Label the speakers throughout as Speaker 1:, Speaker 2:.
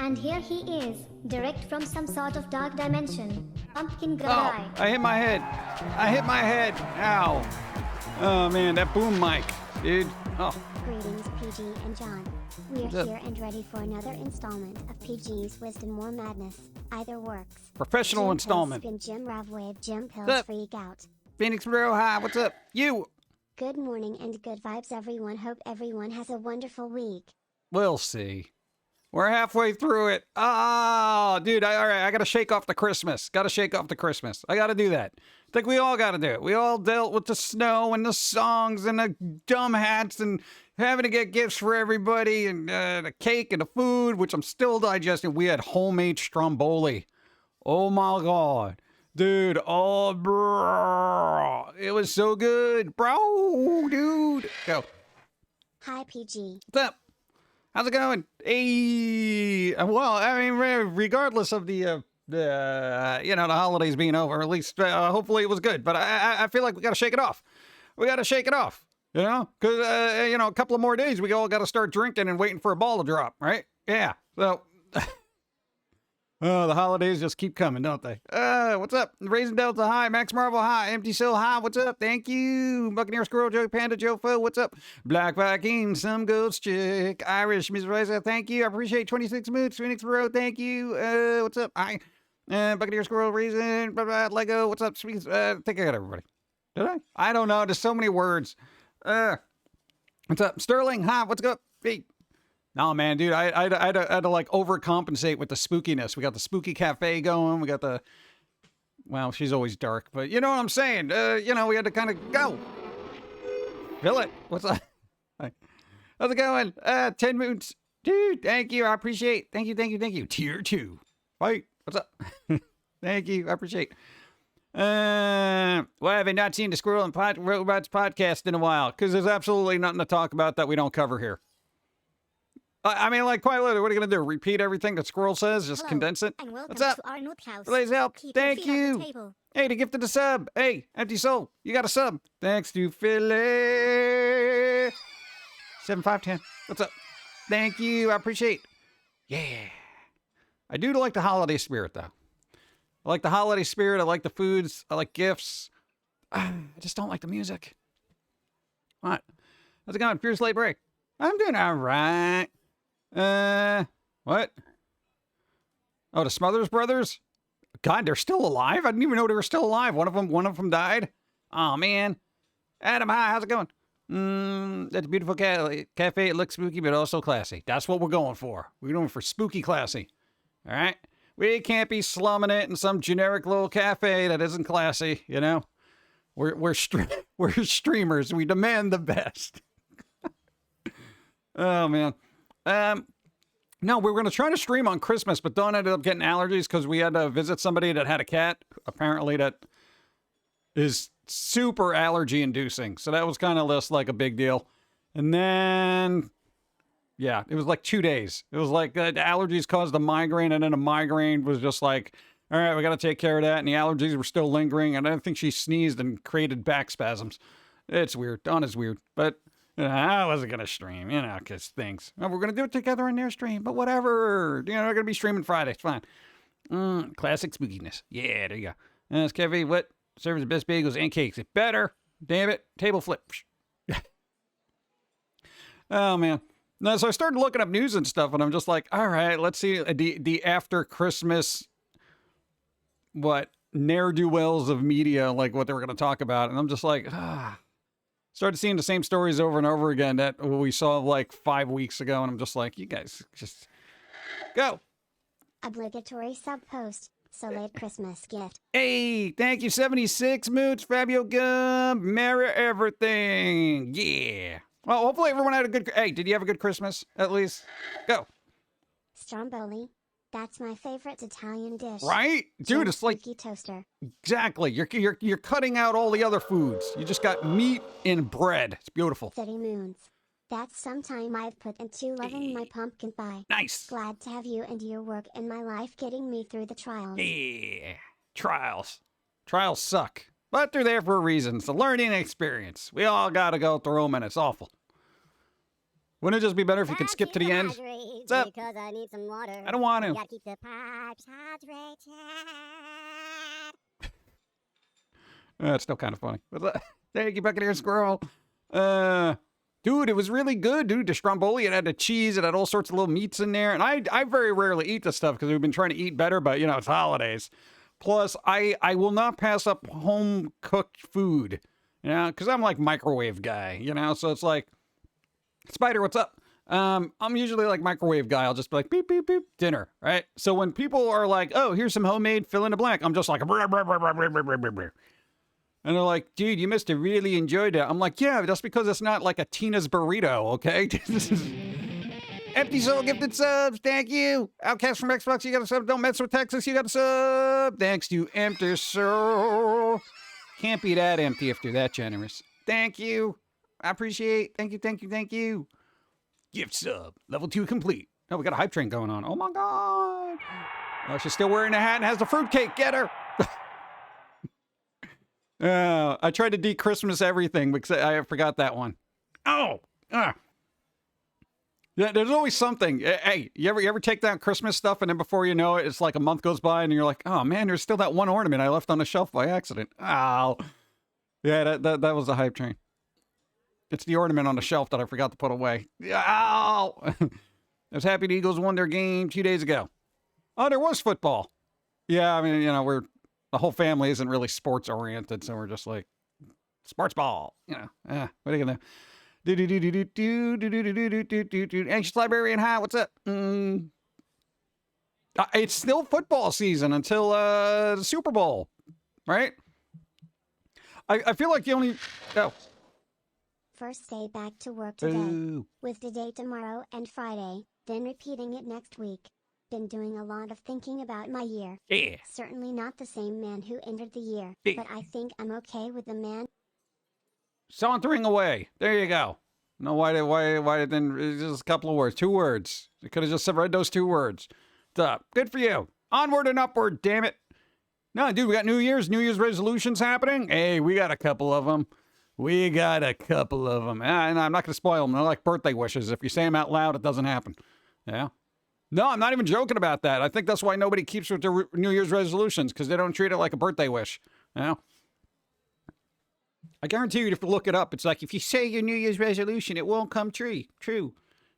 Speaker 1: And here he is, direct from some sort of dark dimension. Pum'Kin Guy.
Speaker 2: Oh, I hit my head. I hit my head. Ow. Oh man, that boom mic, dude. Oh.
Speaker 3: Greetings, PG and John. We're here and ready for another installment of PG's Wisdom or Madness. Either works.
Speaker 2: Professional
Speaker 3: Jim
Speaker 2: installment.
Speaker 3: Pills spin Jim Rav wave Jim Pills
Speaker 2: What's up?
Speaker 3: freak out.
Speaker 2: Phoenix Bro, hi. What's up? You.
Speaker 3: Good morning and good vibes, everyone. Hope everyone has a wonderful week.
Speaker 2: We'll see. We're halfway through it. Oh, dude. All right. I got to shake off the Christmas. Got to shake off the Christmas. I got to do that. I think we all got to do it. We all dealt with the snow and the songs and the dumb hats and having to get gifts for everybody and the cake and the food, which I'm still digesting. We had homemade stromboli. Oh, my God. Dude, oh, bro. It was so good. Bro, dude. Go.
Speaker 3: Hi, PG.
Speaker 2: What's up? How's it going? Hey, well, I mean, regardless of the holidays being over, at least hopefully it was good. But I feel like we got to shake it off. We got to shake it off, because a couple of more days we all got to start drinking and waiting for a ball to drop, right? Yeah. So, the holidays just keep coming, don't they? What's up? Raisin Delta, hi. Max Marvel, hi. Empty Sill, hi. What's up? Thank you. Buccaneer Squirrel, Joe Panda, Joe Fo, what's up? Black Viking, some ghost chick. Irish, Ms. Reza, thank you. I appreciate 26 moods. Phoenix Bro, thank you. What's up? Hi. Buccaneer Squirrel, Raisin, blah, blah, Lego, what's up? Sweet. I think I got everybody. Did I? I don't know. There's so many words. What's up? Sterling, hi. What's up? Hey. No, man, dude, I had to like overcompensate with the spookiness. We got the spooky cafe going. We got the, well, she's always dark, but you know what I'm saying? We had to kind of go. Fill it. What's up? How's it going? 10 moons. Dude, thank you. I appreciate. Thank you. Tier 2. Fight. What's up? Thank you. I appreciate. Well, have I not seen the Squirrel and Robots podcast in a while? Because there's absolutely nothing to talk about that we don't cover here. I mean, like, quite literally, what are you going to do? Repeat everything that Squirrel says? Just condense it?
Speaker 3: And welcome
Speaker 2: What's up?
Speaker 3: to our North House.
Speaker 2: Please help.
Speaker 3: Keep your
Speaker 2: Thank
Speaker 3: feet on
Speaker 2: you.
Speaker 3: the table.
Speaker 2: Hey, the gift of the sub. Hey, Empty Soul, you got a sub. Thanks to Philly. 7510. What's up? Thank you. I appreciate. Yeah. I do like the holiday spirit, though. I like the holiday spirit. I like the foods. I like gifts. I just don't like the music. What? How's it going? Fierce Late Break. I'm doing all right. What? Oh, the Smothers Brothers? God, they're still alive? I didn't even know they were still alive. One of them died. Oh, man. Adam, hi, how's it going? That's a beautiful cafe. It looks spooky, but also classy. That's what we're going for. We're going for spooky classy. All right? We can't be slumming it in some generic little cafe that isn't classy, We're streamers. We demand the best. Oh, man. No, we were going to try to stream on Christmas, but Dawn ended up getting allergies because we had to visit somebody that had a cat, apparently, that is super allergy inducing. So that was kind of less like a big deal. And then, yeah, it was like 2 days. It was like the allergies caused a migraine, and then a migraine was just like, all right, we got to take care of that. And the allergies were still lingering. And I think she sneezed and created back spasms. It's weird. Dawn is weird. But I wasn't going to stream, because things. Well, we're going to do it together in their stream, but whatever. We're going to be streaming Friday. It's fine. Classic spookiness. Yeah, there you go. That's Kevin. What? Serves the best bagels and cakes. It better. Damn it. Table flip. Oh, man. No, so I started looking up news and stuff, and I'm just like, all right, let's see the after Christmas, ne'er-do-wells of media, like what they were going to talk about. And I'm just like, started seeing the same stories over and over again that we saw like 5 weeks ago. And I'm just like, you guys just go.
Speaker 3: Obligatory sub-post. So late Christmas gift.
Speaker 2: Hey, thank you, 76 moods, Fabio Gum. Merry everything. Yeah. Well, hopefully everyone had a good... Hey, did you have a good Christmas, at least? Go.
Speaker 3: Stromboli. That's my favorite Italian dish.
Speaker 2: Right? Dude, it's like...
Speaker 3: toaster.
Speaker 2: Exactly. You're cutting out all the other foods. You just got meat and bread. It's beautiful.
Speaker 3: 30 moons. That's some time I've put into loving my pumpkin pie.
Speaker 2: Nice.
Speaker 3: Glad to have you and your work in my life getting me through the trials.
Speaker 2: Yeah. Trials. Trials suck. But they're there for a reason. It's a learning experience. We all got to go through them, and it's awful. Wouldn't it just be better if you could skip to the end? What's up?
Speaker 3: Because I need some water.
Speaker 2: I don't want to.
Speaker 3: Gotta keep the pipes hydrated.
Speaker 2: It's still kind of funny. Thank you, Buccaneer Squirrel. Dude, it was really good, dude. The stromboli, it had the cheese, it had all sorts of little meats in there. And I very rarely eat this stuff because we've been trying to eat better, but, you know, it's holidays. Plus, I will not pass up home-cooked food, you know, because I'm like microwave guy, you know? So it's like, Spider, what's up? I'm usually like microwave guy. I'll just be like, beep, beep, beep, dinner, right? So when people are like, oh, here's some homemade fill in the blank, I'm just like, brr, brr, brr, brr, brr, brr, brr, brr. And they're like, dude, you must have really enjoyed it. I'm like, yeah, just because it's not like a Tina's burrito, okay? This is Empty Soul gifted subs, thank you. Outcast from Xbox, you got a sub. Don't mess with Texas, you got a sub. Thanks to Empty Soul. Can't be that empty if they're that generous. Thank you. I appreciate. Thank you, thank you, thank you. Gift sub. Level 2 complete. Oh, we got a hype train going on. Oh my god. Oh, she's still wearing a hat and has the fruitcake. Get her. I tried to de-Christmas everything because I forgot that one. Oh, yeah, there's always something. Hey, you ever take down Christmas stuff and then before you know it, it's like a month goes by and you're like, oh man, there's still that one ornament I left on the shelf by accident. Oh, yeah, that was a hype train. It's the ornament on the shelf that I forgot to put away. Ow! I was happy the Eagles won their game 2 days ago. Oh, there was football. Yeah, I mean, you know, the whole family isn't really sports oriented, so we're just like sports ball, you know. What are you gonna do? Anxious Librarian, hi, what's up? It's still football season until the Super Bowl, right? I feel like you only
Speaker 3: First day back to work today.
Speaker 2: Ooh.
Speaker 3: With the day tomorrow and Friday, then repeating it next week. Been doing a lot of thinking about my year.
Speaker 2: Yeah.
Speaker 3: Certainly not the same man who entered the year,
Speaker 2: Yeah.
Speaker 3: but I think I'm okay with the man.
Speaker 2: Sauntering away. There you go. No, why didn't just a couple of words, 2 words. You could have just read those 2 words. Good for you. Onward and upward, damn it. No, dude, we got New Year's resolutions happening. Hey, we got a couple of them. And I'm not going to spoil them. They're like birthday wishes. If you say them out loud, it doesn't happen. Yeah. No, I'm not even joking about that. I think that's why nobody keeps with their New Year's resolutions, because they don't treat it like a birthday wish. You know? I guarantee you, if you look it up, it's like, if you say your New Year's resolution, it won't come true.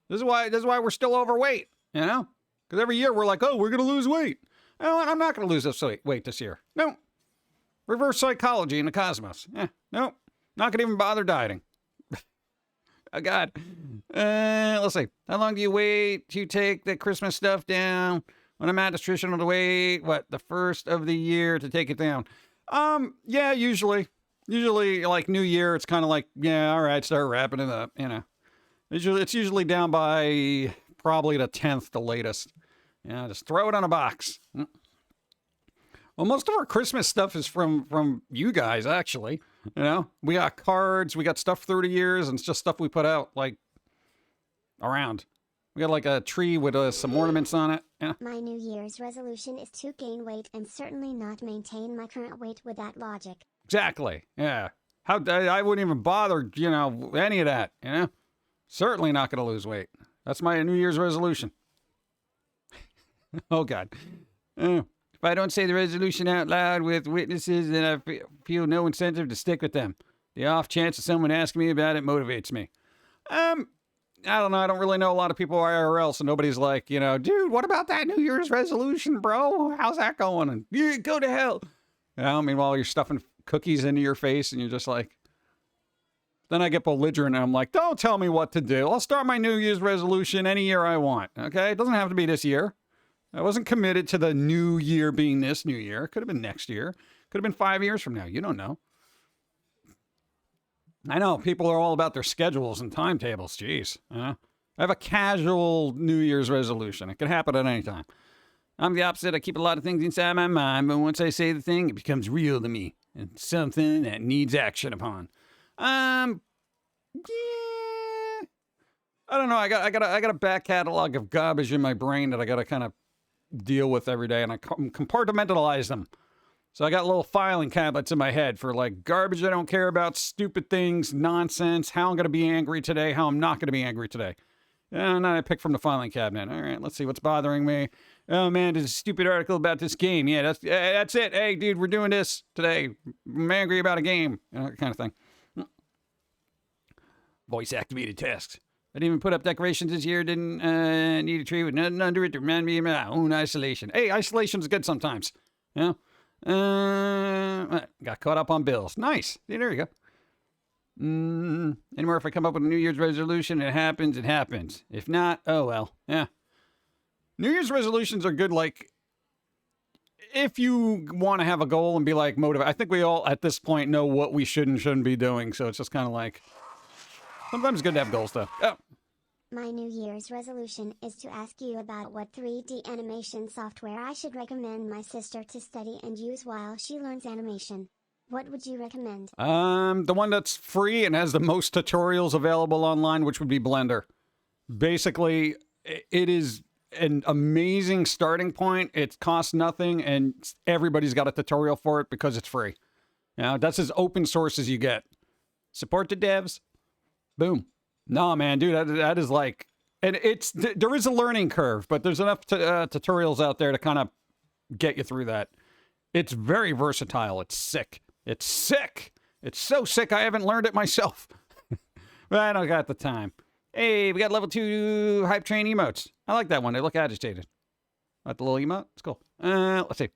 Speaker 2: This is why we're still overweight, you know? Because every year we're like, oh, we're going to lose weight. Oh, I'm not going to lose this weight this year. No. Reverse psychology in the cosmos. No. Not going to even bother dieting. Oh, God. Let's see. How long do you wait to take the Christmas stuff down? When I'm at the traditional to wait, the first of the year to take it down? Yeah, usually. Usually, like New Year, it's kind of like, yeah, all right, start wrapping it up, you know. It's usually down by probably the 10th, the latest. Yeah, just throw it on a box. Well, most of our Christmas stuff is from you guys, actually. You know, we got cards, we got stuff through the years, and it's just stuff we put out, like, around. We got like a tree with some ornaments on it. Yeah.
Speaker 3: My New Year's resolution is to gain weight and certainly not maintain my current weight with that logic.
Speaker 2: Exactly. Yeah. I wouldn't even bother, you know, any of that, you know? Certainly not going to lose weight. That's my New Year's resolution. Oh, God. If I don't say the resolution out loud with witnesses, then I feel no incentive to stick with them. The off chance of someone asking me about it motivates me. I don't know. I don't really know a lot of people IRL, so nobody's like, you know, dude, what about that New Year's resolution, bro? How's that going? And you go to hell. You know, meanwhile, you're stuffing cookies into your face, and you're just like... Then I get belligerent, and I'm like, don't tell me what to do. I'll start my New Year's resolution any year I want, okay? It doesn't have to be this year. I wasn't committed to the new year being this new year. It could have been next year. Could have been 5 years from now. You don't know. I know. People are all about their schedules and timetables. Jeez. I have a casual New Year's resolution. It could happen at any time. I'm the opposite. I keep a lot of things inside my mind, but once I say the thing, it becomes real to me. And something that needs action upon. Yeah. I don't know. I got a back catalog of garbage in my brain that I got to kind of deal with every day, and I compartmentalize them. So I got little filing cabinets in my head for like garbage I don't care about, stupid things, nonsense, how I'm going to be angry today, how I'm not going to be angry today. And I pick from the filing cabinet. All right, let's see what's bothering me. Oh man, there's a stupid article about this game. Yeah, that's it. Hey, dude, we're doing this today. I'm angry about a game. Kind of thing. Voice activated tasks. I didn't even put up decorations this year. Didn't need a tree with nothing under it to remind me of my own isolation. Hey, isolation's good sometimes. You know? Got caught up on bills. Nice. Yeah, there you go. Anymore, if I come up with a New Year's resolution, it happens, it happens. If not, oh well. Yeah. New Year's resolutions are good, like, if you want to have a goal and be, like, motivated. I think we all, at this point, know what we should and shouldn't be doing, so it's just kind of like, sometimes it's good to have goals, though. Oh.
Speaker 3: My New Year's resolution is to ask you about what 3D animation software I should recommend my sister to study and use while she learns animation. What would you recommend?
Speaker 2: The one that's free and has the most tutorials available online, which would be Blender. Basically, it is an amazing starting point. It costs nothing, and everybody's got a tutorial for it because it's free. You know, that's as open source as you get. Support the devs. Boom. Nah, man, dude, that is like... And there is a learning curve, but there's enough tutorials out there to kind of get you through that. It's very versatile. It's sick. It's sick. It's so sick I haven't learned it myself. But I don't got the time. Hey, we got level 2 hype train emotes. I like that one. They look agitated. Like the little emote? It's cool. Let's see.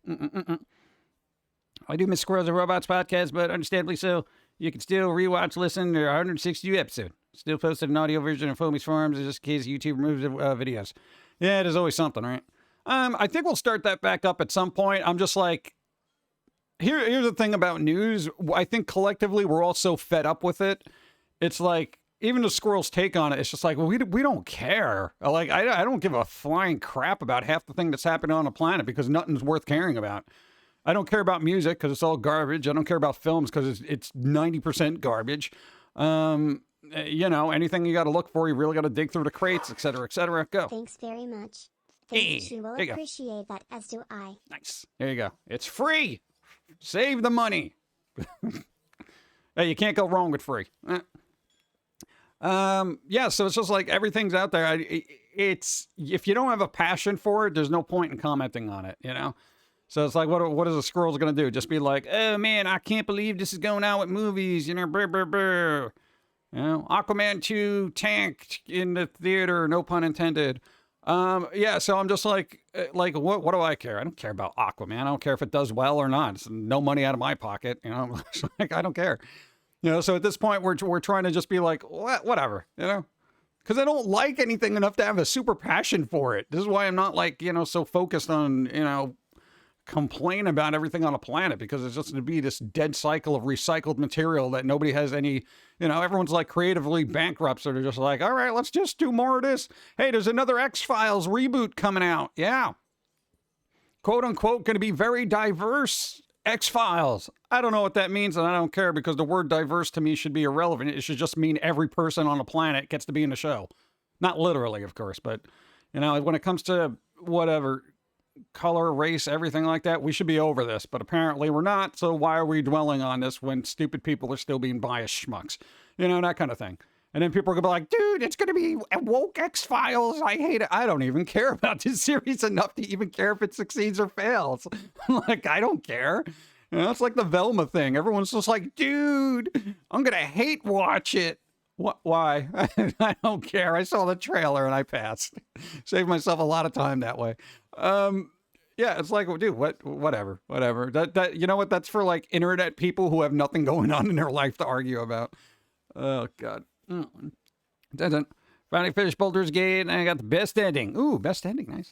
Speaker 2: I do miss Squirrels and Robots podcast, but understandably so. You can still rewatch, listen to our 162 episode. Still posted an audio version of Foamy's forums just in case YouTube removes videos. Yeah, there's always something, right? I think we'll start that back up at some point. I'm just like... Here's the thing about news. I think collectively we're all so fed up with it. It's like, even the squirrels' take on it, it's just like, well, we don't care. Like, I don't give a flying crap about half the thing that's happening on the planet because nothing's worth caring about. I don't care about music because it's all garbage. I don't care about films because it's 90% garbage. You know, anything you got to look for, you really got to dig through the crates, et cetera, et cetera. Go.
Speaker 3: Thanks very much.
Speaker 2: Hey,
Speaker 3: She will appreciate that, as do I.
Speaker 2: Nice. There you go. It's free. Save the money. Hey, you can't go wrong with free. Yeah, so it's just like everything's out there. It's if you don't have a passion for it, there's no point in commenting on it, you know? So it's like, what is the squirrels going to do? Just be like, oh man, I can't believe this is going out with movies, you know, brr, brr, brr. You know, Aquaman 2 tanked in the theater, no pun intended. Yeah, so I'm just like what do I care? I don't care about Aquaman. I don't care if it does well or not. It's no money out of my pocket, you know. Like, I don't care. You know, so at this point we're trying to just be like, whatever, you know? Because I don't like anything enough to have a super passion for it. This is why I'm not, like, you know, so focused on, you know, complain about everything on a planet, because it's just going to be this dead cycle of recycled material that nobody has any, you know, everyone's like creatively bankrupt, so they're just like, all right, let's just do more of this. Hey, there's another X-Files reboot coming out. Yeah. Quote unquote, going to be very diverse X-Files. I don't know what that means, and I don't care, because the word diverse to me should be irrelevant. It should just mean every person on the planet gets to be in the show. Not literally, of course, but, you know, when it comes to whatever, color, race, everything like that, we should be over this, but apparently we're not, so why are we dwelling on this when stupid people are still being biased schmucks? You know, that kind of thing. And then people are going to be like, dude, it's going to be woke X-Files. I hate it. I don't even care about this series enough to even care if it succeeds or fails. Like, I don't care. You know, it's like the Velma thing. Everyone's just like, dude, I'm going to hate watch it. What? Why? I don't care. I saw the trailer and I passed. Saved myself a lot of time that way. Yeah, it's like, dude, whatever. That you know what? That's for like internet people who have nothing going on in their life to argue about. Oh God. Finally finished Baldur's Gate, and I got the best ending. Ooh, best ending, nice.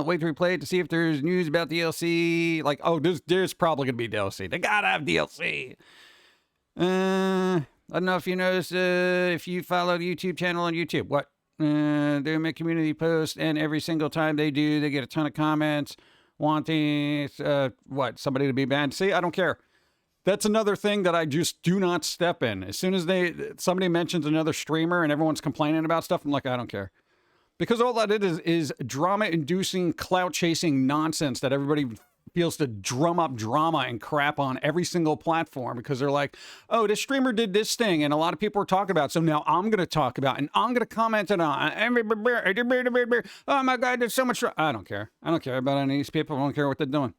Speaker 2: Wait to replay it to see if there's news about DLC. Like, oh, there's probably gonna be DLC. They gotta have DLC. I don't know if you noticed, if you follow the YouTube channel on YouTube. What? They make community posts, and every single time they do, they get a ton of comments wanting, somebody to be banned. See, I don't care. That's another thing that I just do not step in. As soon as somebody mentions another streamer and everyone's complaining about stuff, I'm like, I don't care. Because all that is drama-inducing, clout-chasing nonsense that everybody feels to drum up drama and crap on every single platform because they're like, oh, this streamer did this thing and a lot of people are talking about it, so now I'm going to talk about it and I'm going to comment it on. Oh my God, there's so much. I don't care. I don't care about any of these people. I don't care what they're doing.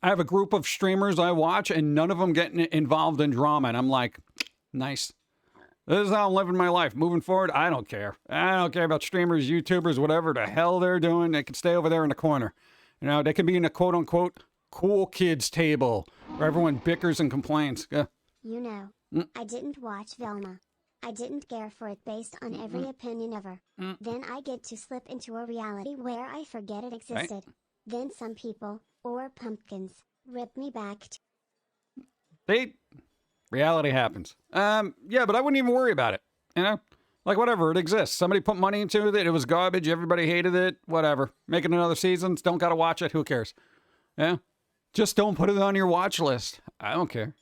Speaker 2: I have a group of streamers I watch and none of them get involved in drama. And I'm like, nice. This is how I'm living my life. Moving forward, I don't care. I don't care about streamers, YouTubers, whatever the hell they're doing. They can stay over there in the corner. You know, they can be in a quote-unquote cool kids table where everyone bickers and complains. Yeah.
Speaker 3: You know, I didn't watch Velma. I didn't care for it based on every opinion ever. Then I get to slip into a reality where I forget it existed.
Speaker 2: Right.
Speaker 3: Then some people, or pumpkins, rip me back to...
Speaker 2: Reality happens. Yeah, but I wouldn't even worry about it. You know? Like, whatever, it exists. Somebody put money into it. It was garbage. Everybody hated it. Whatever. Making another season. Don't gotta watch it. Who cares? Yeah? Just don't put it on your watch list. I don't care.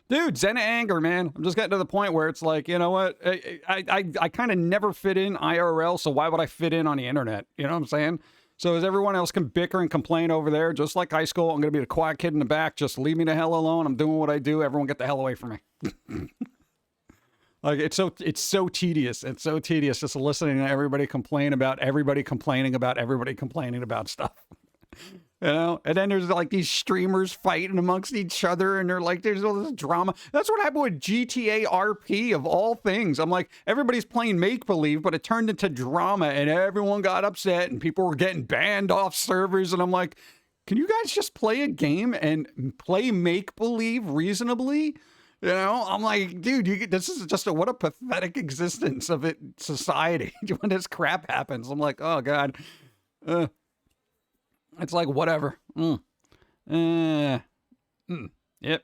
Speaker 2: Dude, Zen anger, man. I'm just getting to the point where it's like, you know what? I kind of never fit in IRL, so why would I fit in on the internet? You know what I'm saying? So as everyone else can bicker and complain over there, just like high school, I'm going to be the quiet kid in the back. Just leave me the hell alone. I'm doing what I do. Everyone get the hell away from me. Like, it's so tedious. It's so tedious just listening to everybody complain about everybody complaining about everybody complaining about stuff. You know? And then there's like these streamers fighting amongst each other and they're like, there's all this drama. That's what happened with GTA RP of all things. I'm like, everybody's playing make-believe, but it turned into drama and everyone got upset and people were getting banned off servers. And I'm like, can you guys just play a game and play make-believe reasonably? You know, I'm like, dude, this is just what a pathetic existence of society when this crap happens. I'm like, oh God. It's like, whatever. Yep,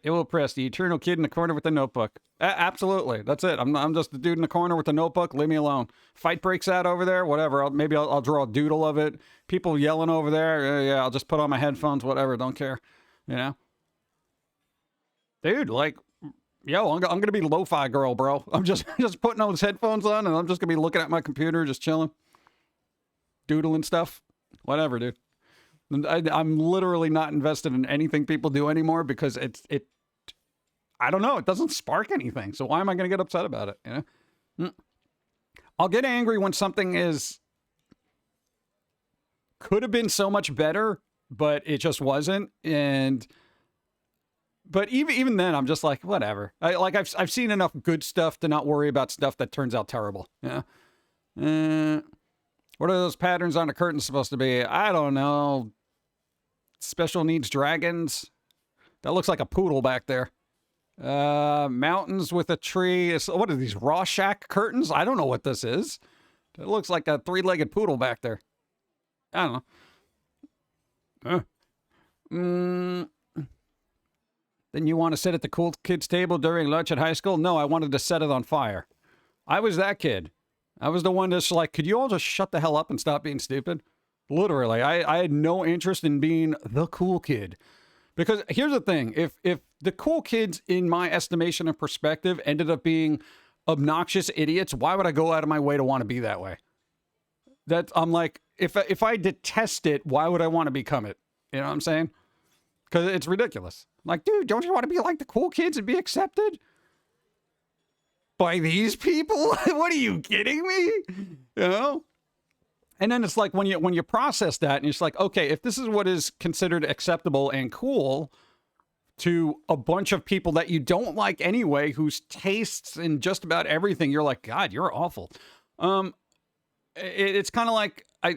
Speaker 2: it will press the eternal kid in the corner with the notebook. Absolutely. That's it. I'm just the dude in the corner with the notebook. Leave me alone. Fight breaks out over there, whatever. Maybe I'll draw a doodle of it. People yelling over there. Yeah, I'll just put on my headphones, whatever. Don't care. You know? Dude, like, yo, I'm going to be lo-fi girl, bro. I'm just putting those headphones on and I'm just going to be looking at my computer, just chilling. Doodling stuff. Whatever, dude. I'm literally not invested in anything people do anymore because I don't know, it doesn't spark anything. So why am I going to get upset about it? You know? I'll get angry when something could have been so much better, but it just wasn't. But even then, I'm just like, whatever. I've seen enough good stuff to not worry about stuff that turns out terrible. You know? What are those patterns on the curtain supposed to be? I don't know. Special needs dragons. That looks like a poodle back there. Mountains with a tree. What are these, Rorschach curtains? I don't know what this is. It looks like a three-legged poodle back there. I don't know. Then you want to sit at the cool kids table during lunch at high school? No, I wanted to set it on fire. I was that kid. I was the one that's like, could you all just shut the hell up and stop being stupid? Literally, I had no interest in being the cool kid. Because here's the thing, if the cool kids, in my estimation and perspective, ended up being obnoxious idiots, why would I go out of my way to want to be that way? I'm like, if I detest it, why would I want to become it? You know what I'm saying? Because it's ridiculous. Like, dude, don't you want to be like the cool kids and be accepted? By these people? What are you kidding me? You know? And then it's like when you process that and it's like, okay, if this is what is considered acceptable and cool to a bunch of people that you don't like anyway, whose tastes in just about everything, you're like, God, you're awful. It's kind of like I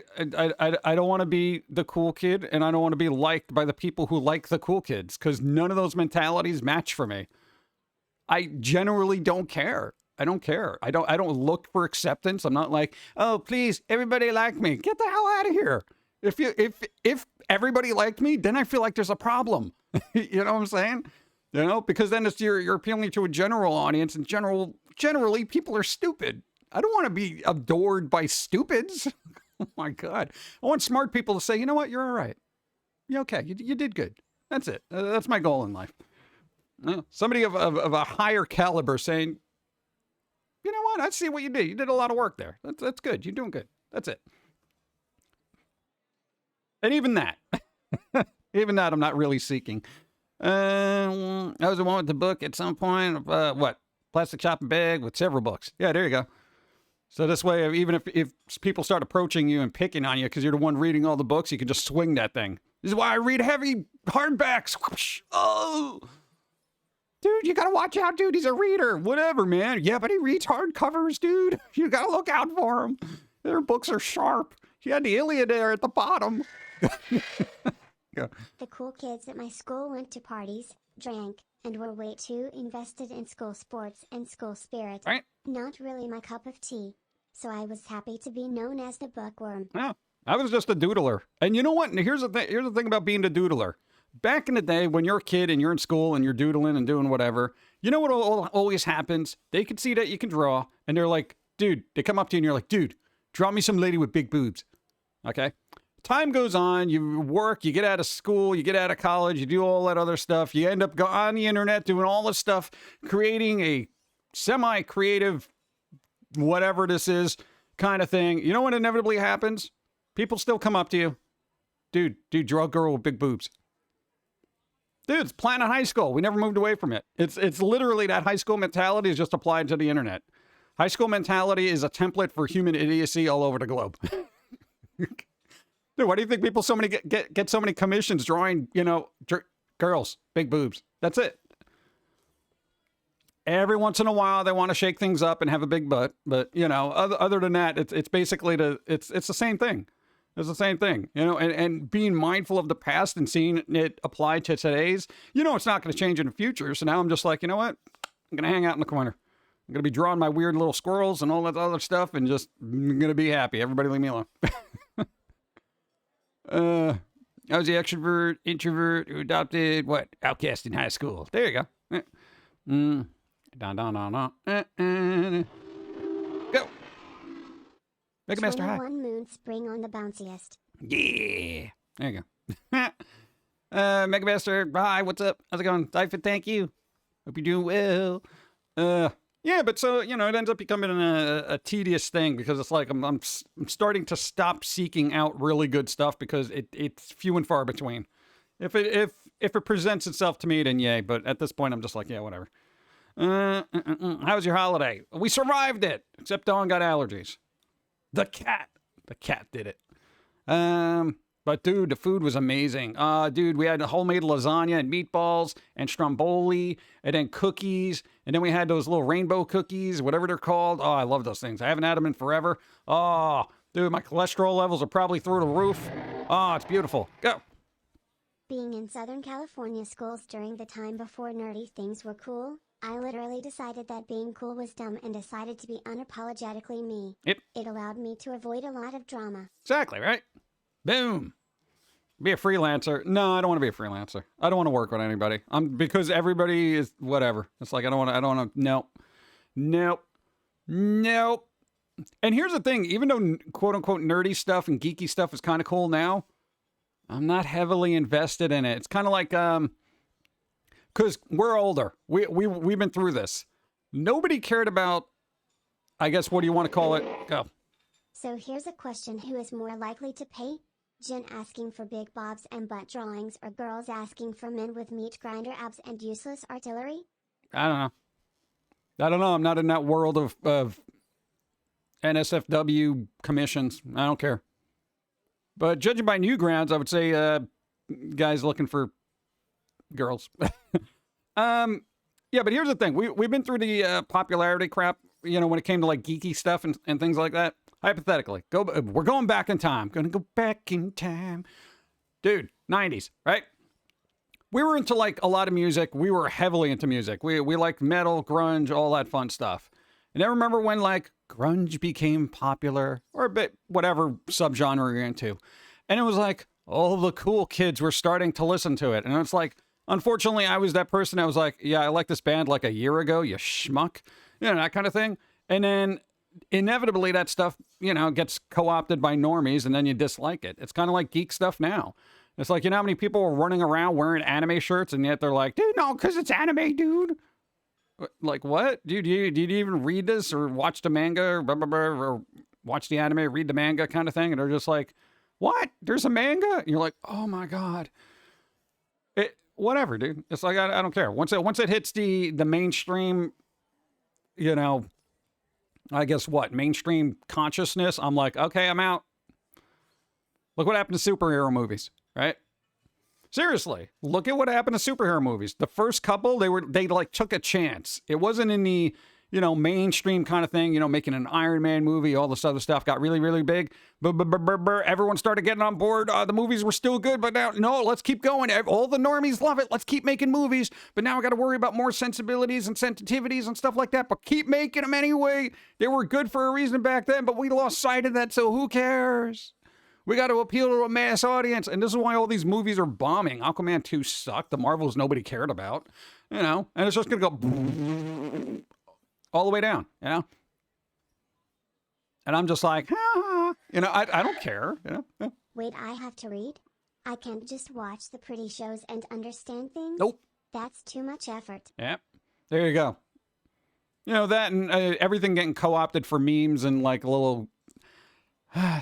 Speaker 2: don't want to be the cool kid and I don't want to be liked by the people who like the cool kids because none of those mentalities match for me. I generally don't care. I don't care. I don't look for acceptance. I'm not like, oh, please, everybody like me. Get the hell out of here. If everybody liked me, then I feel like there's a problem. You know what I'm saying? You know, because then it's you're appealing to a general audience, and generally people are stupid. I don't want to be adored by stupids. Oh my God. I want smart people to say, you know what, you're all right. You're okay. You did good. That's it. That's my goal in life. Somebody of a higher caliber saying, you know what, I see what you did. You did a lot of work there. That's good. You're doing good. That's it. And even that, I'm not really seeking. I was the one with the book at some point. What? Plastic shopping bag with several books. Yeah, there you go. So this way, even if people start approaching you and picking on you because you're the one reading all the books, you can just swing that thing. This is why I read heavy hardbacks. Whoosh. Oh, dude, you gotta watch out, dude. He's a reader. Whatever, man. Yeah, but he reads hardcovers, dude. You gotta look out for him. Their books are sharp. He had the Iliad there at the bottom. Go.
Speaker 3: The cool kids at my school went to parties, drank, and were way too invested in school sports and school spirit.
Speaker 2: Right.
Speaker 3: Not really my cup of tea. So I was happy to be known as the bookworm.
Speaker 2: Yeah, I was just a doodler. And you know what? Here's the thing. Here's the thing about being a doodler. Back in the day, when you're a kid and you're in school and you're doodling and doing whatever, you know what always happens? They can see that you can draw, and they're like, dude, they come up to you and you're like, dude, draw me some lady with big boobs. Okay? Time goes on, you work, you get out of school, you get out of college, you do all that other stuff. You end up on the internet doing all this stuff, creating a semi-creative, whatever this is, kind of thing. You know what inevitably happens? People still come up to you. Dude, draw a girl with big boobs. Dude, it's Planet High School. We never moved away from it. It's literally that high school mentality is just applied to the internet. High school mentality is a template for human idiocy all over the globe. Dude, why do you think people get so many commissions drawing, girls, big boobs? That's it. Every once in a while, they want to shake things up and have a big butt. But, other than that, it's basically it's the same thing. It's the same thing, and being mindful of the past and seeing it apply to today's, it's not going to change in the future. So now I'm just like, you know what? I'm going to hang out in the corner. I'm going to be drawing my weird little squirrels and all that other stuff and just I'm going to be happy. Everybody leave me alone. I was the extrovert, introvert who adopted, outcast in high school. There you go. Go. Mega Master, hi.
Speaker 3: 21 moon spring on the bounciest.
Speaker 2: Yeah. There you go. Mega Master, hi, what's up? How's it going? Typhon, thank you. Hope you're doing well. Yeah, but so, it ends up becoming a tedious thing because it's like I'm starting to stop seeking out really good stuff because it's few and far between. If it presents itself to me, then yay. But at this point, I'm just like, yeah, whatever. How was your holiday? We survived it, except Dawn got allergies. The cat did it. But dude, the food was amazing. Dude, we had homemade lasagna and meatballs and stromboli and then cookies. And then we had those little rainbow cookies, whatever they're called. Oh, I love those things. I haven't had them in forever. Oh, dude, my cholesterol levels are probably through the roof. Oh, it's beautiful. Go.
Speaker 3: Being in Southern California schools during the time before nerdy things were cool, I literally decided that being cool was dumb and decided to be unapologetically me.
Speaker 2: Yep.
Speaker 3: It allowed me to avoid a lot of drama.
Speaker 2: Exactly, right? Boom. Be a freelancer. No, I don't want to be a freelancer. I don't want to work with anybody. Because everybody is whatever. It's like, I don't want to, nope. And here's the thing, even though quote unquote nerdy stuff and geeky stuff is kind of cool now, I'm not heavily invested in it. It's kind of like, because we're older. We've been through this. Nobody cared about, I guess, what do you want to call it? Go.
Speaker 3: So here's a question: who is more likely to pay? Jen asking for big bobs and butt drawings, or girls asking for men with meat grinder abs and useless artillery?
Speaker 2: I don't know. I'm not in that world of NSFW commissions. I don't care. But judging by Newgrounds, I would say guys looking for girls. Yeah, but here's the thing. We've been through the popularity crap, when it came to like geeky stuff and things like that. Hypothetically, we're going back in time. Gonna go back in time. Dude, 90s, right? We were into like a lot of music. We were heavily into music. We liked metal, grunge, all that fun stuff. And I remember when like grunge became popular, or a bit whatever subgenre you're into. And it was like all the cool kids were starting to listen to it. And it's like, unfortunately, I was that person that was like, yeah, I like this band like a year ago, you schmuck. That kind of thing. And then inevitably that stuff, gets co-opted by normies and then you dislike it. It's kind of like geek stuff now. It's like, how many people are running around wearing anime shirts and yet they're like, dude, no, because it's anime, dude. Like, what? Dude, did you even read this or watch the manga or, blah, blah, blah, or watch the anime, read the manga kind of thing? And they're just like, what? There's a manga? And you're like, oh my God. Whatever, dude. It's like, I don't care. Once it hits the mainstream, you know, I guess what? Mainstream consciousness, I'm like, okay, I'm out. Look what happened to superhero movies, right? Seriously, look at what happened to superhero movies. The first couple, they like took a chance. It wasn't in the, you know, mainstream kind of thing, you know, making an Iron Man movie, all this other stuff got really, really big. Everyone started getting on board. The movies were still good, but now, no, let's keep going. All the normies love it. Let's keep making movies. But now I got to worry about more sensibilities and sensitivities and stuff like that. But keep making them anyway. They were good for a reason back then, but we lost sight of that, so who cares? We got to appeal to a mass audience. And this is why all these movies are bombing. Aquaman 2 sucked. The Marvels nobody cared about, you know, and it's just going to go all the way down, you know? And I'm just like, you know, I don't care, you know?
Speaker 3: Wait, I have to read? I can't just watch the pretty shows and understand things?
Speaker 2: Nope.
Speaker 3: That's too much effort.
Speaker 2: Yep. There you go. You know, that and everything getting co-opted for memes and like little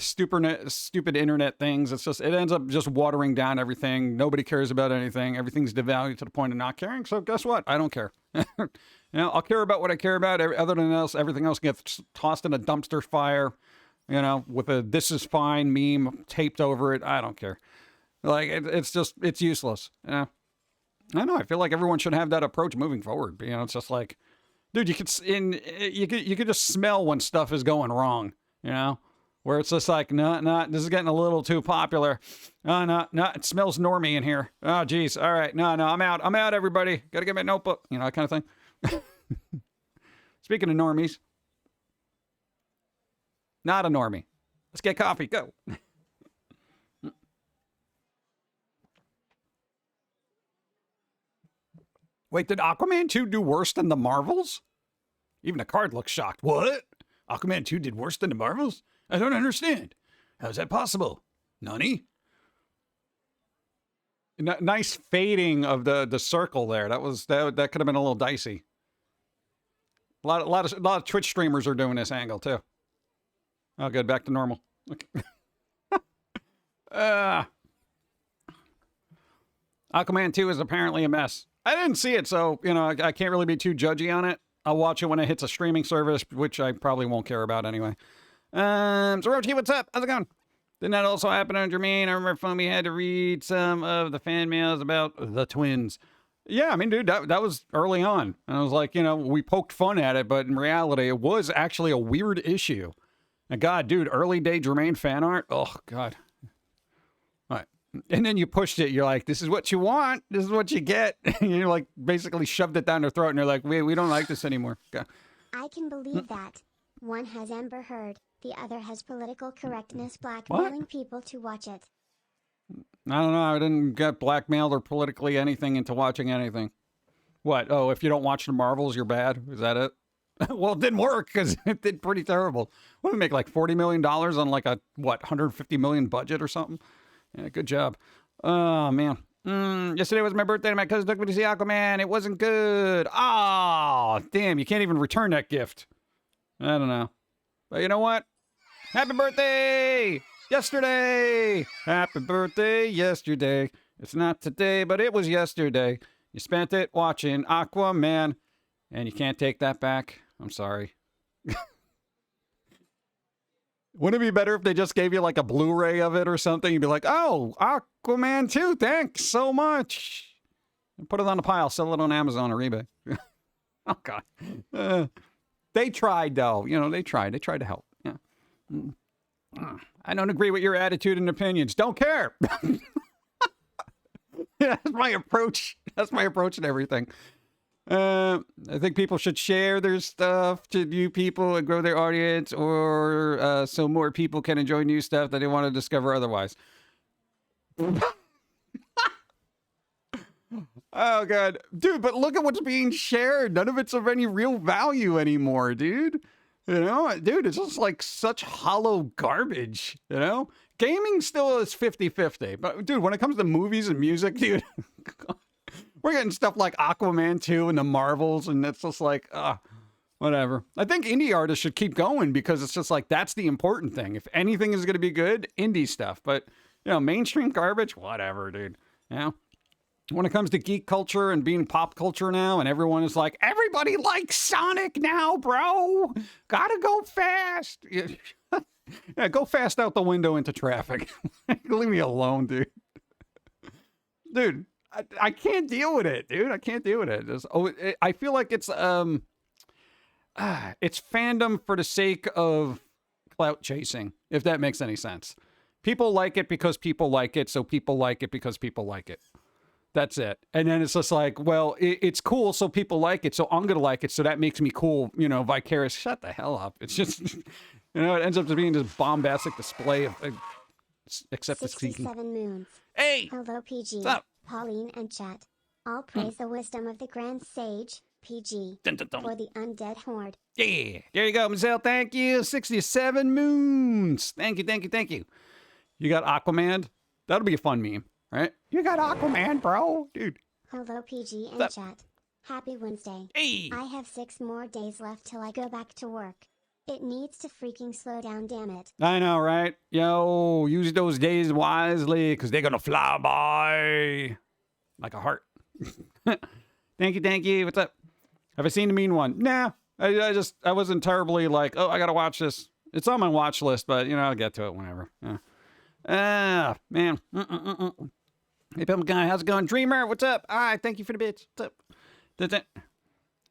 Speaker 2: stupid internet things. It's just, it ends up just watering down everything. Nobody cares about anything. Everything's devalued to the point of not caring. So guess what? I don't care. You know, I'll care about what I care about. Other than else, everything else gets tossed in a dumpster fire, you know, with a "this is fine" meme taped over it. I don't care. Like, it's just, it's useless. You know? I don't know. I feel like everyone should have that approach moving forward. You know, it's just like, dude, you could just smell when stuff is going wrong, you know? Where it's just like, no, this is getting a little too popular. Oh, no, it smells normie in here. Oh, geez. All right. No, I'm out, everybody. Got to get my notebook. You know, that kind of thing. Speaking of normies, not a normie. Let's get coffee. Go. Wait, did Aquaman 2 do worse than the Marvels? Even the card looks shocked. What? Aquaman 2 did worse than the Marvels? I don't understand. How's that possible? Nani? Nice fading of the circle there. That could have been a little dicey. A lot of Twitch streamers are doing this angle too. Oh, good. Back to normal. Okay. Aquaman 2 is apparently a mess. I didn't see it, so, you know, I can't really be too judgy on it. I'll watch it when it hits a streaming service, which I probably won't care about anyway. So Rochi, what's up? How's it going? Didn't that also happen on Jermaine? I remember Foamy had to read some of the fan mails about the twins. Yeah, I mean, dude, that was early on. And I was like, you know, we poked fun at it, but in reality, it was actually a weird issue. And God, dude, early day Jermaine fan art. Oh, God. All right. And then you pushed it. You're like, this is what you want. This is what you get. And you're like, basically shoved it down their throat. And you're like, we don't like this anymore. God.
Speaker 3: I can believe that. One has Amber Heard, the other has political correctness blackmailing people to watch it.
Speaker 2: I don't know. I didn't get blackmailed or politically anything into watching anything. What? Oh, if you don't watch the Marvels, you're bad? Is that it? Well, it didn't work because it did pretty terrible. What did we make, like $40 million on like a, what, $150 million budget or something? Yeah, good job. Oh, man. Yesterday was my birthday and my cousin took me to see Aquaman. It wasn't good. Oh, damn. You can't even return that gift. I don't know. But you know what? Happy birthday! Yesterday! Happy birthday yesterday. It's not today, but it was yesterday. You spent it watching Aquaman, and you can't take that back. I'm sorry. Wouldn't it be better if they just gave you like a Blu-ray of it or something? You'd be like, oh, Aquaman 2, thanks so much. And put it on a pile, sell it on Amazon or eBay. Oh, God. They tried, though. You know, they tried. They tried to help. Yeah. I don't agree with your attitude and opinions. Don't care. That's my approach. That's my approach and everything. I think people should share their stuff to new people and grow their audience, or so more people can enjoy new stuff that they want to discover otherwise. Oh, God. Dude, but look at what's being shared. None of it's of any real value anymore, dude. You know? Dude, it's just like such hollow garbage, you know? Gaming still is 50-50. But, dude, when it comes to movies and music, dude, we're getting stuff like Aquaman 2 and the Marvels, and it's just like, whatever. I think indie artists should keep going because it's just like, that's the important thing. If anything is going to be good, indie stuff. But, you know, mainstream garbage, whatever, dude. You know? When it comes to geek culture and being pop culture now, and everyone is like, everybody likes Sonic now, bro. Gotta go fast. Yeah, go fast out the window into traffic. Leave me alone, dude. Dude, I can't deal with it, dude. I can't deal with it. I feel like it's fandom for the sake of clout chasing, if that makes any sense. People like it because people like it, so people like it because people like it. That's it. And then it's just like, well, it's cool, so people like it, so I'm going to like it, so that makes me cool, you know, vicarious. Shut the hell up. It's just, you know, it ends up being this bombastic display of, except for
Speaker 3: 67 moons.
Speaker 2: Hey!
Speaker 3: Hello, PG.
Speaker 2: What's up?
Speaker 3: Pauline and Chat. All praise the wisdom of the grand sage, PG,
Speaker 2: Dun, dun, dun.
Speaker 3: for the undead horde.
Speaker 2: Yeah, there you go, Michelle. Thank you. 67 moons. Thank you, thank you, thank you. You got Aquaman? That'll be a fun meme, right? You got Aquaman, bro. Dude.
Speaker 3: Hello, PG and
Speaker 2: What's
Speaker 3: Chat. Happy Wednesday.
Speaker 2: Hey!
Speaker 3: I have 6 more days left till I go back to work. It needs to freaking slow down, damn it.
Speaker 2: I know, right? Yo, use those days wisely, because they're going to fly by like a heart. Thank you, thank you. What's up? Have I seen the mean one? Nah. I wasn't terribly like, oh, I got to watch this. It's on my watch list, but, you know, I'll get to it whenever. Yeah. Ah, man. Hey, Pum'Kin Guy, how's it going? Dreamer, what's up? All right, thank you for the bits. What's up? That's it.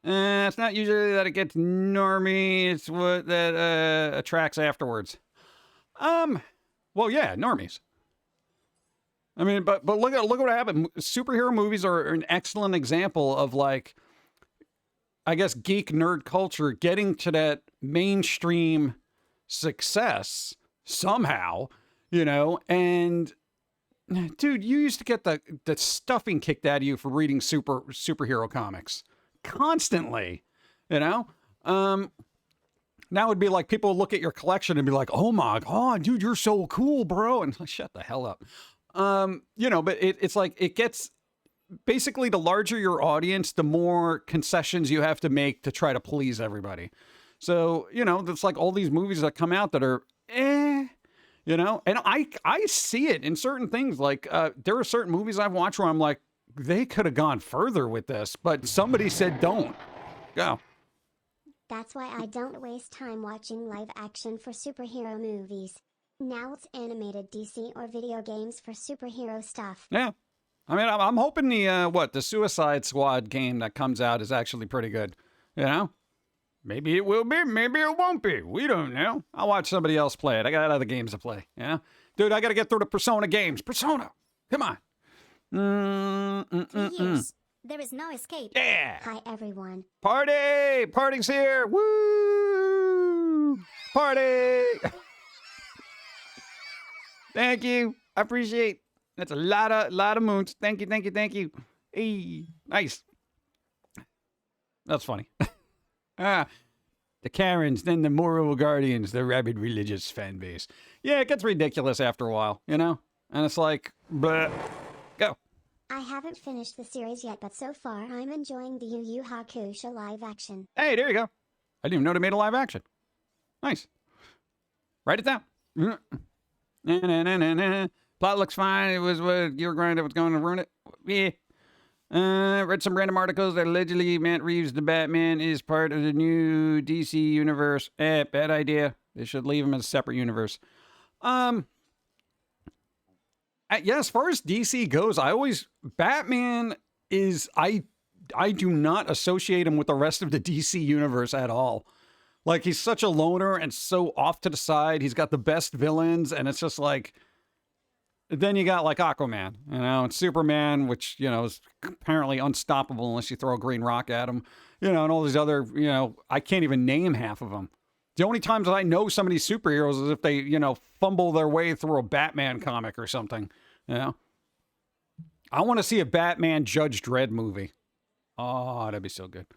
Speaker 2: It's not usually that it gets normie. It's what that attracts afterwards. Well, yeah, normies. I mean, but look what happened. Superhero movies are an excellent example of, like, I guess, geek nerd culture getting to that mainstream success somehow, you know. And dude, you used to get the stuffing kicked out of you for reading superhero comics constantly, you know. Now it'd be like people look at your collection and be like, "Oh my god, dude, you're so cool, bro!" And shut the hell up. You know, but it's like it gets basically the larger your audience, the more concessions you have to make to try to please everybody. So, you know, it's like all these movies that come out that are you know, and I see it in certain things. Like there are certain movies I've watched where I'm like, they could have gone further with this, but somebody said don't. Go.
Speaker 3: That's why I don't waste time watching live action for superhero movies. Now it's animated DC or video games for superhero stuff.
Speaker 2: Yeah. I mean, I'm hoping the Suicide Squad game that comes out is actually pretty good. You know? Maybe it will be, maybe it won't be. We don't know. I'll watch somebody else play it. I got other games to play. Yeah? Dude, I got to get through the Persona games. Persona! Come on.
Speaker 1: Years. There is no escape.
Speaker 2: Yeah!
Speaker 3: Hi everyone.
Speaker 2: Party! Party's here! Woo! Party! Thank you. I appreciate. That's a lot of moons. Thank you, thank you, thank you. Hey, nice. That's funny. The Karens, then the moral guardians, the rabid religious fan base. Yeah, it gets ridiculous after a while, you know? And it's like, bleh. Go.
Speaker 3: I haven't finished the series yet, but so far I'm enjoying the Yu Yu Hakusho live action.
Speaker 2: Hey, there you go. I didn't even know they made a live action. Nice. Write it down. Plot looks fine. It was what you were going to ruin it. Yeah. Read some random articles that allegedly Matt Reeves, the Batman, is part of the new DC universe. Bad idea. They should leave him as a separate universe. Yeah, as far as DC goes, Batman is, I do not associate him with the rest of the DC universe at all. Like, he's such a loner and so off to the side. He's got the best villains, and it's just like, then you got like Aquaman, you know, and Superman, which, you know, is apparently unstoppable unless you throw a green rock at him, you know, and all these other, you know, I can't even name half of them. The only times that I know some of these superheroes is if they, you know, fumble their way through a Batman comic or something, you know. I want to see a Batman Judge Dredd movie. Oh, that'd be so good.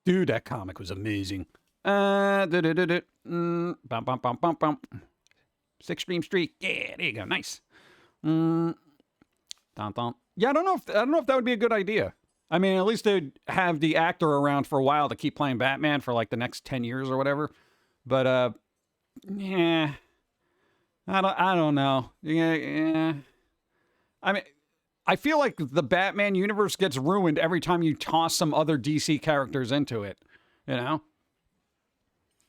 Speaker 2: Dude, that comic was amazing. Bum, bum, bum, bum, bum. Sixth Stream Street. Yeah, there you go. Nice. Dun, dun. Yeah, I don't know if that would be a good idea. I mean, at least they'd have the actor around for a while to keep playing Batman for like the next 10 years or whatever. But, yeah, I don't know. Yeah. I mean, I feel like the Batman universe gets ruined every time you toss some other DC characters into it, you know?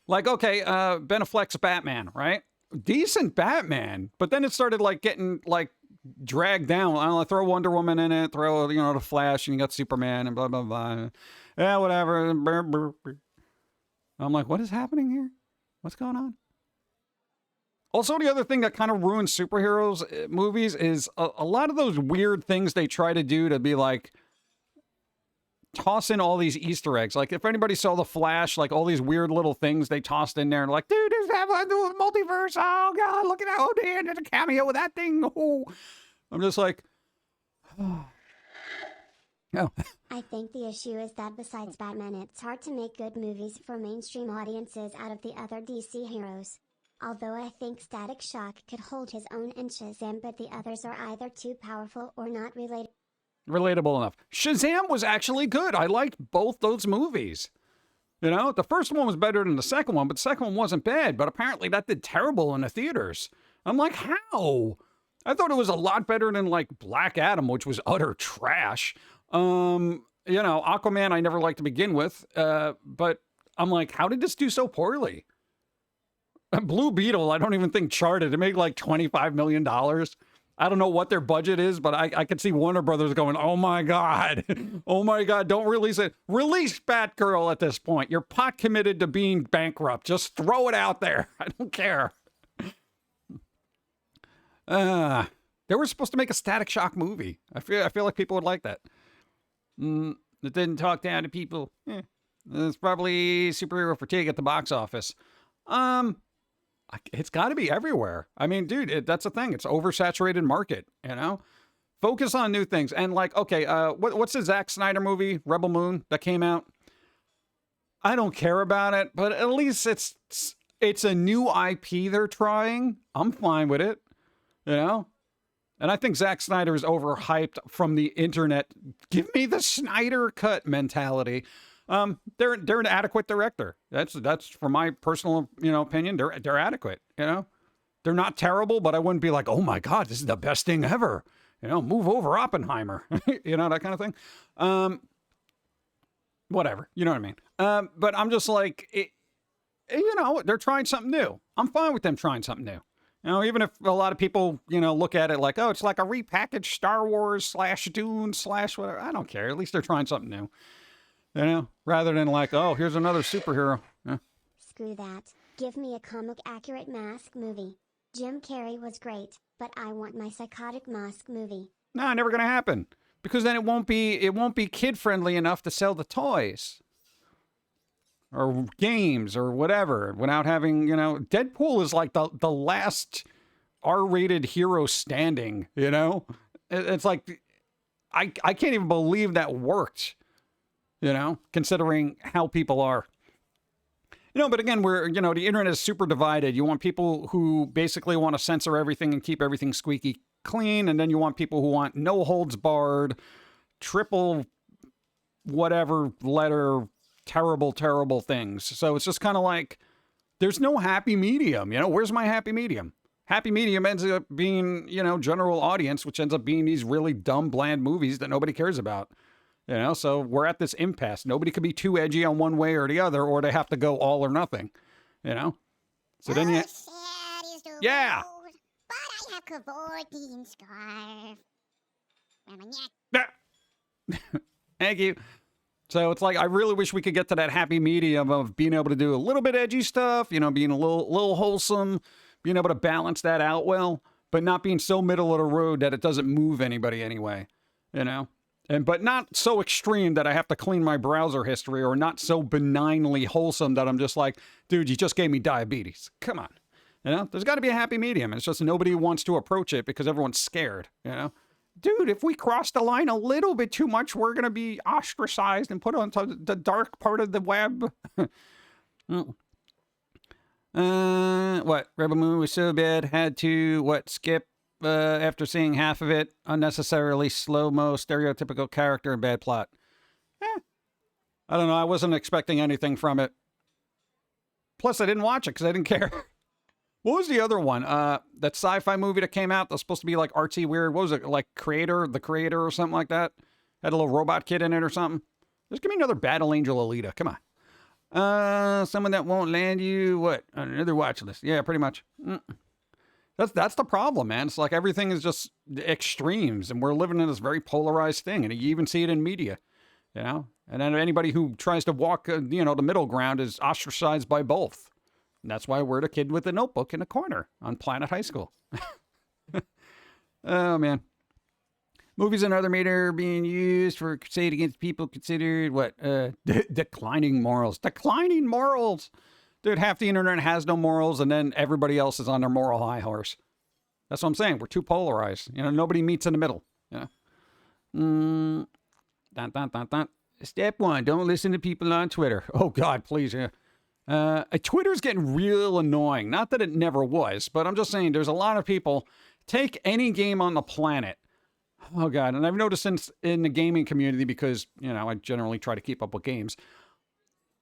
Speaker 2: Like, okay, Ben Affleck's Batman, right? Decent Batman, but then it started like getting like dragged down. I don't know, throw Wonder Woman in it, throw, the Flash, and you got Superman and blah, blah, blah. Yeah, whatever. I'm like, what is happening here? What's going on? Also, the other thing that kind of ruins superheroes movies is a lot of those weird things they try to do to be like, toss in all these Easter eggs. Like, if anybody saw The Flash, like all these weird little things they tossed in there, and like, dude, there's that multiverse. Oh, God, look at that. Oh, damn, there's a cameo with that thing. Oh. I'm just like, oh.
Speaker 3: I think the issue is that besides Batman, it's hard to make good movies for mainstream audiences out of the other DC heroes. Although I think Static Shock could hold his own in Shazam, but the others are either too powerful or not
Speaker 2: relatable enough. Shazam was actually good. I liked both those movies. The first one was better than the second one, but the second one wasn't bad. But apparently that did terrible in the theaters. I'm like, how? I thought it was a lot better than like Black Adam, which was utter trash. Aquaman I never liked to begin with. But I'm like, how did this do so poorly? Blue Beetle, I don't even think charted. It made like $25 million. I don't know what their budget is, but I could see Warner Brothers going, oh my God, oh my God, don't release it. Release Batgirl at this point. You're pot committed to being bankrupt. Just throw it out there. I don't care. They were supposed to make a Static Shock movie. I feel like people would like that. It didn't talk down to people. It's probably superhero fatigue at the box office. It's got to be everywhere. I mean, dude, that's the thing. It's oversaturated market, Focus on new things. And like, okay, what's the Zack Snyder movie, Rebel Moon, that came out? I don't care about it, but at least it's a new IP they're trying. I'm fine with it, And I think Zack Snyder is overhyped from the internet. Give me the Snyder cut mentality. They're an adequate director. That's from my personal, opinion. They're adequate, They're not terrible, but I wouldn't be like, oh my God, this is the best thing ever. Move over Oppenheimer, that kind of thing. Whatever, you know what I mean? But I'm just like, they're trying something new. I'm fine with them trying something new. Even if a lot of people, look at it like, oh, it's like a repackaged Star Wars / Dune / whatever. I don't care. At least they're trying something new. Rather than like, oh, here's another superhero. Yeah.
Speaker 3: Screw that. Give me a comic accurate Mask movie. Jim Carrey was great, but I want my psychotic Mask movie.
Speaker 2: No, never gonna happen. Because then it won't be kid friendly enough to sell the toys. Or games or whatever. Without having, Deadpool is like the last R-rated hero standing, It's like I can't even believe that worked. Considering how people are. But again, the internet is super divided. You want people who basically want to censor everything and keep everything squeaky clean. And then you want people who want no holds barred, triple whatever letter, terrible, terrible things. So it's just kind of like, there's no happy medium. Where's my happy medium? Happy medium ends up being, general audience, which ends up being these really dumb, bland movies that nobody cares about. So we're at this impasse. Nobody could be too edgy on one way or the other, or they have to go all or nothing, So then you...
Speaker 4: Sad is the
Speaker 2: Yeah!
Speaker 4: road, but I have cavorting scarf around my neck.
Speaker 2: Thank you. So it's like, I really wish we could get to that happy medium of being able to do a little bit edgy stuff, being a little wholesome, being able to balance that out well, but not being so middle of the road that it doesn't move anybody anyway, But not so extreme that I have to clean my browser history, or not so benignly wholesome that I'm just like, dude, you just gave me diabetes. Come on. There's got to be a happy medium. And it's just nobody wants to approach it because everyone's scared, Dude, if we cross the line a little bit too much, we're going to be ostracized and put onto the dark part of the web. What? Rebel Moon was so bad, had to, skip? After seeing half of it, unnecessarily slow-mo, stereotypical character and bad plot. I don't know. I wasn't expecting anything from it. Plus, I didn't watch it because I didn't care. What was the other one? That sci-fi movie that came out that's supposed to be like artsy weird. What was it? Like The Creator or something like that? Had a little robot kid in it or something? Just give me another Battle Angel Alita. Come on. Someone that won't land you, what? Another watch list. Yeah, pretty much. That's the problem, man. It's like everything is just extremes, and we're living in this very polarized thing, and you even see it in media, you know? And then anybody who tries to walk, the middle ground is ostracized by both. And that's why we're the kid with the notebook in the corner on Planet High School. Oh, man. Movies and other media being used for crusade against people considered, what? Declining morals. Declining morals! Dude, half the internet has no morals, and then everybody else is on their moral high horse. That's what I'm saying. We're too polarized. Nobody meets in the middle. Dun, dun, dun, dun. Step 1, don't listen to people on Twitter. Oh, God, please, yeah. Twitter's getting real annoying. Not that it never was, but I'm just saying there's a lot of people. Take any game on the planet. Oh, God. And I've noticed in the gaming community because, I generally try to keep up with games.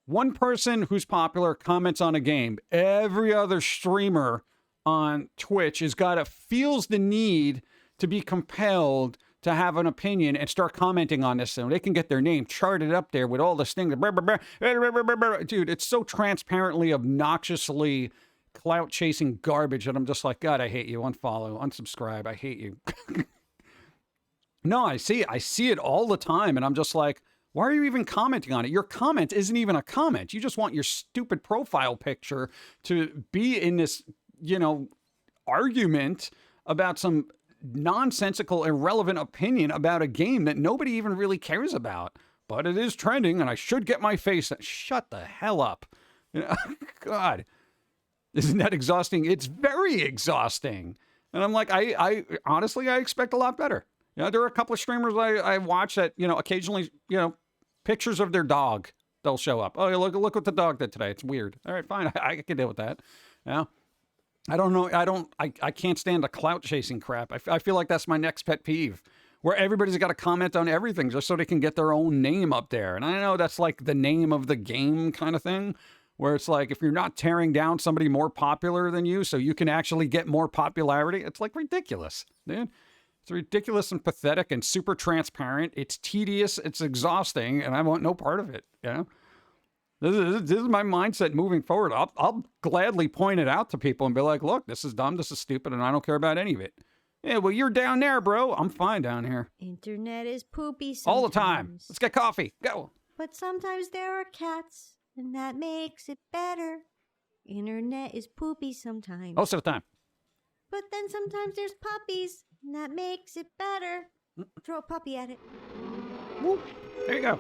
Speaker 2: One person who's popular comments on a game. Every other streamer on Twitch feels the need to be compelled to have an opinion and start commenting on this so they can get their name charted up there with all this thing. Dude, it's so transparently, obnoxiously clout-chasing garbage that I'm just like, God, I hate you. Unfollow, unsubscribe. I hate you. No, I see it all the time, and I'm just like, why are you even commenting on it? Your comment isn't even a comment. You just want your stupid profile picture to be in this, argument about some nonsensical, irrelevant opinion about a game that nobody even really cares about. But it is trending, and I should get my face. Shut the hell up. God. Isn't that exhausting? It's very exhausting. And I'm like, I honestly, I expect a lot better. There are a couple of streamers I watch that, occasionally, pictures of their dog, they'll show up. Oh, look what the dog did today. It's weird. All right, fine. I can deal with that. I don't know. I can't stand the clout chasing crap. I feel like that's my next pet peeve, where everybody's got to comment on everything just so they can get their own name up there. And I know that's like the name of the game kind of thing, where it's like, if you're not tearing down somebody more popular than you so you can actually get more popularity, it's like ridiculous, dude. It's ridiculous and pathetic and super transparent. It's tedious. It's exhausting. And I want no part of it. This is my mindset moving forward. I'll gladly point it out to people and be like, look, this is dumb. This is stupid. And I don't care about any of it. Yeah, well, you're down there, bro. I'm fine down here.
Speaker 5: Internet is poopy sometimes.
Speaker 2: All the time. Let's get coffee. Go.
Speaker 5: But sometimes there are cats, and that makes it better. Internet is poopy sometimes.
Speaker 2: Most of the time.
Speaker 5: But then sometimes there's puppies, and that makes it better. Throw a puppy at it.
Speaker 2: Woo. There you go.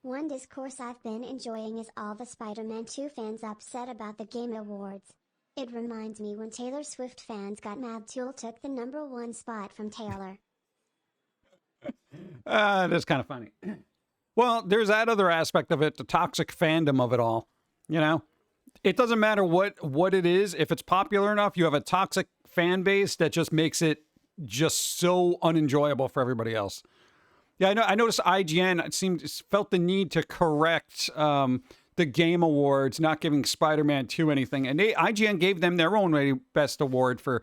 Speaker 3: One discourse I've been enjoying is all the Spider-Man 2 fans upset about the Game Awards. It reminds me when Taylor Swift fans got mad Tool took the #1 spot from Taylor.
Speaker 2: That's kind of funny. Well, there's that other aspect of it, the toxic fandom of it all. It doesn't matter what it is. If it's popular enough, you have a toxic fan base that just makes it just so unenjoyable for everybody else. Yeah, I noticed IGN felt the need to correct the Game Awards, not giving Spider-Man 2 anything. And IGN gave them their own best award for,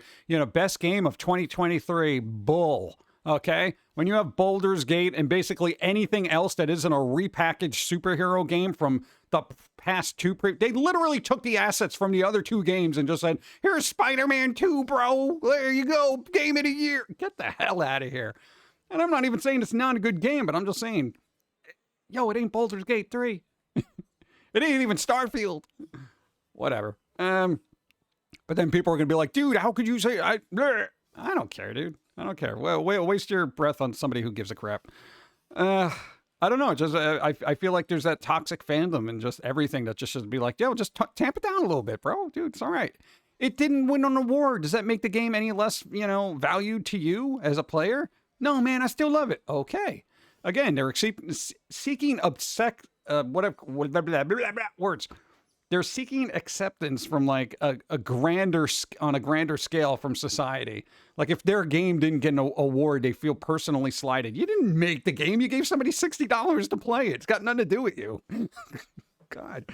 Speaker 2: best game of 2023. Bull. Okay? When you have Baldur's Gate and basically anything else that isn't a repackaged superhero game from the past two, they literally took the assets from the other two games and just said, here's Spider-Man 2, bro. There you go. Game of the year. Get the hell out of here. And I'm not even saying it's not a good game, but I'm just saying, yo, it ain't Baldur's Gate 3. It ain't even Starfield. Whatever. But then people are going to be like, dude, how could you say, I don't care, dude. I don't care. Well, waste your breath on somebody who gives a crap. I don't know. Just I feel like there's that toxic fandom and just everything that just should be like, yo, just tamp it down a little bit, bro. Dude, it's all right. It didn't win an award. Does that make the game any less, valued to you as a player? No, man, I still love it. Okay. Again, they're seeking words. they're seeking acceptance from like a grander on a grander scale from society. Like if their game didn't get an award, they feel personally slighted. You didn't make the game. You gave somebody $60 to play it. It's got nothing to do with you. God.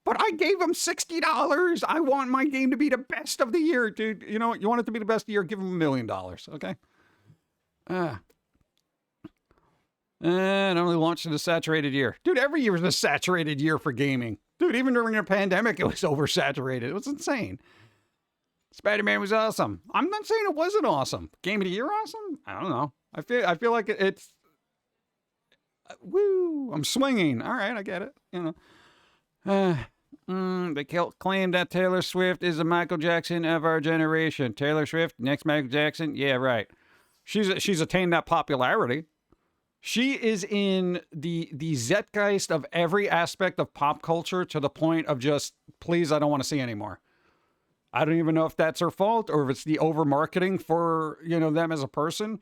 Speaker 2: But I gave them $60. I want my game to be the best of the year, dude. You know, you want it to be the best of the year, give them $1 million, okay? And only launched in a saturated year. Dude, every year is a saturated year for gaming. Dude, even during a pandemic, it was oversaturated. It was insane. Spider-Man was awesome. I'm not saying it wasn't awesome. Game of the year awesome? I don't know. I feel like it's... woo! I'm swinging. All right, I get it. You know. They claim that Taylor Swift is the Michael Jackson of our generation. Taylor Swift, next Michael Jackson? Yeah, right. She's attained that popularity. She is in the zeitgeist of every aspect of pop culture to the point of just, please, I don't want to see anymore. I don't even know if that's her fault or if it's the over marketing for, you know, them as a person,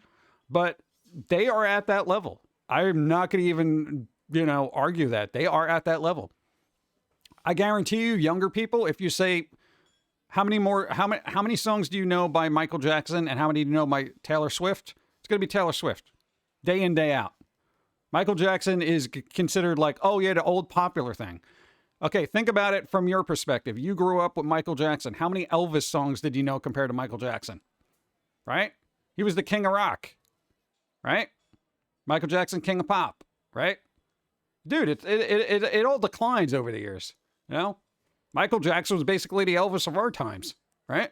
Speaker 2: but they are at that level. I'm not going to even, you know, argue that. They are at that level. I guarantee you, younger people, if you say, how many songs do you know by Michael Jackson and how many do you know by Taylor Swift? It's going to be Taylor Swift. Day in, day out. Michael Jackson is considered like, oh yeah, the old popular thing. Okay, think about it from your perspective. You grew up with Michael Jackson. How many Elvis songs did you know compared to Michael Jackson? Right? He was the king of rock. Right? Michael Jackson, king of pop. Right? Dude, it all declines over the years. You know? Michael Jackson was basically the Elvis of our times. Right?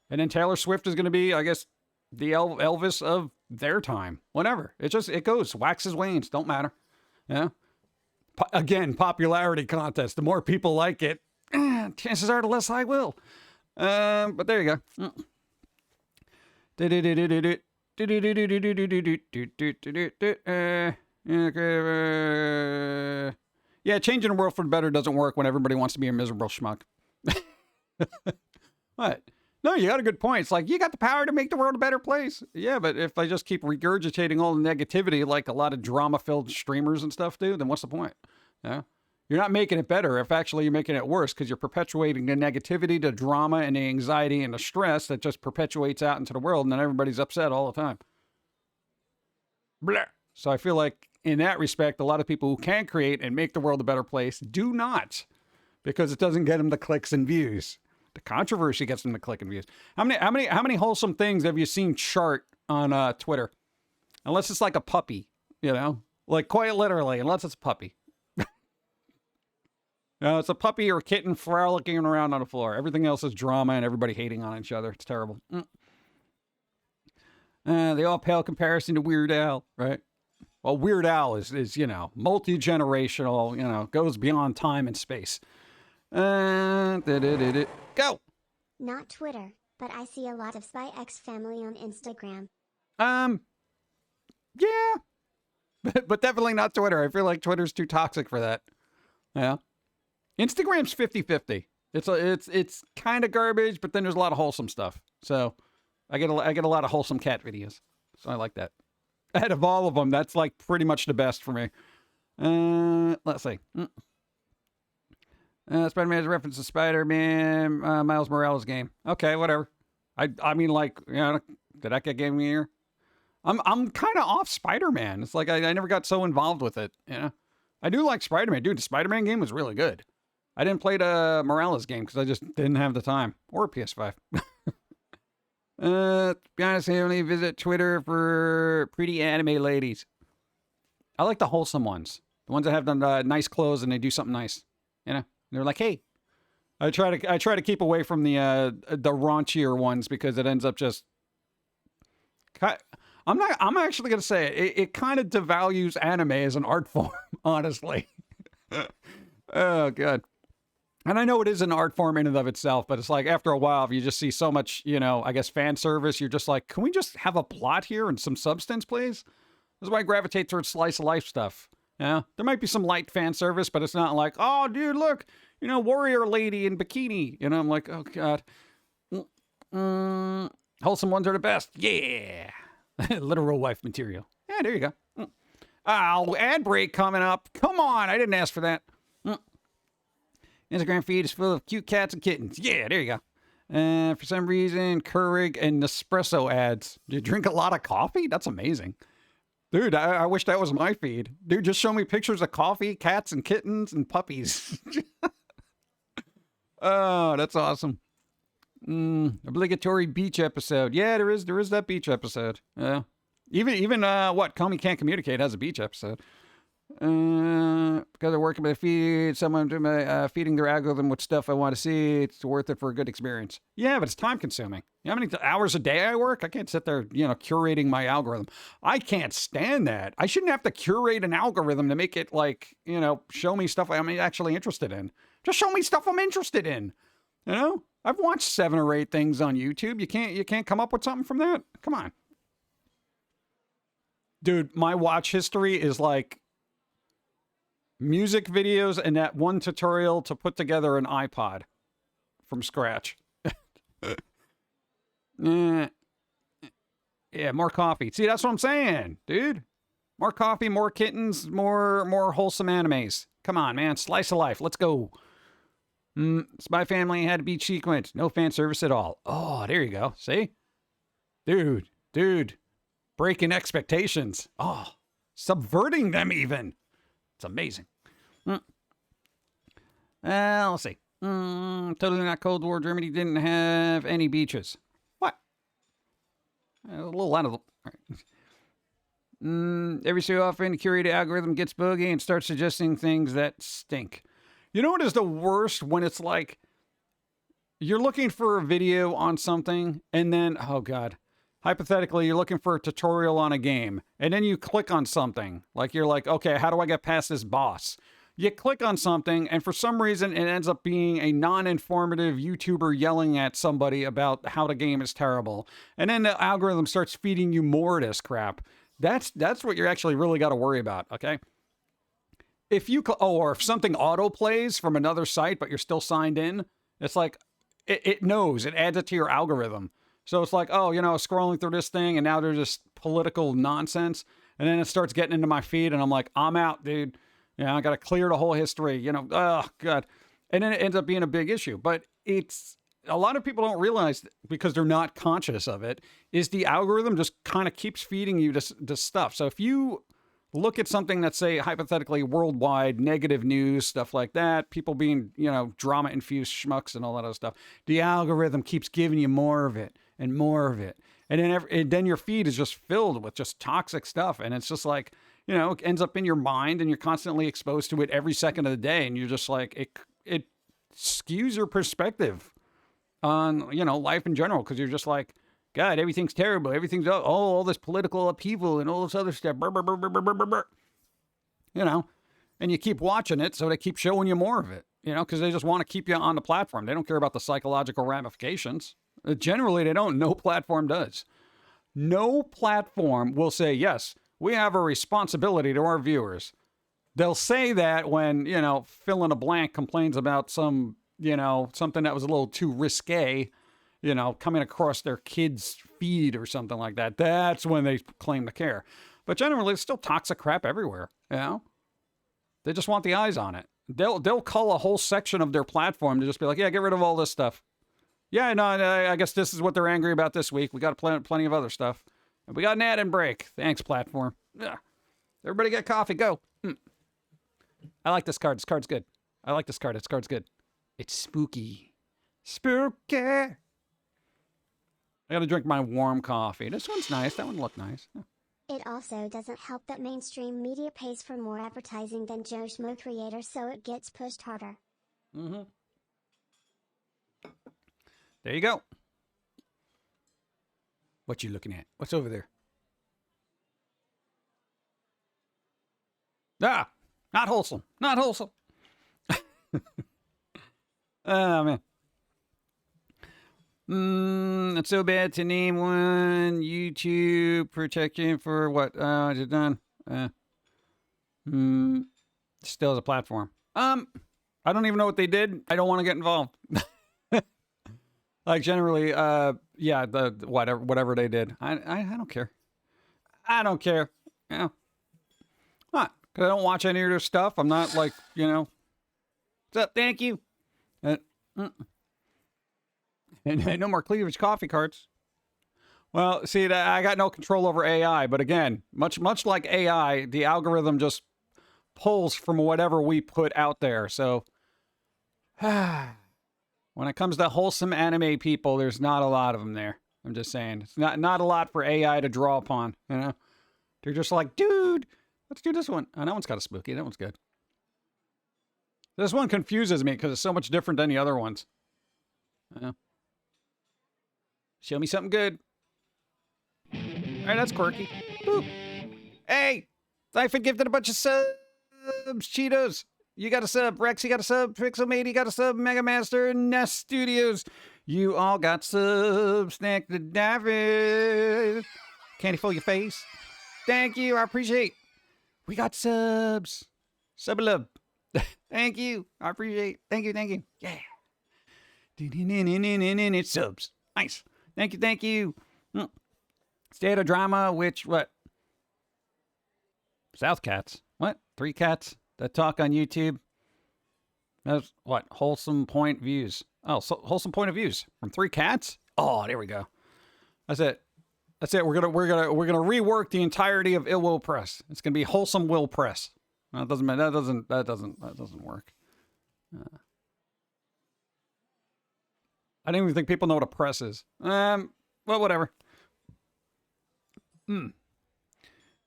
Speaker 2: And then Taylor Swift is going to be, I guess, the Elvis of their time. Whatever. It goes. Waxes, wanes. Don't matter. Yeah. Again, popularity contest. The more people like it, chances are the less I will. But there you go. Yeah, changing the world for the better doesn't work when everybody wants to be a miserable schmuck. What? No, you got a good point. It's like, you got the power to make the world a better place. Yeah, but if I just keep regurgitating all the negativity like a lot of drama-filled streamers and stuff do, then what's the point? Yeah? You're not making it better if actually you're making it worse because you're perpetuating the negativity, the drama, and the anxiety and the stress that just perpetuates out into the world, and then everybody's upset all the time. Blah. So I feel like in that respect, a lot of people who can create and make the world a better place do not because it doesn't get them the clicks and views. The controversy gets them to click and views. How many wholesome things have you seen chart on Twitter? Unless it's like a puppy, you know, like quite literally, unless it's a puppy. No, it's a puppy or a kitten frolicking around on the floor. Everything else is drama and everybody hating on each other. It's terrible. They all pale comparison to Weird Al, right? Well, Weird Al is you know, multi-generational, you know, goes beyond time and space. Go.
Speaker 3: Not Twitter, but I see a lot of Spy X Family on Instagram.
Speaker 2: Yeah. But definitely not Twitter. I feel like Twitter's too toxic for that. Yeah. Instagram's 50-50. It's kind of garbage, but then there's a lot of wholesome stuff. So I get a lot of wholesome cat videos. So I like that. Out of all of them, that's like pretty much the best for me. Let's see. Spider-Man is a reference to Spider-Man Miles Morales game. Okay, whatever. I mean, like, you know, did that get game of the year? I'm kind of off Spider-Man. It's like I never got so involved with it. You know, I do like Spider-Man, dude. The Spider-Man game was really good. I didn't play the Morales game because I just didn't have the time or PS5. To be honest, I only visit Twitter for pretty anime ladies. I like the wholesome ones, the ones that have the nice clothes and they do something nice. You know, they're like, hey. I try to keep away from the raunchier ones because it ends up just. I'm actually gonna say it kind of devalues anime as an art form, honestly. Oh god. And I know it is an art form in and of itself, but it's like after a while, if you just see so much, you know, I guess fan service, you're just like, can we just have a plot here and some substance, please? This is why I gravitate towards slice of life stuff. Yeah, there might be some light fan service, but it's not like, oh, dude, look, you know, warrior lady in bikini. You know, I'm like, oh god. Wholesome ones are the best. Yeah. Literal wife material. Yeah, there you go. Oh, ad break coming up. Come on, I didn't ask for that. Instagram feed is full of cute cats and kittens. Yeah, there you go. And for some reason, Keurig and Nespresso ads. Do you drink a lot of coffee? That's amazing. Dude, I wish that was my feed. Dude, just show me pictures of coffee, cats, and kittens, and puppies. Oh, that's awesome. Obligatory beach episode. Yeah, there is that beach episode. Yeah. Even what? Comey Can't Communicate has a beach episode. Because they're working with a feed, someone feeding their algorithm with stuff I want to see. It's worth it for a good experience. Yeah, but it's time consuming. You know how many hours a day I work? I can't sit there, curating my algorithm. I can't stand that. I shouldn't have to curate an algorithm to make it like, show me stuff I'm actually interested in. Just show me stuff I'm interested in. I've watched 7 or 8 things on YouTube. You can't come up with something from that? Come on. Dude, my watch history is like music videos and that one tutorial to put together an iPod from scratch. Yeah, more coffee. See, that's what I'm saying, dude. More coffee, more kittens, more wholesome animes. Come on, man. Slice of life. Let's go. Spy Family had a beach sequence. No fan service at all. Oh, there you go. See? Dude. Breaking expectations. Oh, subverting them even. It's amazing. Let's see. Totally not Cold War. Germany didn't have any beaches. What? A little out of the... Right. Every so often, the curated algorithm gets buggy and starts suggesting things that stink. You know what is the worst? When it's like, you're looking for a video on something, and then, oh God, hypothetically, you're looking for a tutorial on a game, and then you click on something. Like, you're like, okay, how do I get past this boss? You click on something, and for some reason, it ends up being a non-informative YouTuber yelling at somebody about how the game is terrible. And then the algorithm starts feeding you more of this crap. That's what you're actually really got to worry about, okay? Or if something auto plays from another site, but you're still signed in, it's like, it knows, it adds it to your algorithm. So it's like, scrolling through this thing, and now there's this political nonsense, and then it starts getting into my feed, and I'm like, I'm out, dude. I got to clear the whole history, oh God. And then it ends up being a big issue, but a lot of people don't realize, because they're not conscious of it, is the algorithm just kind of keeps feeding you this stuff. So if you look at something that's, say, hypothetically worldwide, negative news, stuff like that, people being, drama-infused schmucks and all that other stuff, the algorithm keeps giving you more of it and more of it. And then your feed is just filled with just toxic stuff. And it's just like, it ends up in your mind, and you're constantly exposed to it every second of the day. And you're just like, it skews your perspective on, life in general. Because you're just like, God, everything's terrible. Everything's, all this political upheaval and all this other stuff. Brr, brr, brr, brr, brr, brr, brr. And you keep watching it, so they keep showing you more of it, because they just want to keep you on the platform. They don't care about the psychological ramifications. Generally, they don't. No platform does. No platform will say, yes, we have a responsibility to our viewers. They'll say that when, fill in a blank complains about some, something that was a little too risque, coming across their kid's feed or something like that. That's when they claim to care. But generally, it's still toxic crap everywhere, They just want the eyes on it. They'll cull a whole section of their platform to just be like, yeah, get rid of all this stuff. Yeah, no, I guess this is what they're angry about this week. We got plenty of other stuff. And we got an ad and break. Thanks, platform. Yeah. Everybody get coffee. Go. I like this card. This card's good. I like this card. This card's good. It's spooky. Spooky. I gotta drink my warm coffee. This one's nice. That one looked nice. Yeah.
Speaker 3: It also doesn't help that mainstream media pays for more advertising than Joe Schmo creators, so it gets pushed harder.
Speaker 2: Mm-hmm. There you go. What you looking at? What's over there? Ah, not wholesome. Not wholesome. Oh, man. It's so bad to name one. YouTube protection for what? Is it done? Still as a platform. I don't even know what they did. I don't want to get involved. Like generally, yeah, the whatever they did. I don't care. I don't care. Yeah. What? Because I don't watch any of their stuff. I'm not like, what's up? Thank you. And no more cleavage coffee carts. Well, see, I got no control over AI, but again, much like AI, the algorithm just pulls from whatever we put out there. So, when it comes to wholesome anime people, there's not a lot of them there. I'm just saying, it's not a lot for AI to draw upon. You know, they're just like, dude, let's do this one. Oh, that one's kind of spooky. That one's good. This one confuses me because it's so much different than the other ones. Show me something good. All right, that's quirky. Woo. Hey, Typhon gifted a bunch of subs. Cheetos, you got a sub. Rex, you got a sub. Pixelmate, you got a sub. Mega Master, Nest Studios, you all got subs. Thank the David. Candy for your face. Thank you, I appreciate. We got subs. Sub love. Thank you, I appreciate. Thank you. Yeah. It's subs. Nice. Thank you. State of drama, which, what? South cats. What? 3 cats that talk on YouTube? That's what? Wholesome point views. Oh, so wholesome point of views from 3 cats? Oh, there we go. That's it. We're gonna rework the entirety of Ill Will Press. It's gonna be Wholesome Will Press. No, that doesn't work. I don't even think people know what a press is. Well, whatever.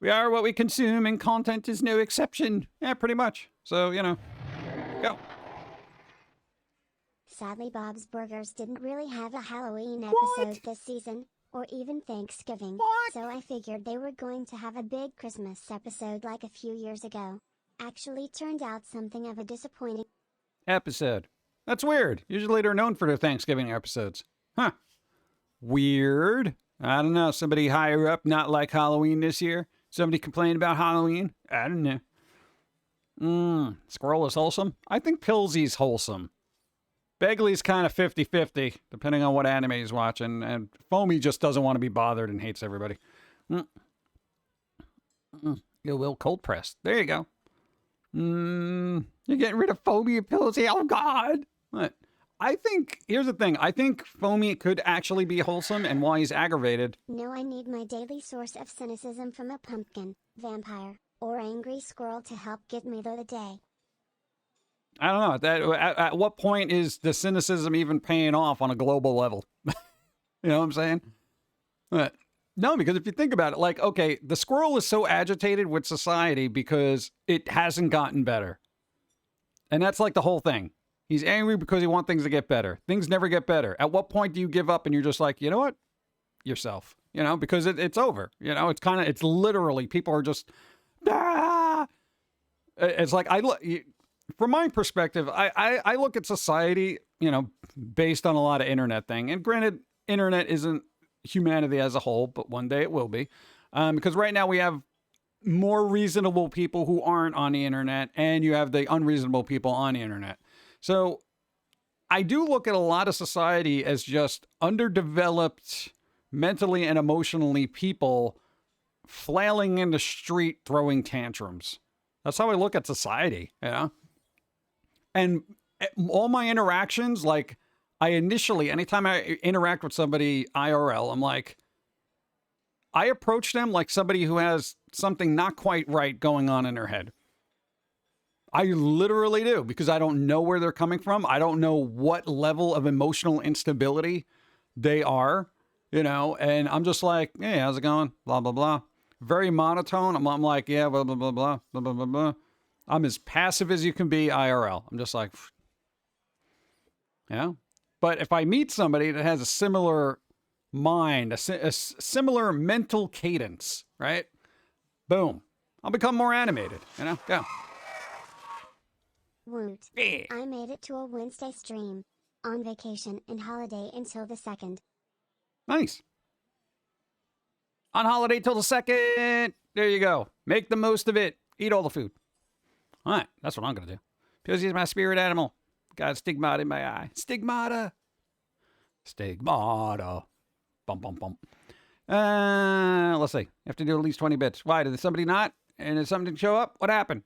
Speaker 2: We are what we consume, and content is no exception. Yeah, pretty much. So, you know, go.
Speaker 3: Sadly, Bob's Burgers didn't really have a Halloween episode this season, or even Thanksgiving. So I figured they were going to have a big Christmas episode like a few years ago. Actually turned out something of a disappointing
Speaker 2: episode. That's weird. Usually they're known for their Thanksgiving episodes. Huh. Weird. I don't know. Somebody higher up not like Halloween this year? Somebody complained about Halloween? I don't know. Squirrel is wholesome? I think Pillsy's wholesome. Begley's kind of 50-50, depending on what anime he's watching. And Foamy just doesn't want to be bothered and hates everybody. You will cold press. There you go. You're getting rid of Foamy and Pillsy. Oh, God. What? I think, here's the thing. I think Foamy could actually be wholesome, and why he's aggravated.
Speaker 3: No, I need my daily source of cynicism from a pumpkin, vampire, or angry squirrel to help get me through the day.
Speaker 2: I don't know. At what point is the cynicism even paying off on a global level? You know what I'm saying? No, because if you think about it, like, okay, the squirrel is so agitated with society because it hasn't gotten better. And that's like the whole thing. He's angry because he wants things to get better. Things never get better. At what point do you give up and you're just like, you know what? Yourself. You know, because it's over. You know, it's literally, people are just, ah! It's like, from my perspective, I look at society, you know, based on a lot of internet thing. And granted, internet isn't humanity as a whole, but one day it will be. Because right now we have more reasonable people who aren't on the internet, and you have the unreasonable people on the internet. So I do look at a lot of society as just underdeveloped mentally and emotionally people flailing in the street throwing tantrums. That's how I look at society, you know? And all my interactions, like, anytime I interact with somebody IRL, I'm like, I approach them like somebody who has something not quite right going on in their head. I literally do, because I don't know where they're coming from. I don't know what level of emotional instability they are, you know, and I'm just like, hey, how's it going? Blah, blah, blah. Very monotone. I'm like, yeah, blah, blah, blah, blah, blah, blah, blah, blah. I'm as passive as you can be IRL. I'm just like, yeah. But if I meet somebody that has a similar mind, a similar mental cadence, right? Boom. I'll become more animated, you know? Go.
Speaker 3: Woot.
Speaker 2: Yeah.
Speaker 3: I made it to a Wednesday stream. On vacation and holiday until the 2nd.
Speaker 2: Nice. On holiday till the 2nd. There you go. Make the most of it. Eat all the food. All right. That's what I'm going to do. Because he's my spirit animal. Got stigmata in my eye. Stigmata. Stigmata. Bum, bum, bum. Let's see. You have to do at least 20 bits. Why? Did somebody not? And did something show up? What happened?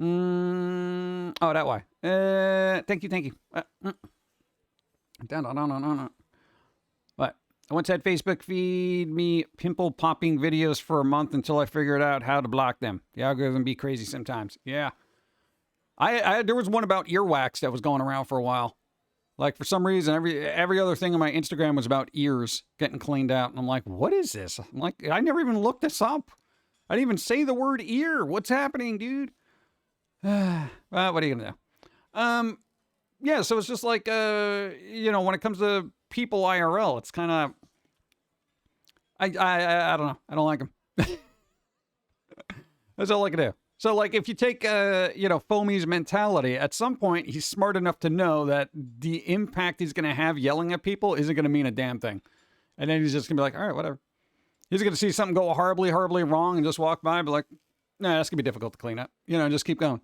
Speaker 2: Oh, that way. Thank you. What? I once had Facebook feed me pimple popping videos for a month until I figured out how to block them. The algorithm be crazy sometimes. Yeah. There was one about earwax that was going around for a while. Like, for some reason, every other thing on my Instagram was about ears getting cleaned out. And I'm like, what is this? I'm like, I never even looked this up. I didn't even say the word ear. What's happening, dude? Well, what are you going to do? Yeah, so it's just like, you know, when it comes to people IRL, it's kind of, I don't know. I don't like them. That's all I can do. So, like, if you take, you know, Foamy's mentality, at some point, he's smart enough to know that the impact he's going to have yelling at people isn't going to mean a damn thing. And then he's just going to be like, all right, whatever. He's going to see something go horribly wrong and just walk by and be like, nah, that's going to be difficult to clean up. You know, just keep going.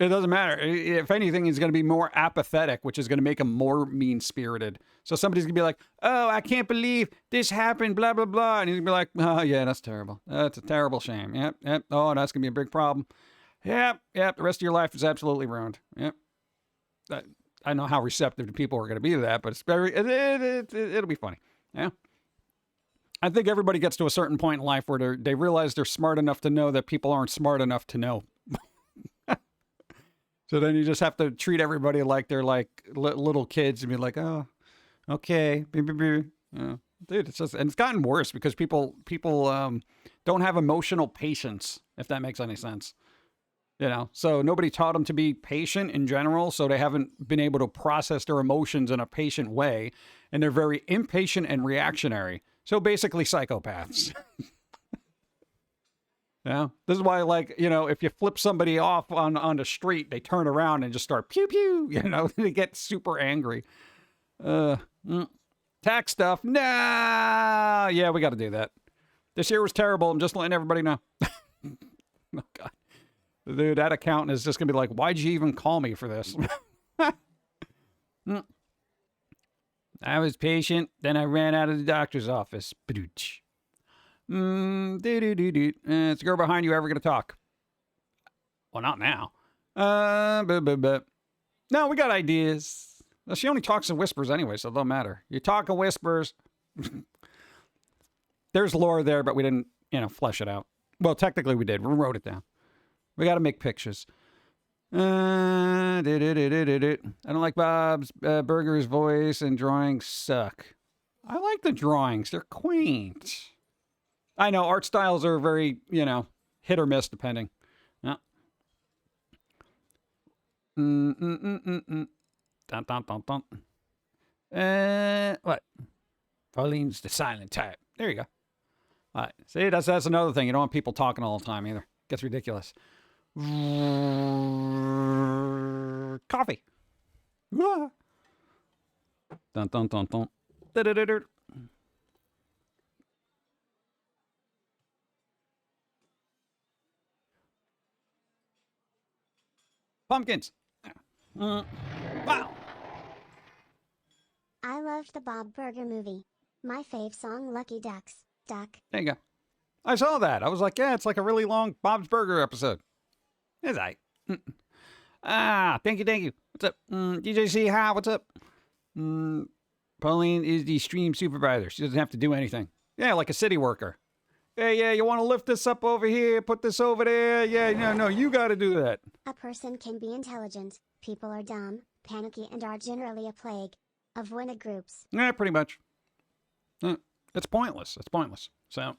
Speaker 2: It doesn't matter. If anything, he's going to be more apathetic, which is going to make him more mean-spirited. So somebody's going to be like, oh, I can't believe this happened, blah, blah, blah. And he's going to be like, oh, yeah, that's terrible. That's a terrible shame. Yep. Oh, that's going to be a big problem. Yep. The rest of your life is absolutely ruined. Yep. I know how receptive the people are going to be to that, but it's it'll be funny. Yeah. I think everybody gets to a certain point in life where they realize they're smart enough to know that people aren't smart enough to know. So then you just have to treat everybody like they're like little kids and be like, oh, okay. You know, dude, it's just, and it's gotten worse because people don't have emotional patience, if that makes any sense. You know, so nobody taught them to be patient in general. So they haven't been able to process their emotions in a patient way. And they're very impatient and reactionary. So basically psychopaths. Yeah, this is why, like, you know, if you flip somebody off on the street, they turn around and just start pew pew. You know, they get super angry. Tax stuff. Nah. Yeah, we got to do that. This year was terrible. I'm just letting everybody know. Oh, God. Dude, that accountant is just going to be like, why'd you even call me for this? I was patient. Then I ran out of the doctor's office. Badooch. It's a girl behind you ever going to talk? Well, not now. No, we got ideas. Well, she only talks in whispers anyway, so it don't matter. You talk in whispers. There's lore there, but we didn't, you know, flesh it out. Well, technically we did. We wrote it down. We got to make pictures. I don't like Bob's Burger's voice and drawings suck. I like the drawings. They're quaint. I know art styles are very, you know, hit or miss depending. Yeah. Dun, dun, dun, dun. What? Pauline's the silent type. There you go. All right. See, that's another thing. You don't want people talking all the time either. Gets ridiculous. Coffee. Dun, dun, dun, dun. Da-da-da-da. Pumpkins. Wow.
Speaker 3: I loved the Bob Burger movie. My fave song, Lucky Ducks. Duck.
Speaker 2: There you go. I saw that. I was like, yeah, it's like a really long Bob's Burger episode. It's all right. Thank you. What's up? DJC, hi, what's up? Pauline is the stream supervisor. She doesn't have to do anything. Yeah, like a city worker. Yeah, you want to lift this up over here, put this over there? Yeah, no, you got to do that.
Speaker 3: A person can be intelligent, people are dumb, panicky, and are generally a plague. Avoid groups.
Speaker 2: Yeah, pretty much. It's pointless. So,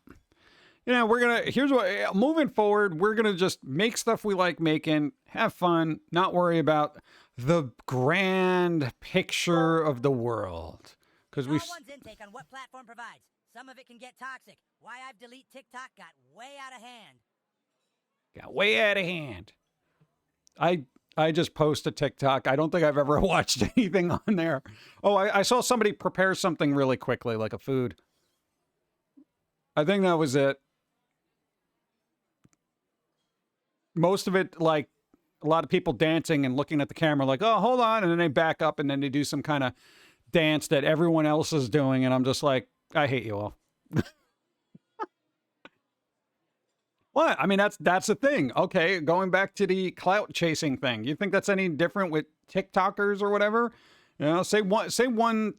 Speaker 2: you know, here's what, moving forward, we're going to just make stuff we like making, have fun, not worry about the grand picture of the world. Because
Speaker 6: one's intake on what platform provides. Some of it can get toxic. Why I've deleted TikTok got way out of hand. I just post a TikTok. I don't think I've ever watched anything on there. Oh, I saw somebody prepare something really quickly, like a food. I think that was it. Most of it, like, a lot of people dancing and looking at the camera like, oh, hold on. And then they back up and then they do some kind of dance that everyone else is doing. And I'm just like, I hate you all. What? I mean, that's the thing. Okay, going back to the clout chasing thing. You think that's any different with TikTokers or whatever? You know, say one,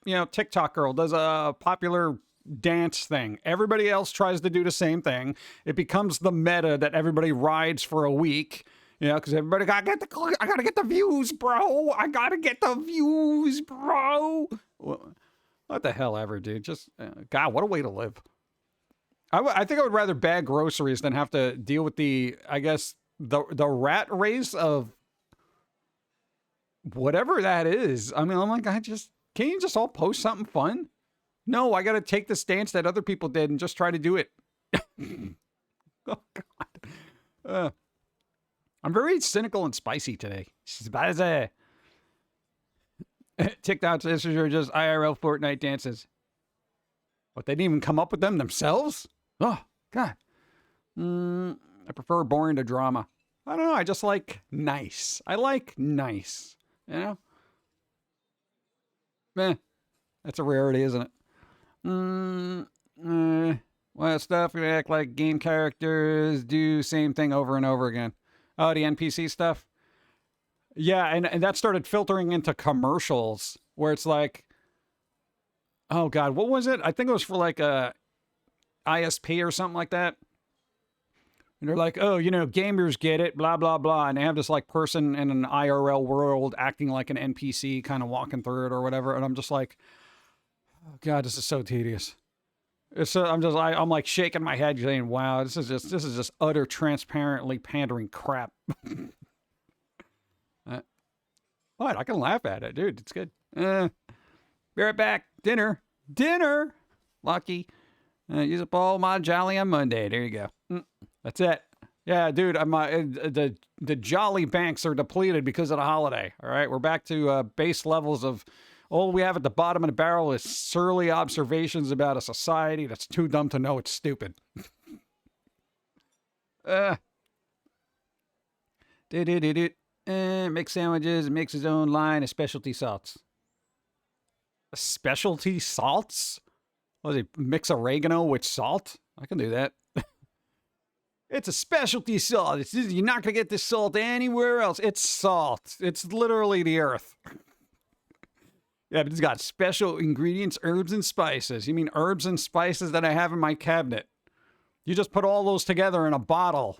Speaker 6: you know, TikTok girl does a popular dance thing. Everybody else tries to do the same thing. It becomes the meta that everybody rides for a week. You know, because everybody I gotta get the views, bro. I gotta get the views, bro. What the hell ever, dude? Just God, what a way to live. I think I would rather bag groceries than have to deal with the, I guess, the rat race of whatever that is. I mean, I'm like, can't you just all post something fun? No, I got to take the stance that other people did and just try to do it. Oh, God. I'm very cynical and spicy today. Spicy. TikTok sisters are just IRL Fortnite dances. What, they didn't even come up with them themselves? Oh, God. I prefer boring to drama. I don't know. I just like nice. I like nice. You know? That's a rarity, isn't it? Well, stuff we act like game characters, do same thing over and over again. Oh, the NPC stuff? Yeah, and that started filtering into commercials where it's like, oh, God, what was it? I think it was for like a ISP or something like that. And they're like, oh, you know, gamers get it, blah, blah, blah. And they have this like person in an IRL world acting like an NPC kind of walking through it or whatever. And I'm just like, oh, God, this is so tedious. I'm like shaking my head saying, wow, this is just utter transparently pandering crap. What? I can laugh at it, dude. It's good. Be right back. Dinner. Lucky. Use up all my jolly on Monday. There you go. That's it. Yeah, dude. The jolly banks are depleted because of the holiday. All right, we're back to base levels of all we have at the bottom of the barrel is surly observations about a society that's too dumb to know it's stupid. Make sandwiches, makes his own line of specialty salts. Specialty salts? What does he mix oregano with salt? I can do that. It's a specialty salt. You're not going to get this salt anywhere else. It's salt. It's literally the earth. Yeah, but it's got special ingredients, herbs and spices. You mean herbs and spices that I have in my cabinet? You just put all those together in a bottle.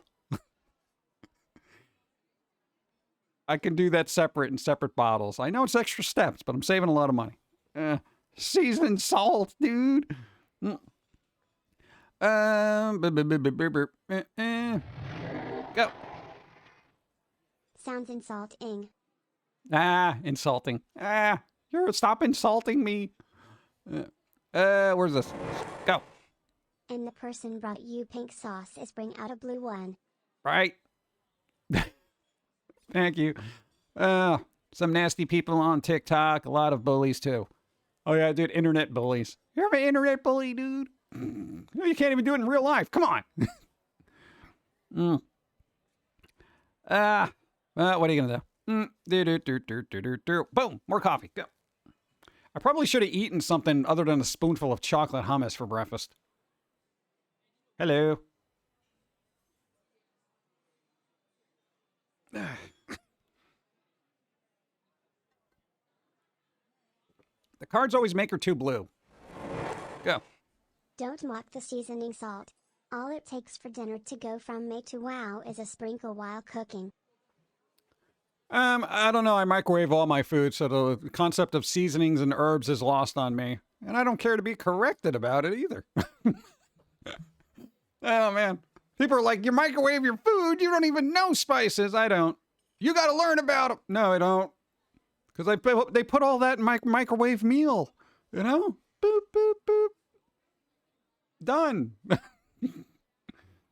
Speaker 6: I can do that separate in separate bottles. I know it's extra steps, but I'm saving a lot of money. Seasoned salt, dude. Go.
Speaker 3: Sounds insulting.
Speaker 6: Insulting. Stop insulting me. Where's this? Go.
Speaker 3: And the person brought you pink sauce is bring out a blue one.
Speaker 6: Right. Thank you. Some nasty people on TikTok. A lot of bullies, too. Oh, yeah, dude. Internet bullies. You're an internet bully, dude. You can't even do it in real life. Come on. What are you going to do? Boom. More coffee. Go. I probably should have eaten something other than a spoonful of chocolate hummus for breakfast. Hello. The cards always make her too blue. Go.
Speaker 3: Don't mock the seasoning salt. All it takes for dinner to go from meh to wow is a sprinkle while cooking.
Speaker 6: I don't know. I microwave all my food, so the concept of seasonings and herbs is lost on me. And I don't care to be corrected about it either. Oh, man. People are like, you microwave your food, you don't even know spices. I don't. You got to learn about them. No, I don't. Because they put all that in my microwave meal. You know? Boop, boop, boop. Done.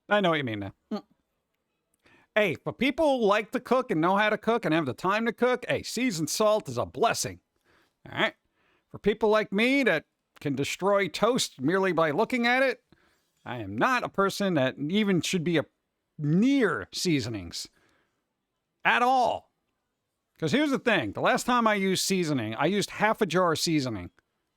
Speaker 6: I know what you mean now. Hey, for people who like to cook and know how to cook and have the time to cook, hey, seasoned salt is a blessing. All right? For people like me that can destroy toast merely by looking at it, I am not a person that even should be near seasonings. At all. Because here's the thing. The last time I used seasoning, I used half a jar of seasoning.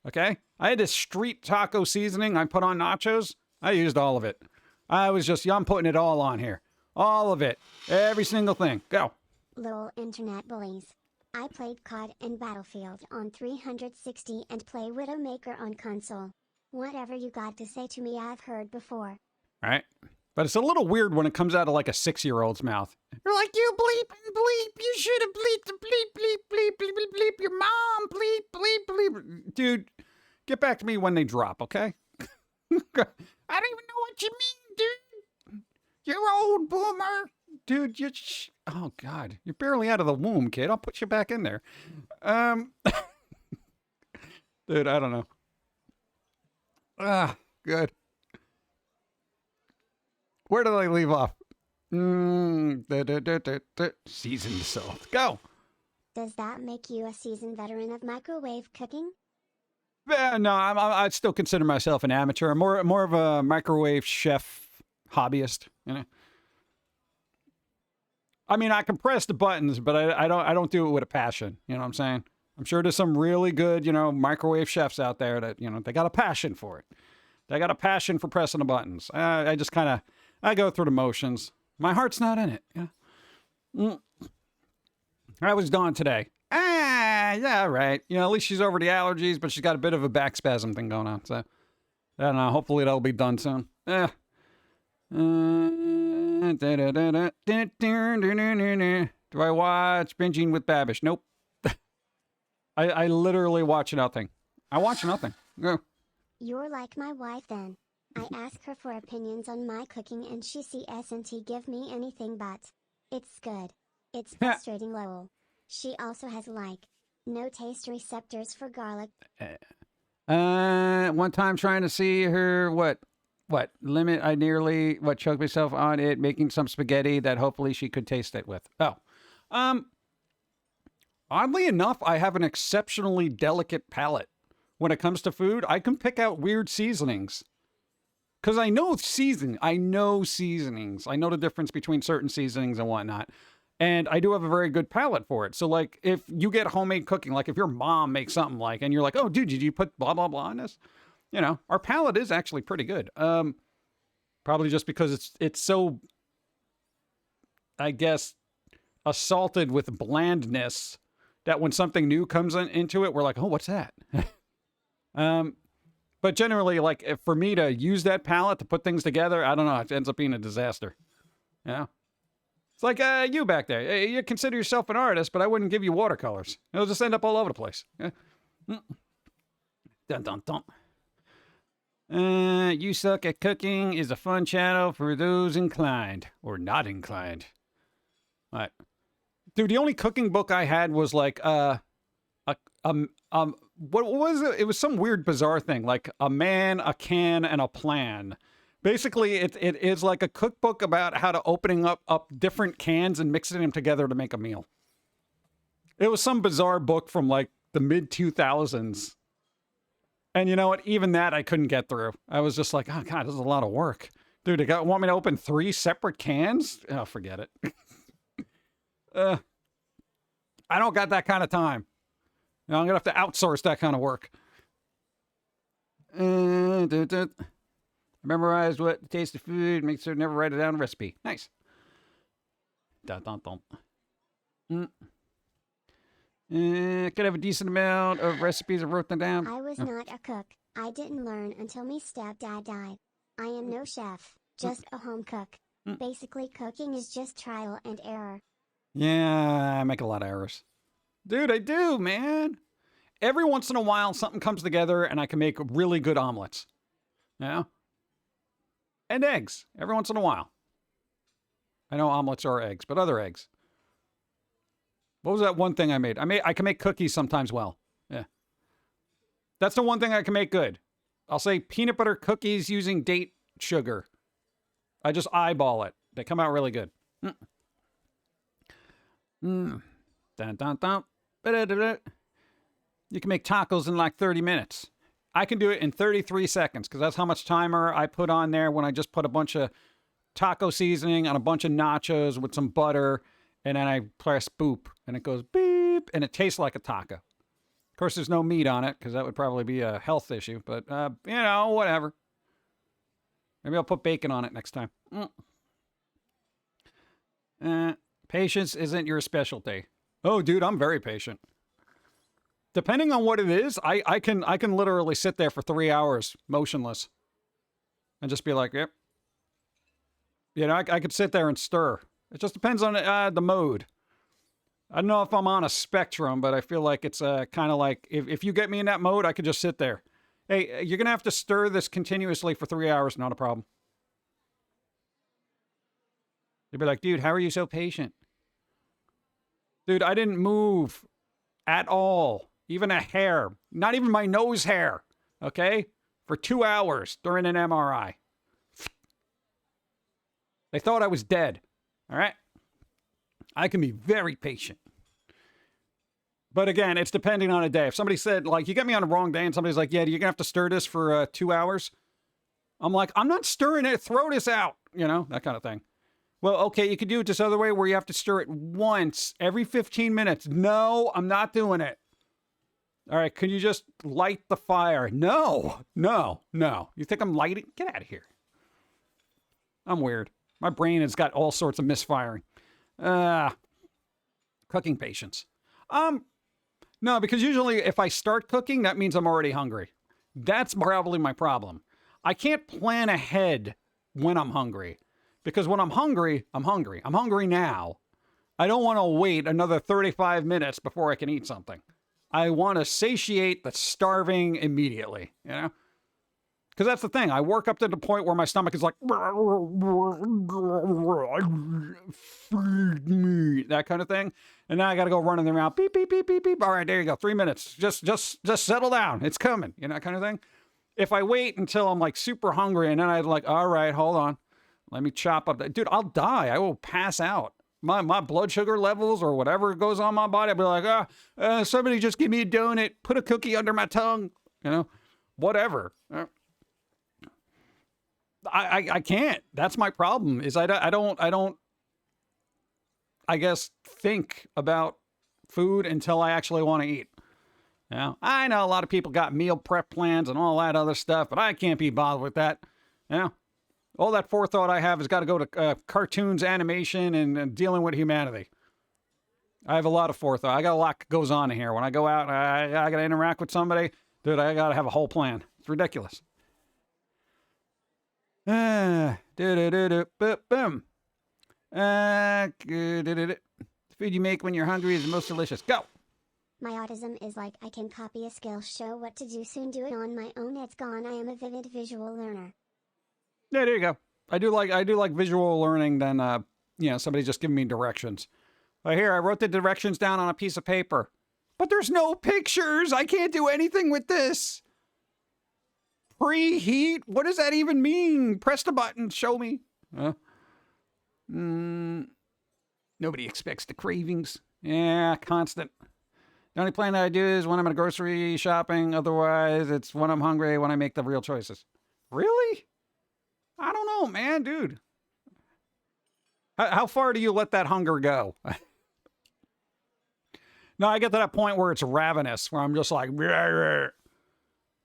Speaker 6: Okay? I had this street taco seasoning I put on nachos. I used all of it. I'm putting it all on here. All of it. Every single thing. Go.
Speaker 3: Lol internet bullies. I played COD and Battlefield on 360 and play Widowmaker on console. Whatever you got to say to me I've heard before.
Speaker 6: All right. But it's a little weird when it comes out of like a 6-year-old's mouth. You're like, you bleep and bleep. You should have bleeped the bleep, bleep, bleep, bleep, bleep, bleep. Your mom, bleep, bleep, bleep. Dude, get back to me when they drop, okay? I don't even know what you mean, dude. You're old, boomer. Dude, oh, God. You're barely out of the womb, kid. I'll put you back in there. Dude, I don't know. Good. Where did I leave off? Seasoned salt. Go.
Speaker 3: Does that make you a seasoned veteran of microwave cooking?
Speaker 6: No, I'd still consider myself an amateur. I'm more of a microwave chef hobbyist. You know. I mean, I can press the buttons, but I don't do it with a passion. You know what I'm saying? I'm sure there's some really good, microwave chefs out there that, they got a passion for it. They got a passion for pressing the buttons. I just kind of, I go through the motions. My heart's not in it. Yeah. I was gone today. Yeah, right. At least she's over the allergies, but she's got a bit of a back spasm thing going on. So, I don't know. Hopefully that'll be done soon. Do I watch Binging with Babish? Nope. I literally watch nothing. I watch nothing. Go.
Speaker 3: You're like my wife then. I ask her for opinions on my cooking and she CSNT give me anything but. It's good. It's frustrating lol. She also has no taste receptors for garlic.
Speaker 6: One time trying to see her, limit, I nearly, choked myself on it, making some spaghetti that hopefully she could taste it with. Oh. Oddly enough, I have an exceptionally delicate palate. When it comes to food, I can pick out weird seasonings. Because I know seasonings. I know the difference between certain seasonings and whatnot. And I do have a very good palate for it. So, if you get homemade cooking, if your mom makes something and you're like, oh, dude, did you put blah, blah, blah on this? Our palate is actually pretty good. Probably just because it's so, I guess, assaulted with blandness that when something new comes into it, we're like, oh, what's that? But generally, if for me to use that palette to put things together, I don't know, it ends up being a disaster. Yeah. It's like you back there. You consider yourself an artist, but I wouldn't give you watercolors. It'll just end up all over the place. Yeah. Dun, dun, dun. You Suck at Cooking is a fun channel for those inclined or not inclined. All right. Dude, the only cooking book I had was what was it? It was some weird, bizarre thing, a man, a can, and a plan. Basically, it is like a cookbook about how to opening up different cans and mixing them together to make a meal. It was some bizarre book from the mid-2000s. And you know what? Even that I couldn't get through. I was just like, oh, God, this is a lot of work. Dude, they want me to open 3 separate cans? Oh, forget it. I don't got that kind of time. I'm going to have to outsource that kind of work. Memorize what the taste of food. Make sure to never write it down a recipe. Nice. Dun, dun, dun. Could have a decent amount of recipes. I wrote them down.
Speaker 3: I was not a cook. I didn't learn until my stepdad died. I am no chef, just a home cook. Basically, cooking is just trial and error.
Speaker 6: Yeah, I make a lot of errors. Dude, I do, man. Every once in a while, something comes together and I can make really good omelets. Yeah? And eggs, every once in a while. I know omelets are eggs, but other eggs. What was that one thing I made? I can make cookies sometimes well. Yeah. That's the one thing I can make good. I'll say peanut butter cookies using date sugar. I just eyeball it. They come out really good. Dun, dun, dun. You can make tacos in 30 minutes. I can do it in 33 seconds because that's how much timer I put on there when I just put a bunch of taco seasoning on a bunch of nachos with some butter, and then I press boop, and it goes beep, and it tastes like a taco. Of course, there's no meat on it because that would probably be a health issue, but, whatever. Maybe I'll put bacon on it next time. Patience isn't your specialty. Oh, dude, I'm very patient. Depending on what it is, I can literally sit there for 3 hours motionless and just be like, yep. You know, I could sit there and stir. It just depends on the mode. I don't know if I'm on a spectrum, but I feel like it's kind of like if you get me in that mode, I could just sit there. Hey, you're going to have to stir this continuously for 3 hours. Not a problem. You'd be like, dude, how are you so patient? Dude, I didn't move at all. Even a hair. Not even my nose hair. Okay? For 2 hours during an MRI. They thought I was dead. All right? I can be very patient. But again, it's depending on a day. If somebody said, like, you get me on the wrong day and somebody's like, yeah, you're going to have to stir this for 2 hours. I'm like, I'm not stirring it. Throw this out. You know, that kind of thing. Well, okay, you could do it this other way where you have to stir it once every 15 minutes. No, I'm not doing it. All right, can you just light the fire? No. You think I'm lighting? Get out of here. I'm weird. My brain has got all sorts of misfiring. Cooking patience. No, because usually if I start cooking, that means I'm already hungry. That's probably my problem. I can't plan ahead when I'm hungry. Because when I'm hungry, I'm hungry. I'm hungry now. I don't want to wait another 35 minutes before I can eat something. I want to satiate the starving immediately, you know? Because that's the thing. I work up to the point where my stomach is like, feed me, that kind of thing. And now I got to go running around, beep, beep, beep, beep, beep. All right, there you go. 3 minutes. Just settle down. It's coming, you know, that kind of thing. If I wait until I'm like super hungry and then I'm like, all right, hold on. Let me chop up that. Dude, I'll die. I will pass out. My blood sugar levels or whatever goes on my body, I'll be like, somebody just give me a donut, put a cookie under my tongue, you know, whatever. I can't. That's my problem is I don't, I guess, think about food until I actually want to eat. You know, I know a lot of people got meal prep plans and all that other stuff, but I can't be bothered with that. You know? All that forethought I have has got to go to cartoons, animation, and dealing with humanity. I have a lot of forethought. I got a lot that goes on in here. When I go out, I got to interact with somebody. Dude, I got to have a whole plan. It's ridiculous. The food you make when you're hungry is the most delicious. Go!
Speaker 3: My autism is like I can copy a skill, show what to do, soon do it on my own. It's gone. I am a vivid visual learner.
Speaker 6: Yeah, there you go. I do like visual learning than you know, somebody just giving me directions. Here, I wrote the directions down on a piece of paper. But there's no pictures. I can't do anything with this. Preheat? What does that even mean? Press the button. Show me. Nobody expects the cravings. Yeah, constant. The only plan that I do is when I'm at grocery shopping. Otherwise, it's when I'm hungry, when I make the real choices. Really? I don't know, man, dude. How far do you let that hunger go? No, I get to that point where it's ravenous, where I'm just like, bleh.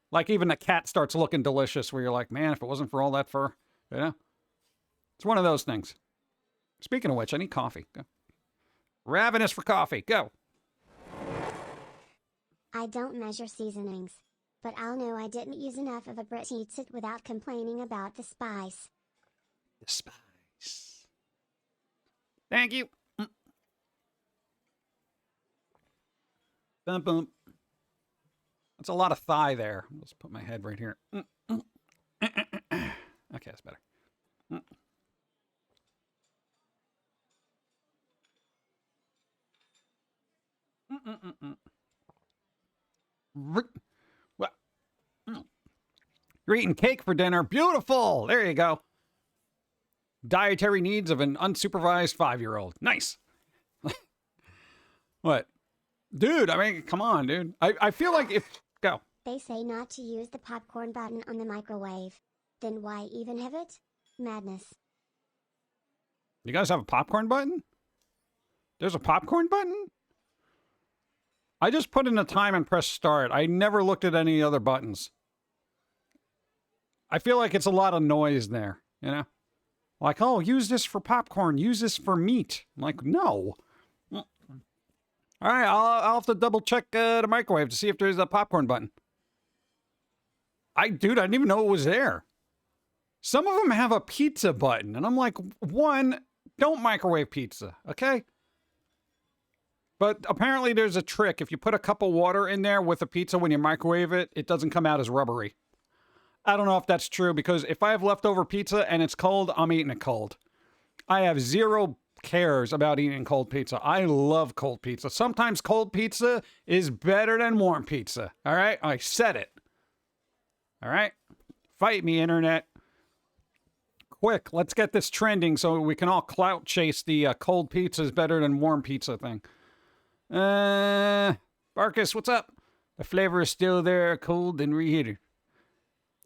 Speaker 6: Like even the cat starts looking delicious, where you're like, man, if it wasn't for all that fur, you know? It's one of those things. Speaking of which, I need coffee. Go. Ravenous for coffee. Go.
Speaker 3: I don't measure seasonings. But I'll know I didn't use enough of a Brit eats it without complaining about the spice.
Speaker 6: The spice. Thank you. Bump, bump. That's a lot of thigh there. Let's put my head right here. Okay, that's better. You're eating cake for dinner. Beautiful. There you go. Dietary needs of an unsupervised 5-year-old. Nice. What? Dude, I mean, come on, dude. I feel like if... Go.
Speaker 3: They say not to use the popcorn button on the microwave. Then why even have it? Madness.
Speaker 6: You guys have a popcorn button? There's a popcorn button? I just put in the time and press start. I never looked at any other buttons. I feel like it's a lot of noise there, you know? Like, oh, use this for popcorn, use this for meat. I'm like, no. All right, I'll have to double check the microwave to see if there's a popcorn button. Dude, I didn't even know it was there. Some of them have a pizza button, and I'm like, one, don't microwave pizza, okay? But apparently there's a trick. If you put a cup of water in there with a pizza when you microwave it, it doesn't come out as rubbery. I don't know if that's true, because if I have leftover pizza and it's cold, I'm eating it cold. I have zero cares about eating cold pizza. I love cold pizza. Sometimes cold pizza is better than warm pizza, all right? I said it. All right? Fight me, internet. Quick, let's get this trending so we can all clout chase the cold pizza is better than warm pizza thing. Barkus, what's up? The flavor is still there, cold and reheated.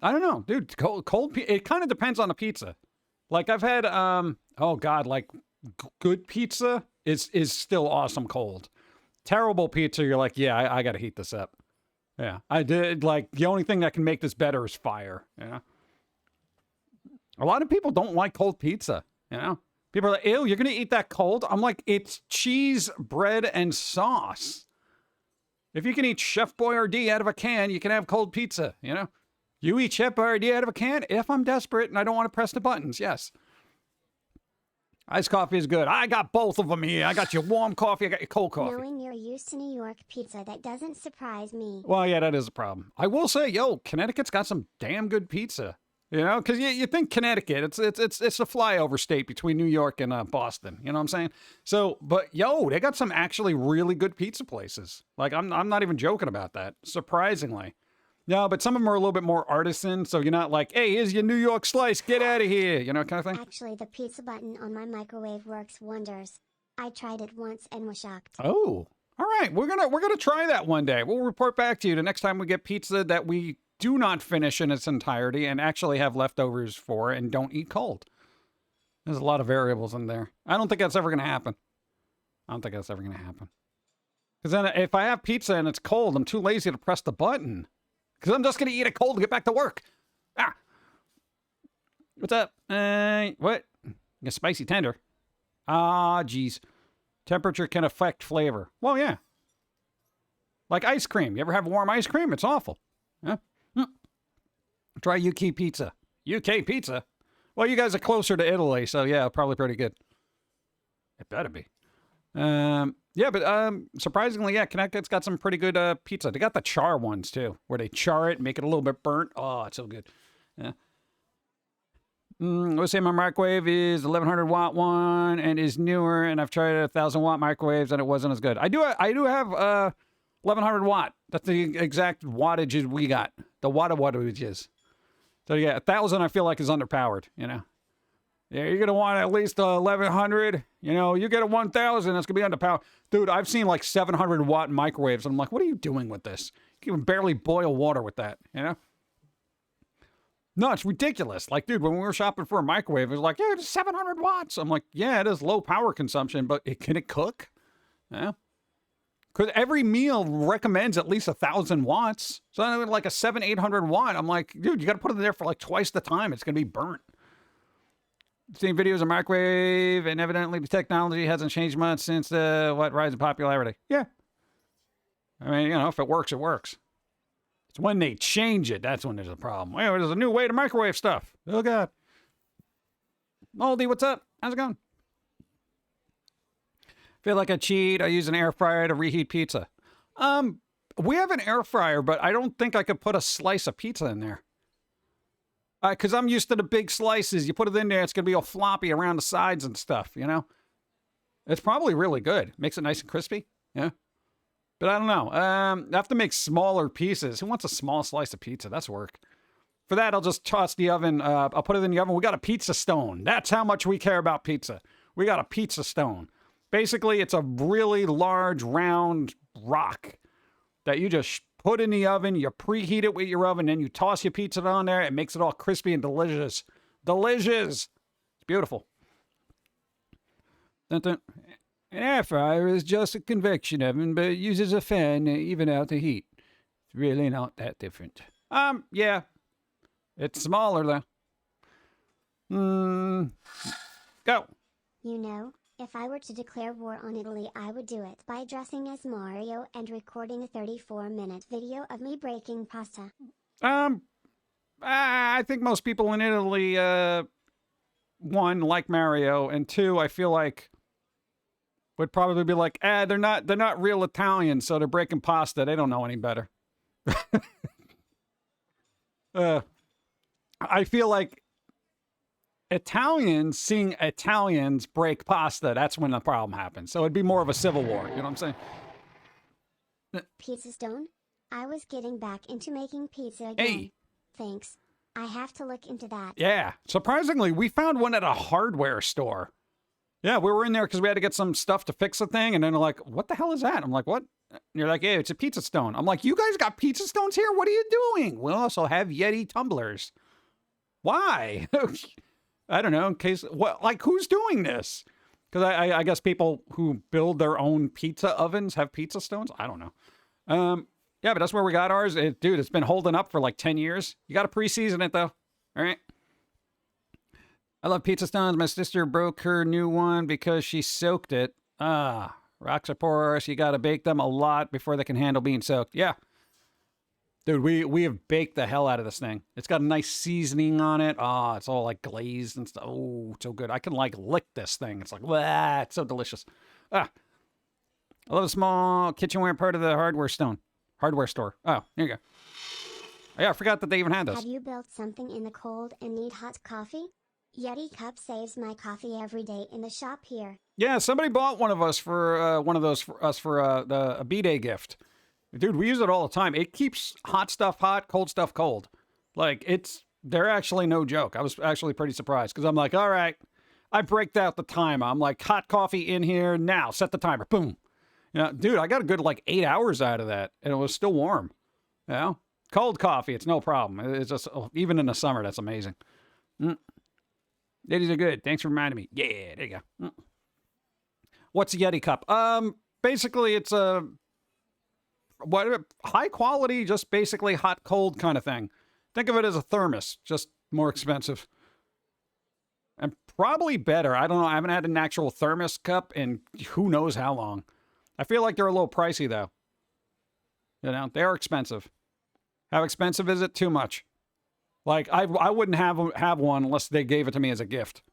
Speaker 6: I don't know, dude. Cold pizza, it kind of depends on the pizza. Like I've had, oh God, like good pizza is still awesome cold. Terrible pizza, you're like, yeah, I got to heat this up. Yeah, I did. Like the only thing that can make this better is fire. You know, a lot of people don't like cold pizza. You know. People are like, ew, you're going to eat that cold? I'm like, it's cheese, bread, and sauce. If you can eat Chef Boyardee out of a can, you can have cold pizza, you know? You eat Chef Boyardee out of a can? If I'm desperate and I don't want to press the buttons, yes. Iced coffee is good. I got both of them here. I got your warm coffee, I got your cold coffee.
Speaker 3: Knowing you're used to New York pizza, that doesn't surprise me.
Speaker 6: Well, yeah, that is a problem. I will say, yo, Connecticut's got some damn good pizza. You know, because you think Connecticut, it's a flyover state between New York and Boston. You know what I'm saying? So, but yo, they got some actually really good pizza places. Like I'm not even joking about that. Surprisingly, no, but some of them are a little bit more artisan. So you're not like, hey, here's your New York slice, get out of here, you know, kind of thing.
Speaker 3: Actually, the pizza button on my microwave works wonders. I tried it once and was shocked.
Speaker 6: Oh, all right, we're gonna try that one day. We'll report back to you the next time we get pizza that we do not finish in its entirety and actually have leftovers for and don't eat cold. There's a lot of variables in there. I don't think that's ever going to happen. Because then if I have pizza and it's cold, I'm too lazy to press the button. Because I'm just going to eat it cold to get back to work. Ah. What's up? What? A spicy tender. Ah, geez. Temperature can affect flavor. Well, yeah. Like ice cream. You ever have warm ice cream? It's awful. Yeah. Try UK pizza. UK pizza? Well, you guys are closer to Italy, so yeah, probably pretty good. It better be. Yeah, but surprisingly, yeah, Connecticut's got some pretty good pizza. They got the char ones, too, where they char it, make it a little bit burnt. Oh, it's so good. Yeah. Let's say my microwave is 1100 watt one and is newer, and I've tried 1000 watt microwaves, and it wasn't as good. I do have 1100 watt. That's the exact wattage we got. The wattages. So yeah, 1000 I feel like is underpowered, you know. Yeah, you're going to want at least 1100. You know, you get a 1000, that's going to be underpowered. Dude, I've seen like 700 watt microwaves, and I'm like, what are you doing with this? You can barely boil water with that, you know? No, it's ridiculous. Like, dude, when we were shopping for a microwave, it was like, yeah, it's 700 watts. I'm like, yeah, it is low power consumption, but can it cook? Yeah. Because every meal recommends at least 1,000 watts. So like a 800 watt. I'm like, dude, you got to put it in there for like twice the time. It's going to be burnt. Seeing videos of microwave, and evidently the technology hasn't changed much since rise in popularity. Yeah. I mean, you know, if it works, it works. It's when they change it, that's when there's a problem. Well, there's a new way to microwave stuff. Oh, God. Moldy, what's up? How's it going? Feel like I cheat. I use an air fryer to reheat pizza. We have an air fryer, but I don't think I could put a slice of pizza in there. Because I'm used to the big slices. You put it in there, it's going to be all floppy around the sides and stuff, you know? It's probably really good. Makes it nice and crispy. Yeah. But I don't know. I have to make smaller pieces. Who wants a small slice of pizza? That's work. For that, I'll just toss the oven. I'll put it in the oven. We got a pizza stone. That's how much we care about pizza. We got a pizza stone. Basically, it's a really large, round rock that you just put in the oven. You preheat it with your oven, and you toss your pizza on there. It makes it all crispy and delicious. Delicious. It's beautiful. Dun, dun. An air fryer is just a convection oven, but it uses a fan to even out the heat. It's really not that different. Yeah. It's smaller, though. Go.
Speaker 3: You know, if I were to declare war on Italy, I would do it by dressing as Mario and recording a 34-minute video of me breaking pasta.
Speaker 6: I think most people in Italy, one, like Mario, and two, I feel like would probably be like, they're not real Italians, so they're breaking pasta. They don't know any better. I feel like Italians seeing Italians break pasta, that's when the problem happens. So it'd be more of a civil war. You know what I'm saying?
Speaker 3: Pizza Stone? I was getting back into making pizza again.
Speaker 6: Hey.
Speaker 3: Thanks. I have to look into that.
Speaker 6: Yeah. Surprisingly, we found one at a hardware store. Yeah, we were in there because we had to get some stuff to fix a thing. And then they're like, what the hell is that? I'm like, what? And you're like, yeah, it's a pizza stone. I'm like, you guys got pizza stones here? What are you doing? We also have Yeti tumblers. Why? I don't know. In case, what? Like, who's doing this? Because I guess people who build their own pizza ovens have pizza stones. I don't know. Yeah, but that's where we got ours. Dude, it's been holding up for like 10 years. You got to pre-season it, though. All right. I love pizza stones. My sister broke her new one because she soaked it. Rocks are porous. You got to bake them a lot before they can handle being soaked. Yeah. Dude, we have baked the hell out of this thing. It's got a nice seasoning on it. It's all like glazed and stuff. Oh, so good. I can like lick this thing. It's like, wow, it's so delicious. I love a small kitchenware part of the hardware store. Oh, here you go. Yeah, I forgot that they even had this.
Speaker 3: Have you built something in the cold and need hot coffee? Yeti Cup saves my coffee every day in the shop here.
Speaker 6: Yeah, somebody bought one of us for one of those for us for a B-Day gift. Dude, we use it all the time. It keeps hot stuff hot, cold stuff cold. Like, they're actually no joke. I was actually pretty surprised because I'm like, all right, I breaked out the timer. I'm like, hot coffee in here now. Set the timer. Boom. You know, dude, I got a good like 8 hours out of that, and it was still warm. You know, cold coffee, it's no problem. It's just even in the summer, that's amazing. Yetis are good. Thanks for reminding me. Yeah, there you go. What's a Yeti cup? Basically, it's a high quality, just basically hot cold kind of thing. Think of it as a thermos, just more expensive. And probably better. I don't know. I haven't had an actual thermos cup in who knows how long. I feel like they're a little pricey though. You know, they are expensive. How expensive is it? Too much. Like I wouldn't have one unless they gave it to me as a gift.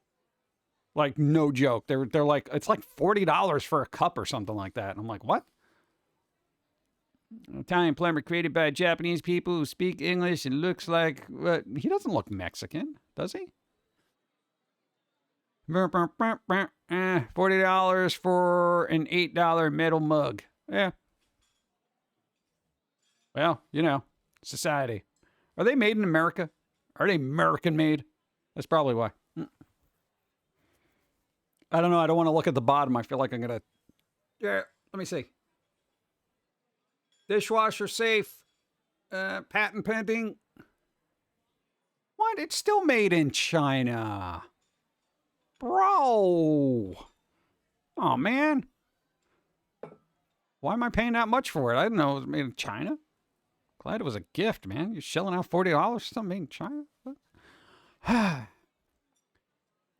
Speaker 6: Like no joke. They're like it's like $40 for a cup or something like that. And I'm like, what? Italian plumber created by Japanese people who speak English and looks like he doesn't look Mexican, does he? $40 for an $8 metal mug. Yeah. Well, you know, society. Are they made in America? Are they American made? That's probably why. I don't know. I don't want to look at the bottom. I feel like I'm going to... Yeah, let me see. Dishwasher safe. Patent pending. What? It's still made in China. Bro. Oh, man. Why am I paying that much for it? I didn't know it was made in China. Glad it was a gift, man. You're shelling out $40 for something made in China?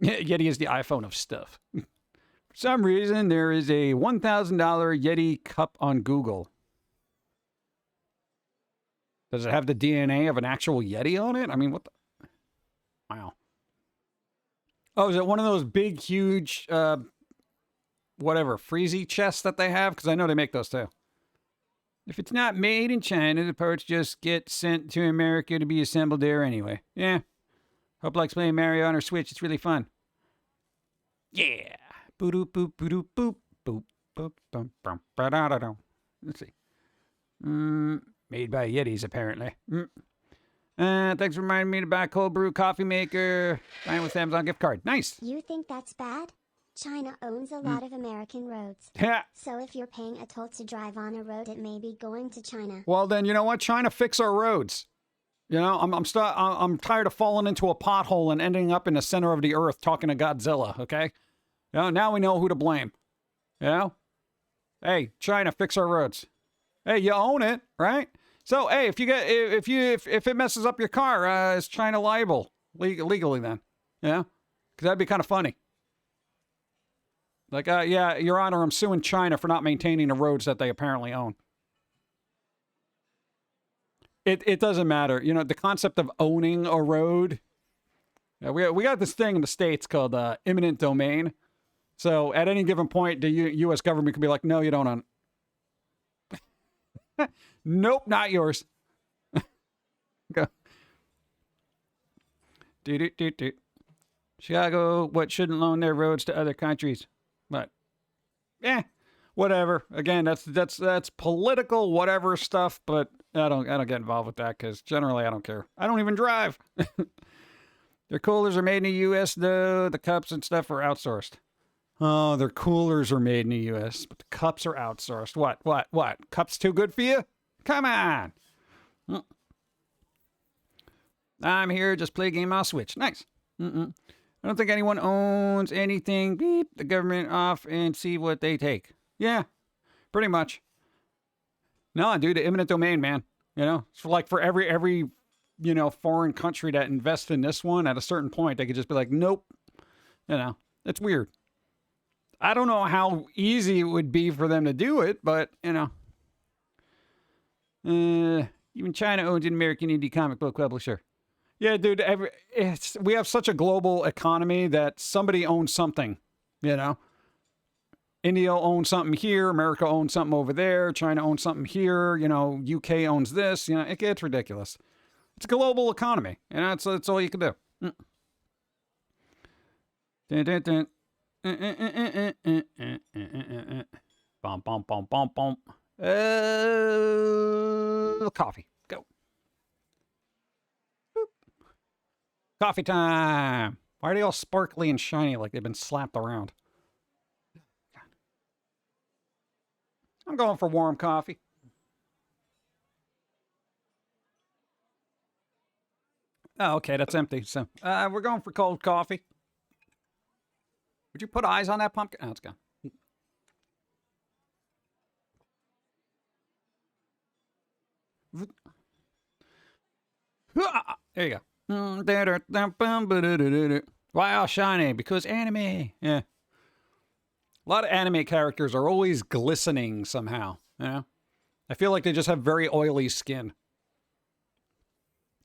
Speaker 6: Yeti is the iPhone of stuff. For some reason, there is a $1,000 Yeti cup on Google. Does it have the DNA of an actual Yeti on it? I mean, what the... Wow. Oh, is it one of those big, huge, whatever, freezy chests that they have? Because I know they make those too. If it's not made in China, the parts just get sent to America to be assembled there anyway. Yeah. Hope likes playing Mario on her Switch. It's really fun. Yeah. Boop boop boop boop boop boop boop boop boop. Let's see. Made by Yetis, apparently. Thanks for reminding me to buy a cold brew coffee maker. Buying with Amazon gift card. Nice.
Speaker 3: You think that's bad? China owns a lot of American roads.
Speaker 6: Yeah.
Speaker 3: So if you're paying a toll to drive on a road, it may be going to China.
Speaker 6: Well, then, you know what? China, fix our roads. You know, I'm tired of falling into a pothole and ending up in the center of the earth talking to Godzilla, okay? You know, now we know who to blame. You know? Hey, China, fix our roads. Hey, you own it, right?
Speaker 2: So, hey, if it messes up your car, is China liable legally then? Yeah, because that'd be kind of funny. Like, yeah, Your Honor, I'm suing China for not maintaining the roads that they apparently own. It doesn't matter. You know, the concept of owning a road. We got this thing in the States called eminent domain. So at any given point, the U.S. government could be like, no, you don't own it. Nope, not yours. Go. Do. Chicago, what shouldn't loan their roads to other countries? But, whatever. Again, that's political whatever stuff, but I don't get involved with that because generally I don't care. I don't even drive. Their coolers are made in the U.S. though. The cups and stuff are outsourced. Oh, their coolers are made in the U.S., but the cups are outsourced. What? Cups too good for you? Come on. I'm here. Just play a game. I'll switch. Nice. I don't think anyone owns anything. Beep the government off and see what they take. Yeah, pretty much. No, dude, the eminent domain, man. You know, it's like for every foreign country that invests in this one, at a certain point, they could just be like, nope. You know, it's weird. I don't know how easy it would be for them to do it, but, you know. Even China owns an American indie comic book publisher. Yeah, dude, we have such a global economy that somebody owns something, you know. India owns something here, America owns something over there, China owns something here, you know, UK owns this, you know, it gets ridiculous. It's a global economy, and that's all you can do. Bum. Coffee. Go. Boop. Coffee time. Why are they all sparkly and shiny like they've been slapped around? I'm going for warm coffee. Oh, okay, that's empty. So we're going for cold coffee. Would you put eyes on that pumpkin? Oh, it's gone. There you go. Why all shiny? Because anime. Yeah. A lot of anime characters are always glistening somehow. You know? I feel like they just have very oily skin.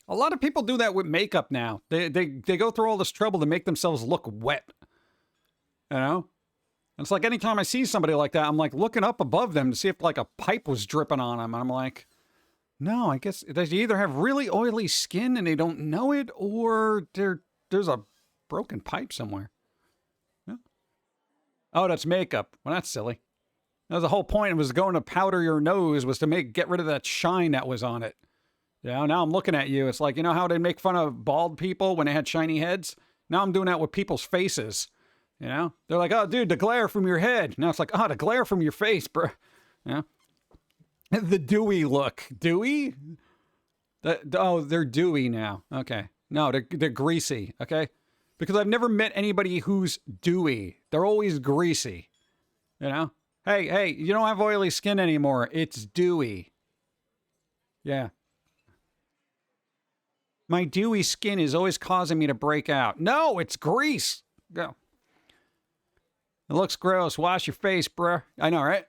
Speaker 2: A lot of people do that with makeup now. They go through all this trouble to make themselves look wet. You know? And it's like anytime I see somebody like that, I'm like looking up above them to see if like a pipe was dripping on them. And I'm like, no, I guess they either have really oily skin and they don't know it, or there's a broken pipe somewhere. Yeah. Oh, that's makeup. Well, that's silly. That was the whole point. It was going to powder your nose was to get rid of that shine that was on it. Yeah, now I'm looking at you. It's like, you know how they make fun of bald people when they had shiny heads? Now I'm doing that with people's faces. You know? They're like, oh, dude, the glare from your head. Now it's like, oh, the glare from your face, bro. Yeah. The dewy look. Dewy? They're dewy now. Okay. No, they're greasy. Okay? Because I've never met anybody who's dewy. They're always greasy. You know? Hey, you don't have oily skin anymore. It's dewy. Yeah. My dewy skin is always causing me to break out. No, it's grease. Go. It looks gross. Wash your face, bruh. I know, right?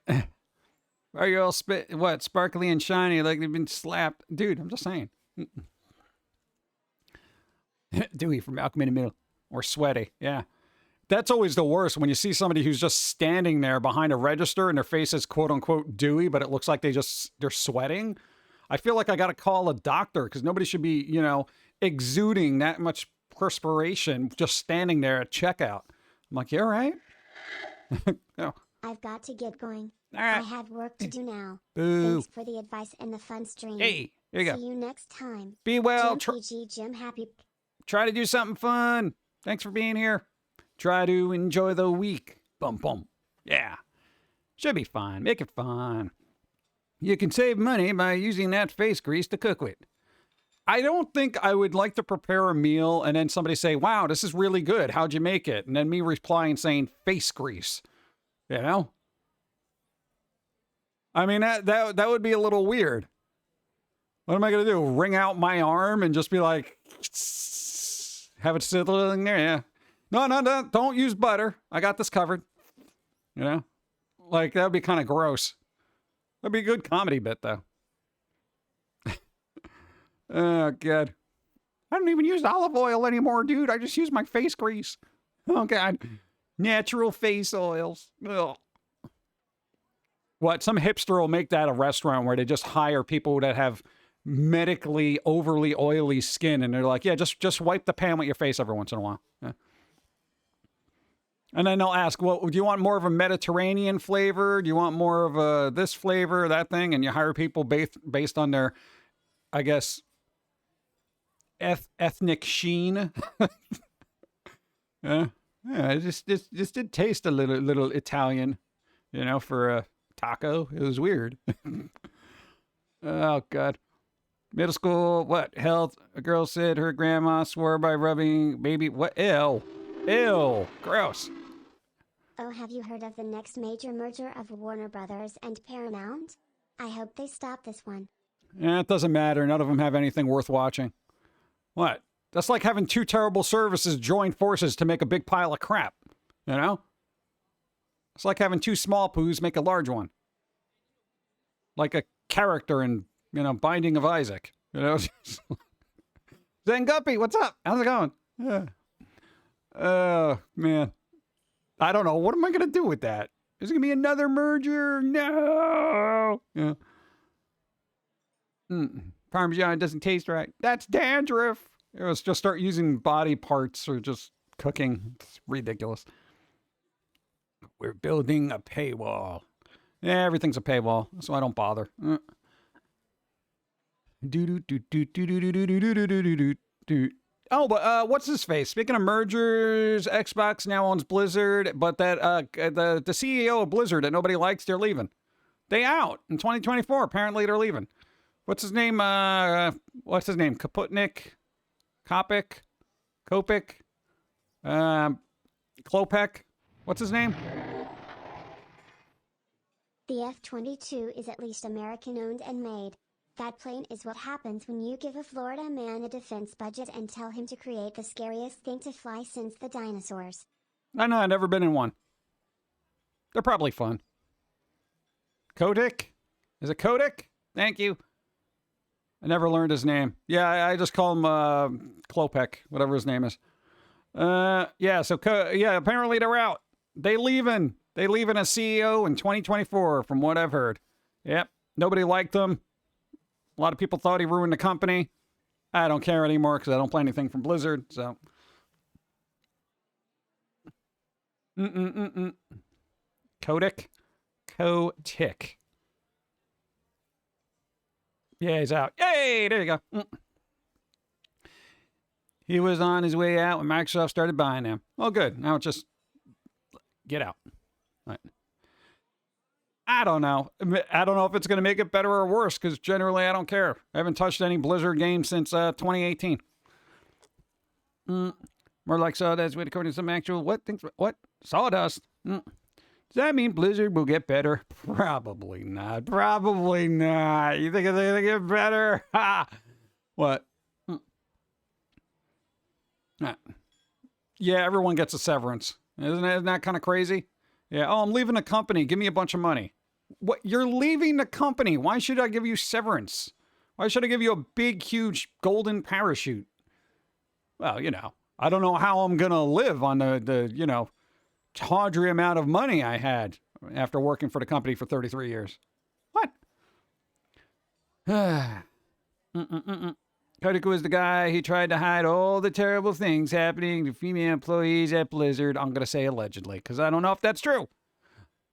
Speaker 2: Are you all sparkly and shiny like they've been slapped? Dude, I'm just saying. Dewy from Malcolm in the Middle. Or sweaty, yeah. That's always the worst when you see somebody who's just standing there behind a register and their face is quote-unquote dewy, but it looks like they're sweating. I feel like I got to call a doctor because nobody should be, you know, exuding that much perspiration just standing there at checkout. I'm like, you all right? No.
Speaker 3: I've got to get going.
Speaker 2: All right.
Speaker 3: I have work to do now.
Speaker 2: Boo.
Speaker 3: Thanks for the advice and the fun stream.
Speaker 2: Hey, here you go.
Speaker 3: See you next time.
Speaker 2: Be well.
Speaker 3: Jim PG, Jim Happy.
Speaker 2: Try to do something fun. Thanks for being here. Try to enjoy the week. Bum. Yeah. Should be fine. Make it fun. You can save money by using that face grease to cook with. I don't think I would like to prepare a meal and then somebody say, wow, this is really good. How'd you make it? And then me replying saying face grease. You know? I mean, that would be a little weird.
Speaker 6: What am I going to do? Wring out my arm and just be like, have it sizzling there? Yeah. No. Don't use butter. I got this covered. You know? Like, that would be kind of gross. That'd be a good comedy bit, though. Oh, God. I don't even use olive oil anymore, dude. I just use my face grease. Oh, God. Natural face oils. Ugh. What? Some hipster will make that a restaurant where they just hire people that have medically overly oily skin, and they're like, yeah, just wipe the pan with your face every once in a while. Yeah. And then they'll ask, well, do you want more of a Mediterranean flavor? Do you want more of a this flavor, that thing? And you hire people based on their, I guess, ethnic sheen. Yeah, it just did taste a little Italian, you know, for a taco. It was weird. Oh, God. Middle school, what? Health. A girl said her grandma swore by rubbing baby. What? Ew. Ew. Gross.
Speaker 3: Oh, have you heard of the next major merger of Warner Brothers and Paramount? I hope they stop this one.
Speaker 6: Yeah, it doesn't matter. None of them have anything worth watching. What? That's like having two terrible services join forces to make a big pile of crap. You know? It's like having two small poos make a large one. Like a character in, you know, Binding of Isaac. You know? Zen Guppy, what's up? How's it going? Yeah. Oh, man. I don't know. What am I going to do with that? Is it going to be another merger? No. Yeah. Parmesan doesn't taste right. That's dandruff. Let's just start using body parts or just cooking. It's ridiculous. We're building a paywall. Yeah, everything's a paywall, so I don't bother. Oh, but what's his face? Speaking of mergers, Xbox now owns Blizzard, but that the CEO of Blizzard that nobody likes, they're leaving. They out in 2024. Apparently, they're leaving. What's his name? What's his name? Kaputnik, Kopik, Klopek. What's his name?
Speaker 3: The F-22 is at least American-owned and made. That plane is what happens when you give a Florida man a defense budget and tell him to create the scariest thing to fly since the dinosaurs.
Speaker 6: I know, I've never been in one. They're probably fun. Kodik? Is it Kodik? Thank you. I never learned his name. Yeah, I just call him Klopek, whatever his name is. Yeah, so apparently they're out. They leaving as CEO in 2024, from what I've heard. Yep, nobody liked them. A lot of people thought he ruined the company. I don't care anymore because I don't play anything from Blizzard, so. Kodik? Kotick. Yeah, he's out. Yay! There you go. He was on his way out when Microsoft started buying him. Oh, good. Now it's just get out. All right. I don't know. I don't know if it's going to make it better or worse because generally I don't care. I haven't touched any Blizzard game since 2018. More like sawdust with according to some actual what things? What sawdust? Does that mean Blizzard will get better? Probably not. Probably not. You think it's going to get better? Ha! What? Yeah, everyone gets a severance. Isn't that kind of crazy? Yeah. Oh, I'm leaving the company. Give me a bunch of money. What? You're leaving the company. Why should I give you severance? Why should I give you a big, huge golden parachute? Well, you know, I don't know how I'm going to live on the, you know, tawdry amount of money I had after working for the company for 33 years. What? Kotick was the guy who tried to hide all the terrible things happening to female employees at Blizzard. I'm going to say allegedly, because I don't know if that's true.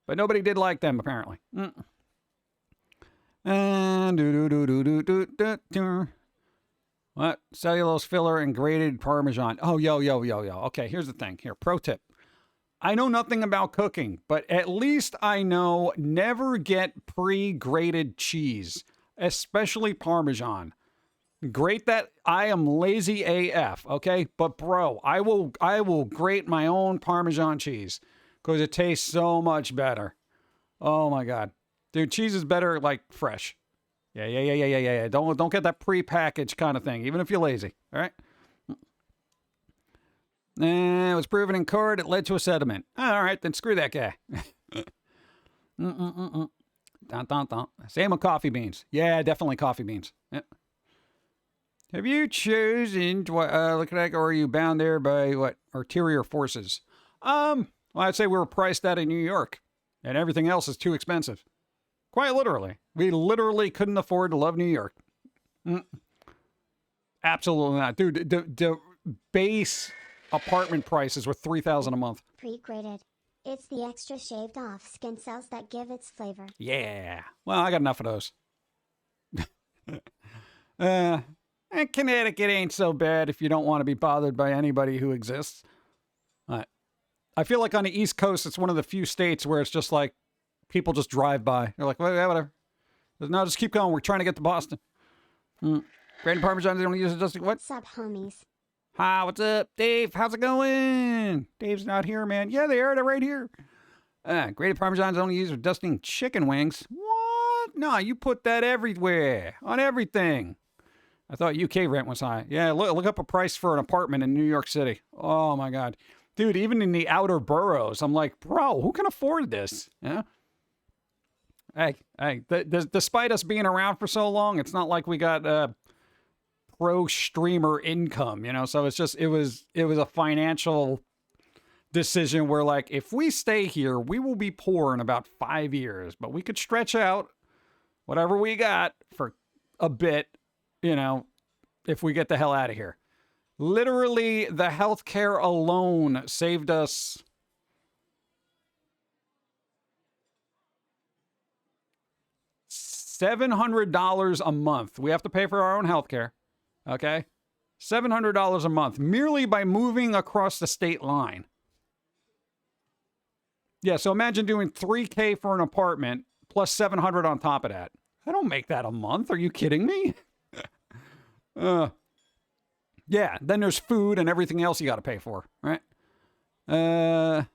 Speaker 6: But nobody did like them, apparently. What? Cellulose filler and grated Parmesan. Oh, yo. Okay, here's the thing. Here, pro tip. I know nothing about cooking, but at least I know never get pre-grated cheese, especially Parmesan. Grate that. I am lazy AF, okay? But bro, I will grate my own Parmesan cheese because it tastes so much better. Oh my God. Dude, cheese is better like fresh. Yeah. Don't get that pre-packaged kind of thing, even if you're lazy. All right. It was proven in court. It led to a settlement. All right, then screw that guy. Dun, dun, dun. Same with coffee beans. Yeah, definitely coffee beans. Yeah. Have you chosen to look at that, or are you bound there by what ulterior forces? Well, I'd say we were priced out of New York, and everything else is too expensive. Quite literally, we literally couldn't afford to love New York. Absolutely not, dude. The base apartment prices were $3,000 a month.
Speaker 3: Pregrated. It's the extra shaved off skin cells that give its flavor.
Speaker 6: Yeah. Well, I got enough of those. And Connecticut ain't so bad if you don't want to be bothered by anybody who exists. I feel like on the East Coast, it's one of the few states where it's just like people just drive by. They're like, well, yeah, whatever. No, just keep going. We're trying to get to Boston. Grated Parmesan, they don't use it just what?
Speaker 3: Sup, homies?
Speaker 6: Hi, what's up, Dave? How's it going? Dave's not here, man. Yeah, they are. They're right here. Grated Parmesan's only used for dusting chicken wings. What? No, you put that everywhere. On everything. I thought UK rent was high. Yeah, look up a price for an apartment in New York City. Oh, my God. Dude, even in the outer boroughs, I'm like, bro, who can afford this? Yeah. Hey, despite us being around for so long, it's not like we got pro streamer income, you know? So it's just, it was a financial decision where, like, if we stay here, we will be poor in about 5 years, but we could stretch out whatever we got for a bit, you know, if we get the hell out of here. Literally, the healthcare alone saved us $700 a month. We have to pay for our own healthcare. Okay? $700 a month merely by moving across the state line. Yeah, so imagine doing $3K for an apartment plus $700 on top of that. I don't make that a month. Are you kidding me? Yeah, then there's food and everything else you got to pay for, right? Not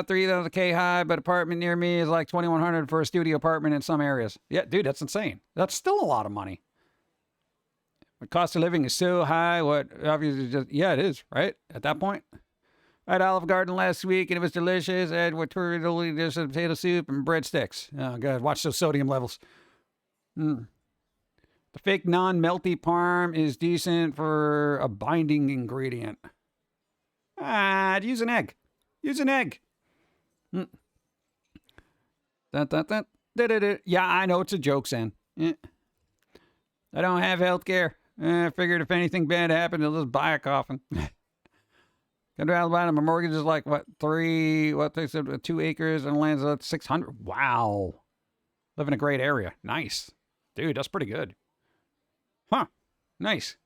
Speaker 6: 3,000K high, but apartment near me is like 2,100 for a studio apartment in some areas. Yeah, dude, that's insane. That's still a lot of money. The cost of living is so high. What obviously just it is, right? At that point. I had Olive Garden last week and it was delicious. I had totally just potato soup and breadsticks. Oh god, watch those sodium levels. The fake non-melty parm is decent for a binding ingredient. Use an egg. Use an egg. Yeah, I know it's a joke, Sam. I don't have health care. I figured if anything bad happened, I'll just buy a coffin. Go to Alabama, my mortgage is like, 2 acres and land's at 600. Wow. Live in a great area. Nice. Dude, that's pretty good. Huh. Nice.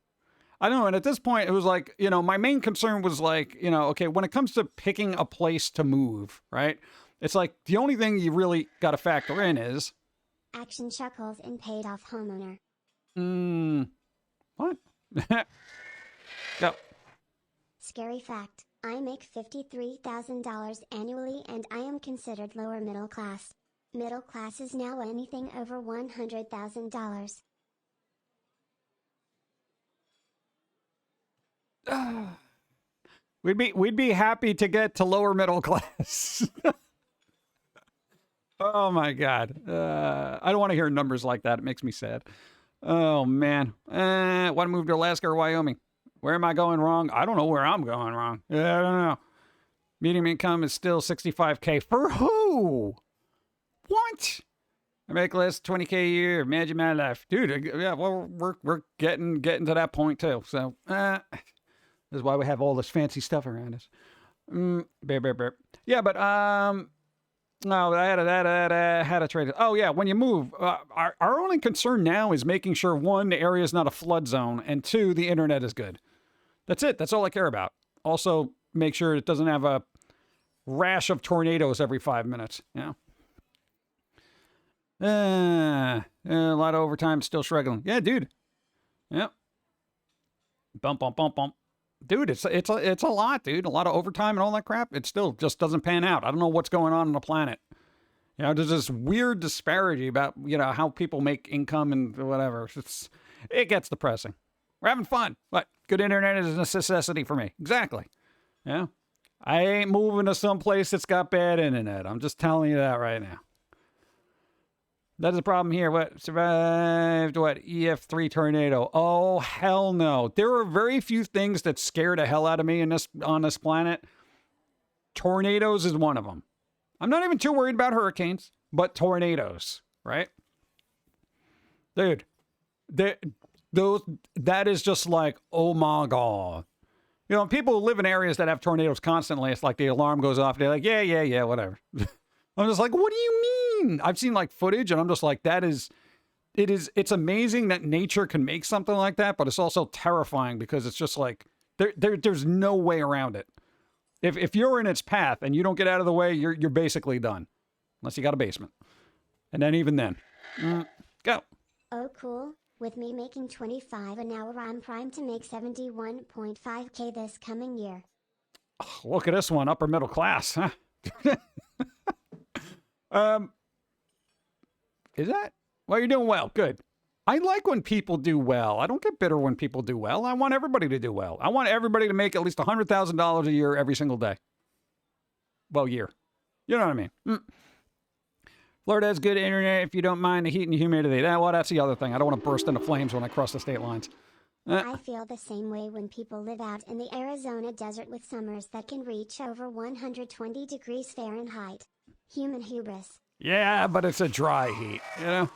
Speaker 6: I don't know. And at this point, it was like, you know, my main concern was like, you know, okay, when it comes to picking a place to move, right? It's like the only thing you really got to factor in is
Speaker 3: Action chuckles and paid off homeowner.
Speaker 6: What? Go.
Speaker 3: Scary fact. I make $53,000 annually and I am considered lower middle class. Middle class is now anything over $100,000.
Speaker 6: We'd be happy to get to lower middle class. Oh my god. I don't want to hear numbers like that. It makes me sad. Oh man. Want to move to Alaska or Wyoming? Where am I going wrong? I don't know where I'm going wrong. Yeah, I don't know. Medium income is still 65K. For who? What? I make less 20K a year. Imagine my life. Dude, yeah, well, we're getting to that point too. So, this is why we have all this fancy stuff around us. Bear. Yeah, but, no, I had a trade. Oh, yeah, when you move, our only concern now is making sure, one, the area is not a flood zone, and two, the internet is good. That's it. That's all I care about. Also, make sure it doesn't have a rash of tornadoes every 5 minutes, you know? A lot of overtime, still struggling. Yeah, dude. Yep. Bump. Dude, it's a lot, dude. A lot of overtime and all that crap. It still just doesn't pan out. I don't know what's going on the planet. You know, there's this weird disparity about, you know, how people make income and whatever. It gets depressing. We're having fun. What? Good internet is a necessity for me. Exactly. Yeah. I ain't moving to some place that's got bad internet. I'm just telling you that right now. That is the problem here. What? Survived what? EF3 tornado. Oh, hell no. There are very few things that scare the hell out of me on this planet. Tornadoes is one of them. I'm not even too worried about hurricanes, but tornadoes, right? Dude, that is just like, oh my God. You know, people who live in areas that have tornadoes constantly, it's like the alarm goes off. They're like, yeah, whatever. I'm just like, what do you mean? I've seen like footage and I'm just like, it's amazing that nature can make something like that, but it's also terrifying because it's just like, there's no way around it. If you're in its path and you don't get out of the way, you're basically done. Unless you got a basement. And then even then. Go.
Speaker 3: Oh cool, with me making 25 an hour I'm primed to make 71.5k this coming year.
Speaker 6: Oh, look at this one, upper middle class, huh? Is that? Well, you're doing well, good. I like when people do well. I don't get bitter when people do well. I want everybody to do well. I want everybody to make at least $100,000 a year every single day. Well, year. You know what I mean? Florida has good internet if you don't mind the heat and humidity. Well, that's the other thing. I don't want to burst into flames when I cross the state lines.
Speaker 3: I feel the same way when people live out in the Arizona desert with summers that can reach over 120 degrees Fahrenheit. Human hubris.
Speaker 6: Yeah, but it's a dry heat, you know?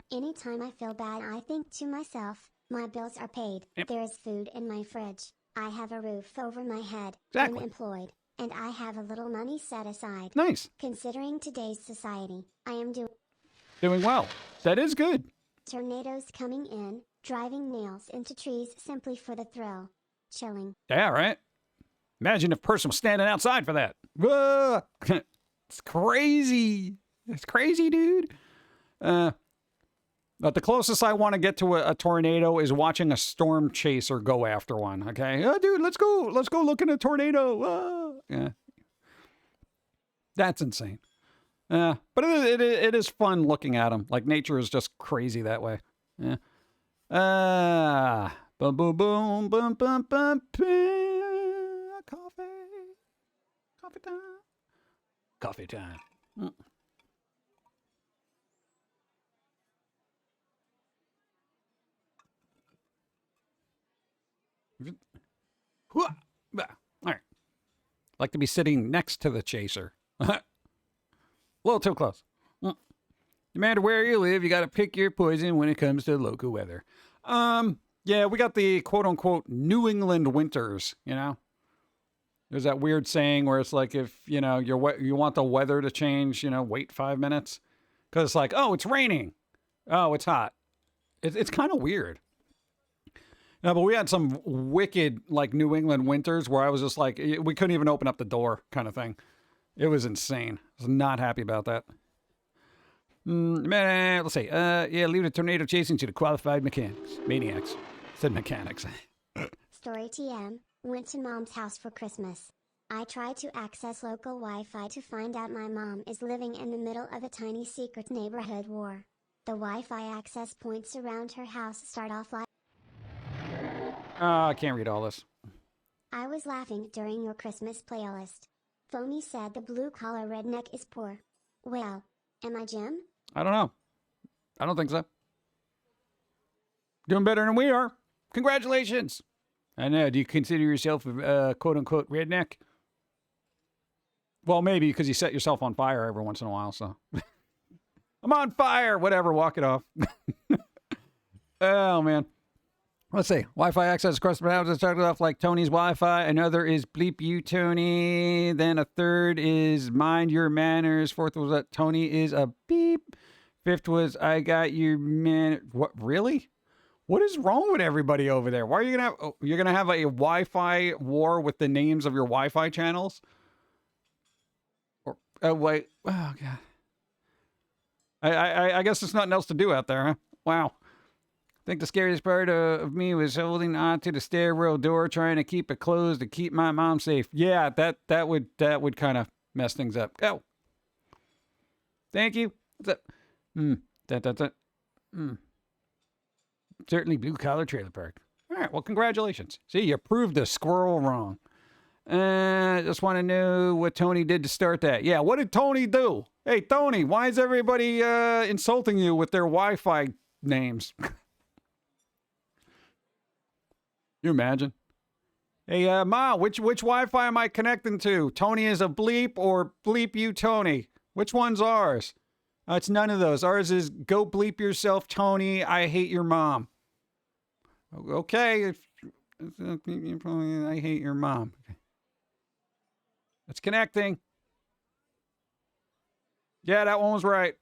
Speaker 3: Anytime I feel bad, I think to myself, my bills are paid.
Speaker 6: Yep.
Speaker 3: There is food in my fridge. I have a roof over my head.
Speaker 6: Exactly.
Speaker 3: I'm employed. And I have a little money set aside.
Speaker 6: Nice.
Speaker 3: Considering today's society, I am
Speaker 6: Doing well. That is good.
Speaker 3: tornadoes coming in, driving nails into trees simply for the thrill. Chilling.
Speaker 6: Yeah, right? Imagine if a person was standing outside for that. Whoa! It's crazy. It's crazy, dude. But the closest I want to get to a tornado is watching a storm chaser go after one. Okay, dude, let's go look at a tornado. Yeah, that's insane. But it is fun looking at them. Like nature is just crazy that way. Yeah. Boom, boom, boom, boom, boom, boom, boom. Coffee time. Coffee time. All right. Like to be sitting next to the chaser. A little too close. No matter where you live, you got to pick your poison when it comes to local weather. Yeah, we got the quote unquote New England winters, you know? There's that weird saying where it's like if, you know, you want the weather to change, you know, wait 5 minutes. Because it's like, oh, it's raining. Oh, it's hot. It's kind of weird. No, but we had some wicked, like, New England winters where I was just like, we couldn't even open up the door kind of thing. It was insane. I was not happy about that. Let's see. Yeah, leave the tornado chasing to the qualified maniacs. Said mechanics.
Speaker 3: Story TM, went to mom's house for Christmas. I tried to access local Wi-Fi to find out my mom is living in the middle of a tiny secret neighborhood war. The Wi-Fi access points around her house start off like...
Speaker 6: I can't read all this.
Speaker 3: I was laughing during your Christmas playlist. Foamy said the blue-collar redneck is poor. Well, am I Jim?
Speaker 6: I don't know. I don't think so. Doing better than we are. Congratulations. I know. Do you consider yourself a quote-unquote redneck? Well, maybe because you set yourself on fire every once in a while, so... I'm on fire! Whatever, walk it off. Oh, man. Let's see. Wi-Fi access across the house. It started off like Tony's Wi-Fi. Another is bleep you, Tony. Then a third is mind your manners. Fourth was that Tony is a beep. Fifth was I got your man. What, really? What is wrong with everybody over there? Why are you gonna have? Oh, you're gonna have a Wi-Fi war with the names of your Wi-Fi channels? Or wait. Oh god. I guess there's nothing else to do out there, huh? Wow. I think the scariest part of me was holding on to the stairwell door, trying to keep it closed to keep my mom safe. Yeah, that would kind of mess things up. Go.
Speaker 2: Thank you. What's up? Certainly blue collar trailer park. All right, well, congratulations. See, you proved a squirrel wrong. Just want to know what Tony did to start that. Yeah, what did Tony do? Hey, Tony, why is everybody insulting you with their Wi-Fi names? You imagine? Hey, Ma, which Wi-Fi am I connecting to? Tony is a bleep or bleep you, Tony? Which one's ours? It's none of those. Ours is go bleep yourself, Tony. I hate your mom. Okay. I hate your mom. It's connecting. Yeah, that one was right.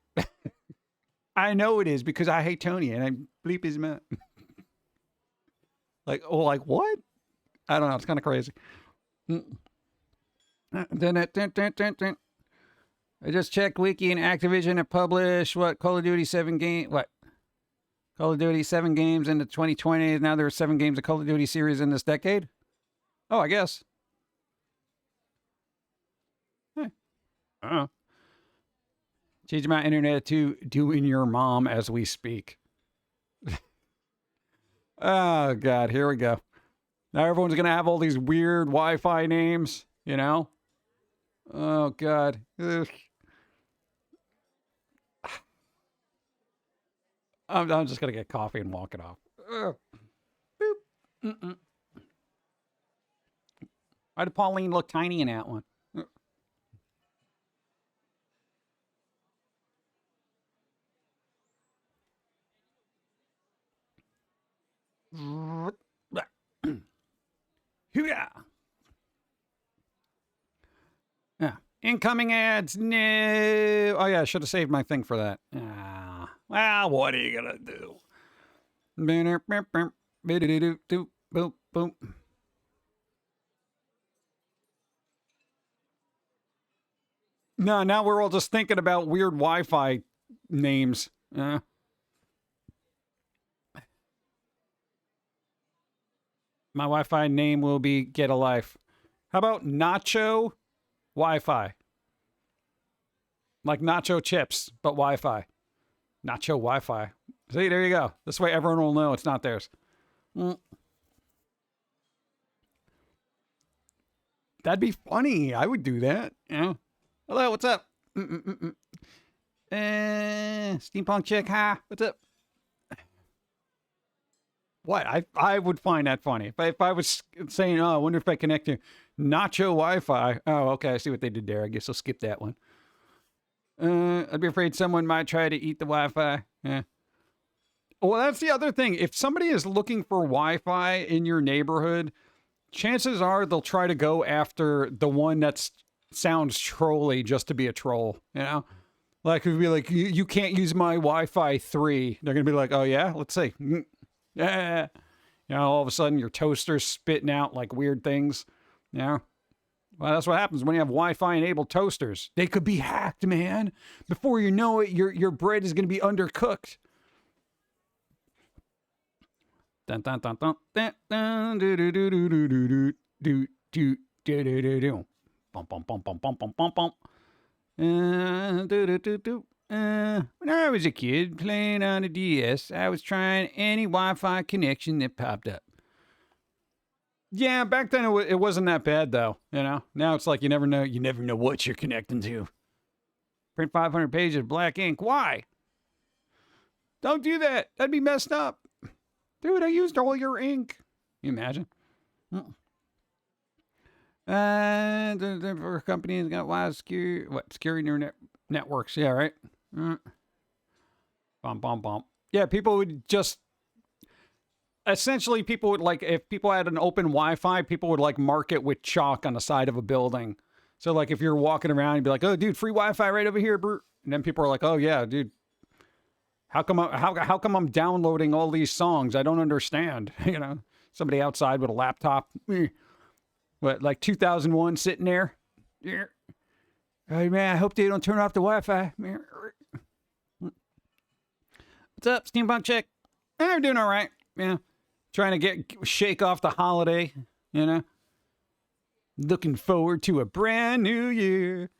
Speaker 2: I know it is because I hate Tony and I bleep his mom. Like what? I don't know. It's kind of crazy. I just checked Wiki and Activision have published what Call of Duty 7 game. What? Call of Duty 7 games in the 2020s. Now there are 7 games of Call of Duty series in this decade. Oh, I guess. Change my internet to doing your mom as we speak. Oh, God. Here we go. Now everyone's going to have all these weird Wi-Fi names, you know? Oh, God. Ugh. I'm just going to get coffee and walk it off. Ugh. Boop. Why did Pauline look tiny in that one? Yeah. Incoming ads. No. Oh, yeah. I should have saved my thing for that. Well, what are you going to do? Boom. No, now we're all just thinking about weird Wi-Fi names. My Wi-Fi name will be Get a Life. How about Nacho Wi-Fi? Like nacho chips, but Wi-Fi. Nacho Wi-Fi. See, there you go. This way everyone will know it's not theirs. That'd be funny. I would do that. Yeah. Hello, what's up? Steampunk chick, hi. What's up? What? I would find that funny. If I was saying, oh, I wonder if I connect to Nacho Wi-Fi. Oh, okay. I see what they did there. I guess I'll skip that one. I'd be afraid someone might try to eat the Wi-Fi. Yeah. Well, that's the other thing. If somebody is looking for Wi-Fi in your neighborhood, chances are they'll try to go after the one that sounds trolly just to be a troll, you know? Like, it'd be like, you can't use my Wi-Fi 3. They're going to be like, oh, yeah? Let's see. Yeah. You know, all of a sudden your toaster's spitting out like weird things. You know? Well, that's what happens when you have Wi-Fi enabled toasters. They could be hacked, man. Before you know it, your bread is going to be undercooked. Dun dun dun dun dun dun do do do do do do do do do do do do. Bum bum bum bum bum bum bum bum. Do do do do. When I was a kid playing on a DS, I was trying any Wi-Fi connection that popped up. Yeah, back then it wasn't that bad though. You know, now it's like you never know what you're connecting to. Print 500 pages of black ink. Why? Don't do that. That'd be messed up. Dude, I used all your ink. Can you imagine? The company has got wide scary networks. Yeah, right. Bum. Yeah, people would just essentially people would like if people had an open Wi-Fi, people would like mark it with chalk on the side of a building. So like if you're walking around, you'd be like, "Oh, dude, free Wi-Fi right over here, bro." And then people are like, "Oh yeah, dude. How come I'm downloading all these songs? I don't understand." You know, somebody outside with a laptop. What, like 2001 sitting there? Yeah. Hey, man, I hope they don't turn off the Wi-Fi. What's up, Steampunk Chick? I'm doing all right. Yeah. Trying to shake off the holiday, you know. Looking forward to a brand new year.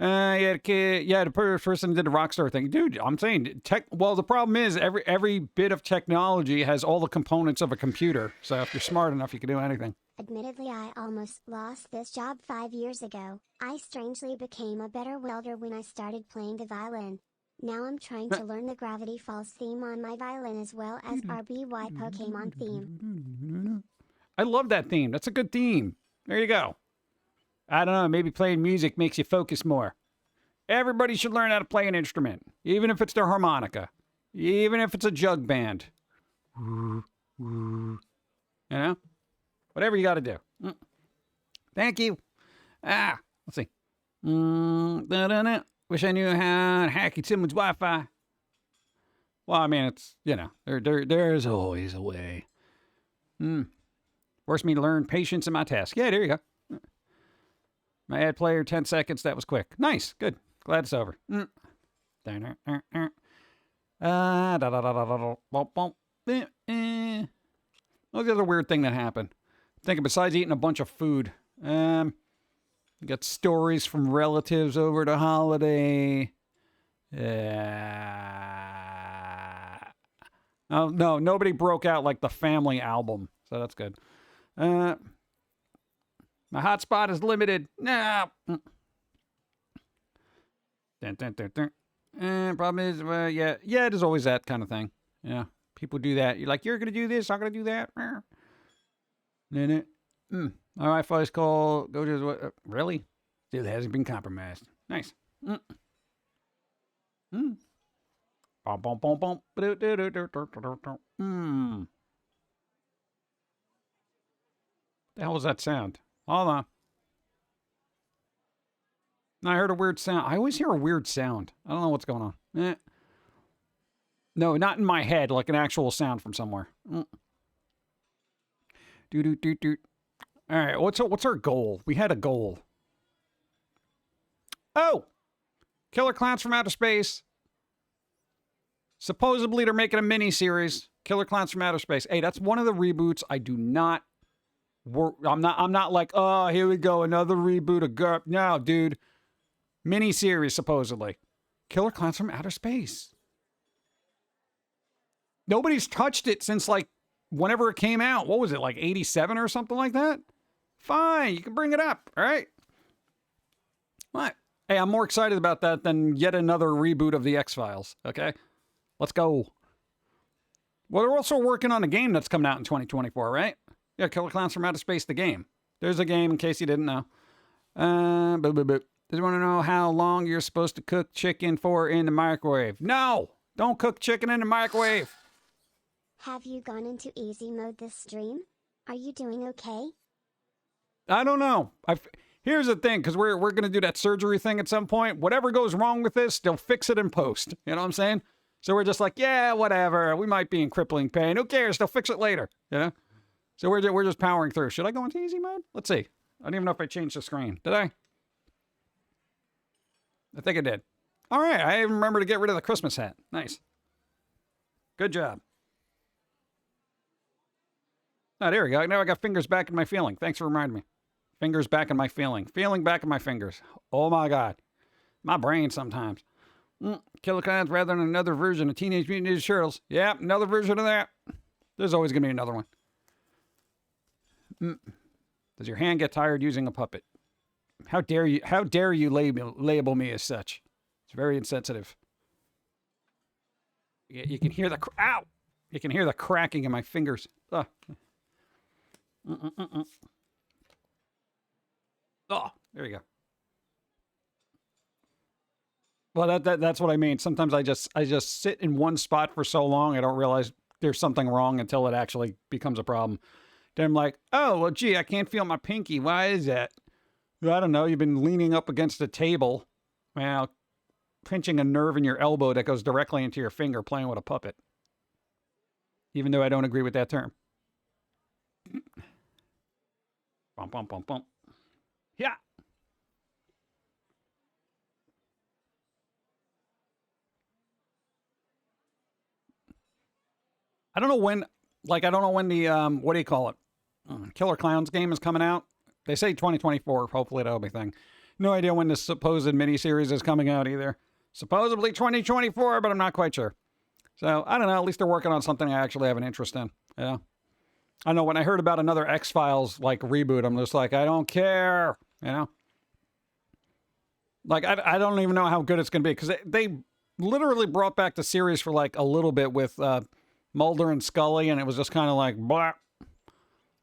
Speaker 6: Yeah, the kid, yeah, the person did the Rockstar thing. Dude, I'm saying, well, the problem is every bit of technology has all the components of a computer. So if you're smart enough, you can do anything.
Speaker 3: Admittedly, I almost lost this job 5 years ago. I strangely became a better welder when I started playing the violin. Now I'm trying to learn the Gravity Falls theme on my violin as well as RBY Pokemon theme.
Speaker 6: I love that theme. That's a good theme. There you go. I don't know, maybe playing music makes you focus more. Everybody should learn how to play an instrument, even if it's their harmonica, even if it's a jug band. You know? Whatever you got to do. Thank you. Let's see. Wish I knew how to hack someone's Wi-Fi. Well, I mean, it's, you know, there's always a way. Forced me to learn patience in my task. Yeah, there you go. My ad player, 10 seconds. That was quick. Nice. Good. Glad it's over. What's the other weird thing that happened? Thinking besides eating a bunch of food. Got stories from relatives over the holiday. Oh, no, nobody broke out like the family album. So that's good. My hotspot is limited. No. Problem is, yeah, it is always that kind of thing. Yeah, people do that. You're like, you're going to do this, I'm going to do that. My Wi-Fi's call. Go to what? Really? Dude, it hasn't been compromised. Nice. The hell was that sound? Hold on. I heard a weird sound. I always hear a weird sound. I don't know what's going on. No, not in my head, like an actual sound from somewhere. All right, what's our goal? We had a goal. Oh! Killer Clowns from Outer Space. Supposedly they're making a mini-series. Killer Clowns from Outer Space. Hey, that's one of the reboots I do not... I'm not like, oh, here we go, another reboot of GURP. No, dude. Mini-series, supposedly. Killer Clowns from Outer Space. Nobody's touched it since, like, whenever it came out. What was it, like 87 or something like that? Fine, you can bring it up, all right? What? Hey, I'm more excited about that than yet another reboot of the X-Files, okay? Let's go. Well, they're also working on a game that's coming out in 2024, right? Yeah, Killer Clowns from Outer Space, the game. There's a game, in case you didn't know. Does you want to know how long you're supposed to cook chicken for in the microwave? No! Don't cook chicken in the microwave!
Speaker 3: Have you gone into easy mode this stream? Are you doing okay?
Speaker 6: I don't know. Here's the thing, because we're going to do that surgery thing at some point. Whatever goes wrong with this, they'll fix it in post. You know what I'm saying? So we're just like, yeah, whatever. We might be in crippling pain. Who cares? They'll fix it later. You know? So we're just powering through. Should I go into easy mode? Let's see. I don't even know if I changed the screen. Did I? I think I did. All right. I even remember to get rid of the Christmas hat. Nice. Good job. Oh, there we go. Now I got fingers back in my feeling. Thanks for reminding me. Fingers back in my feeling. Feeling back in my fingers. Oh, my God. My brain sometimes. Killer Clowns rather than another version of Teenage Mutant Ninja Turtles. Yeah, another version of that. There's always going to be another one. Does your hand get tired using a puppet? How dare you label me as such? It's very insensitive. You can hear the ow! You can hear the cracking in my fingers. Ugh. Oh, there you go. Well, that's what I mean. Sometimes I just sit in one spot for so long I don't realize there's something wrong until it actually becomes a problem. Then I'm like, oh, well, gee, I can't feel my pinky. Why is that? I don't know. You've been leaning up against a table, well, pinching a nerve in your elbow that goes directly into your finger, playing with a puppet. Even though I don't agree with that term. Bum, bum, bum, bum. Yeah. I don't know when the, what do you call it? Killer Clowns game is coming out. They say 2024. Hopefully that'll be a thing. No idea when this supposed miniseries is coming out either. Supposedly 2024, but I'm not quite sure. So, I don't know. At least they're working on something I actually have an interest in. Yeah. I know when I heard about another X-Files, like, reboot, I'm just like, I don't care. You know? Like, I don't even know how good it's going to be. Because they literally brought back the series for, like, a little bit with Mulder and Scully. And it was just kind of like, blah.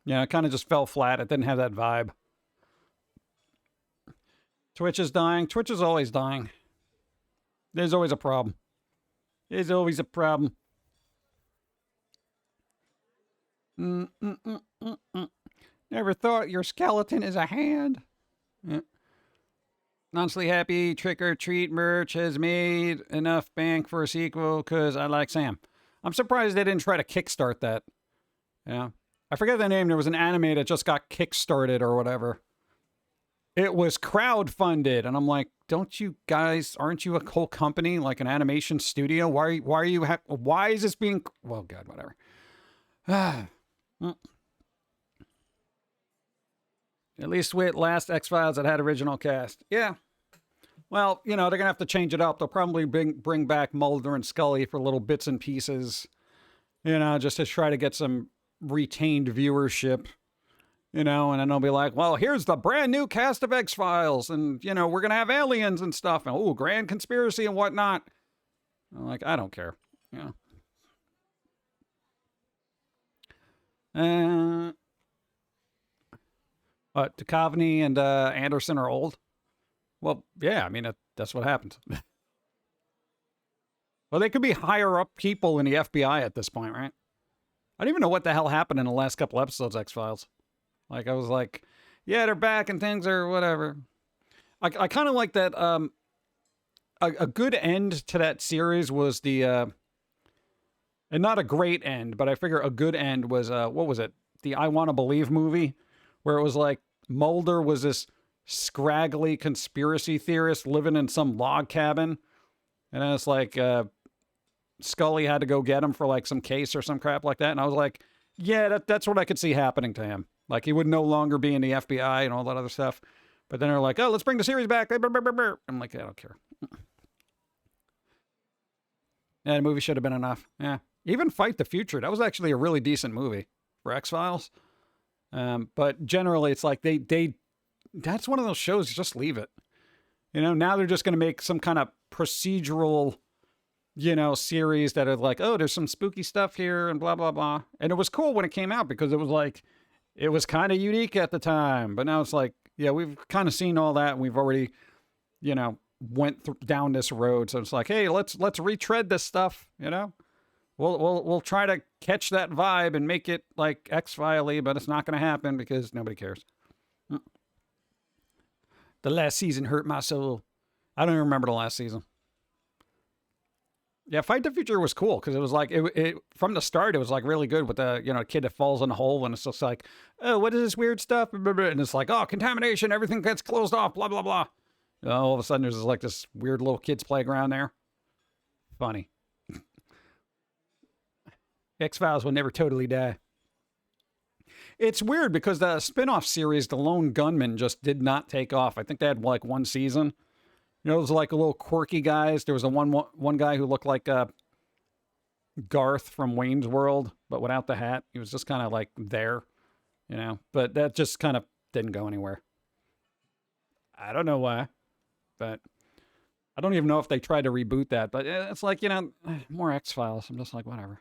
Speaker 6: Yeah, it kind of just fell flat. It didn't have that vibe. Twitch is dying. Twitch is always dying. There's always a problem. There's always a problem. Never thought your skeleton is a hand. Honestly happy Trick or Treat merch has made enough bank for a sequel because I like Sam. I'm surprised they didn't try to kickstart that. Yeah. I forget the name. There was an anime that just got kickstarted or whatever. It was crowdfunded, and I'm like, don't you guys, aren't you a whole company, like an animation studio? Why is this being, well, God, whatever. At least with last X-Files it had original cast. Yeah. Well, you know, they're going to have to change it up. They'll probably bring back Mulder and Scully for little bits and pieces, you know, just to try to get some retained viewership. You know, and then they'll be like, well, here's the brand new cast of X-Files. And, you know, we're going to have aliens and stuff. And, oh, grand conspiracy and whatnot. I'm like, I don't care. You know. Duchovny and Anderson are old? Well, yeah, I mean, that's what happens. Well, they could be higher up people in the FBI at this point, right? I don't even know what the hell happened in the last couple episodes of X-Files. Like, I was like, yeah, they're back and things are whatever. I kind of like that. A good end to that series was the, and not a great end, but I figure a good end was, what was it? The I Want to Believe movie, where it was like Mulder was this scraggly conspiracy theorist living in some log cabin. And then it's like, Scully had to go get him for like some case or some crap like that. And I was like, yeah, that's what I could see happening to him. Like, he would no longer be in the FBI and all that other stuff. But then they're like, oh, let's bring the series back. I'm like, I don't care. Yeah, the movie should have been enough. Yeah. Even Fight the Future. That was actually a really decent movie for X-Files. But generally, it's like that's one of those shows, just leave it. You know, now they're just going to make some kind of procedural, you know, series that are like, oh, there's some spooky stuff here and blah, blah, blah. And it was cool when it came out because it was like, it was kind of unique at the time, but now it's like, yeah, we've kind of seen all that. And we've already, you know, went down this road. So it's like, hey, let's retread this stuff. You know, we'll try to catch that vibe and make it like X-Files-y, but it's not going to happen because nobody cares. The last season hurt my soul. I don't even remember the last season. Yeah, Fight the Future was cool because it was like, it from the start, it was like really good with the, you know, kid that falls in a hole and it's just like, oh, what is this weird stuff? And it's like, oh, contamination, everything gets closed off, blah, blah, blah. And all of a sudden, there's like this weird little kid's playground there. Funny. X-Files will never totally die. It's weird because the spin-off series, The Lone Gunman, just did not take off. I think they had like one season. You know, it was like a little quirky guys. There was a one guy who looked like Garth from Wayne's World, but without the hat. He was just kind of like there, you know. But that just kind of didn't go anywhere. I don't know why, but I don't even know if they tried to reboot that. But it's like, you know, more X-Files. I'm just like, whatever.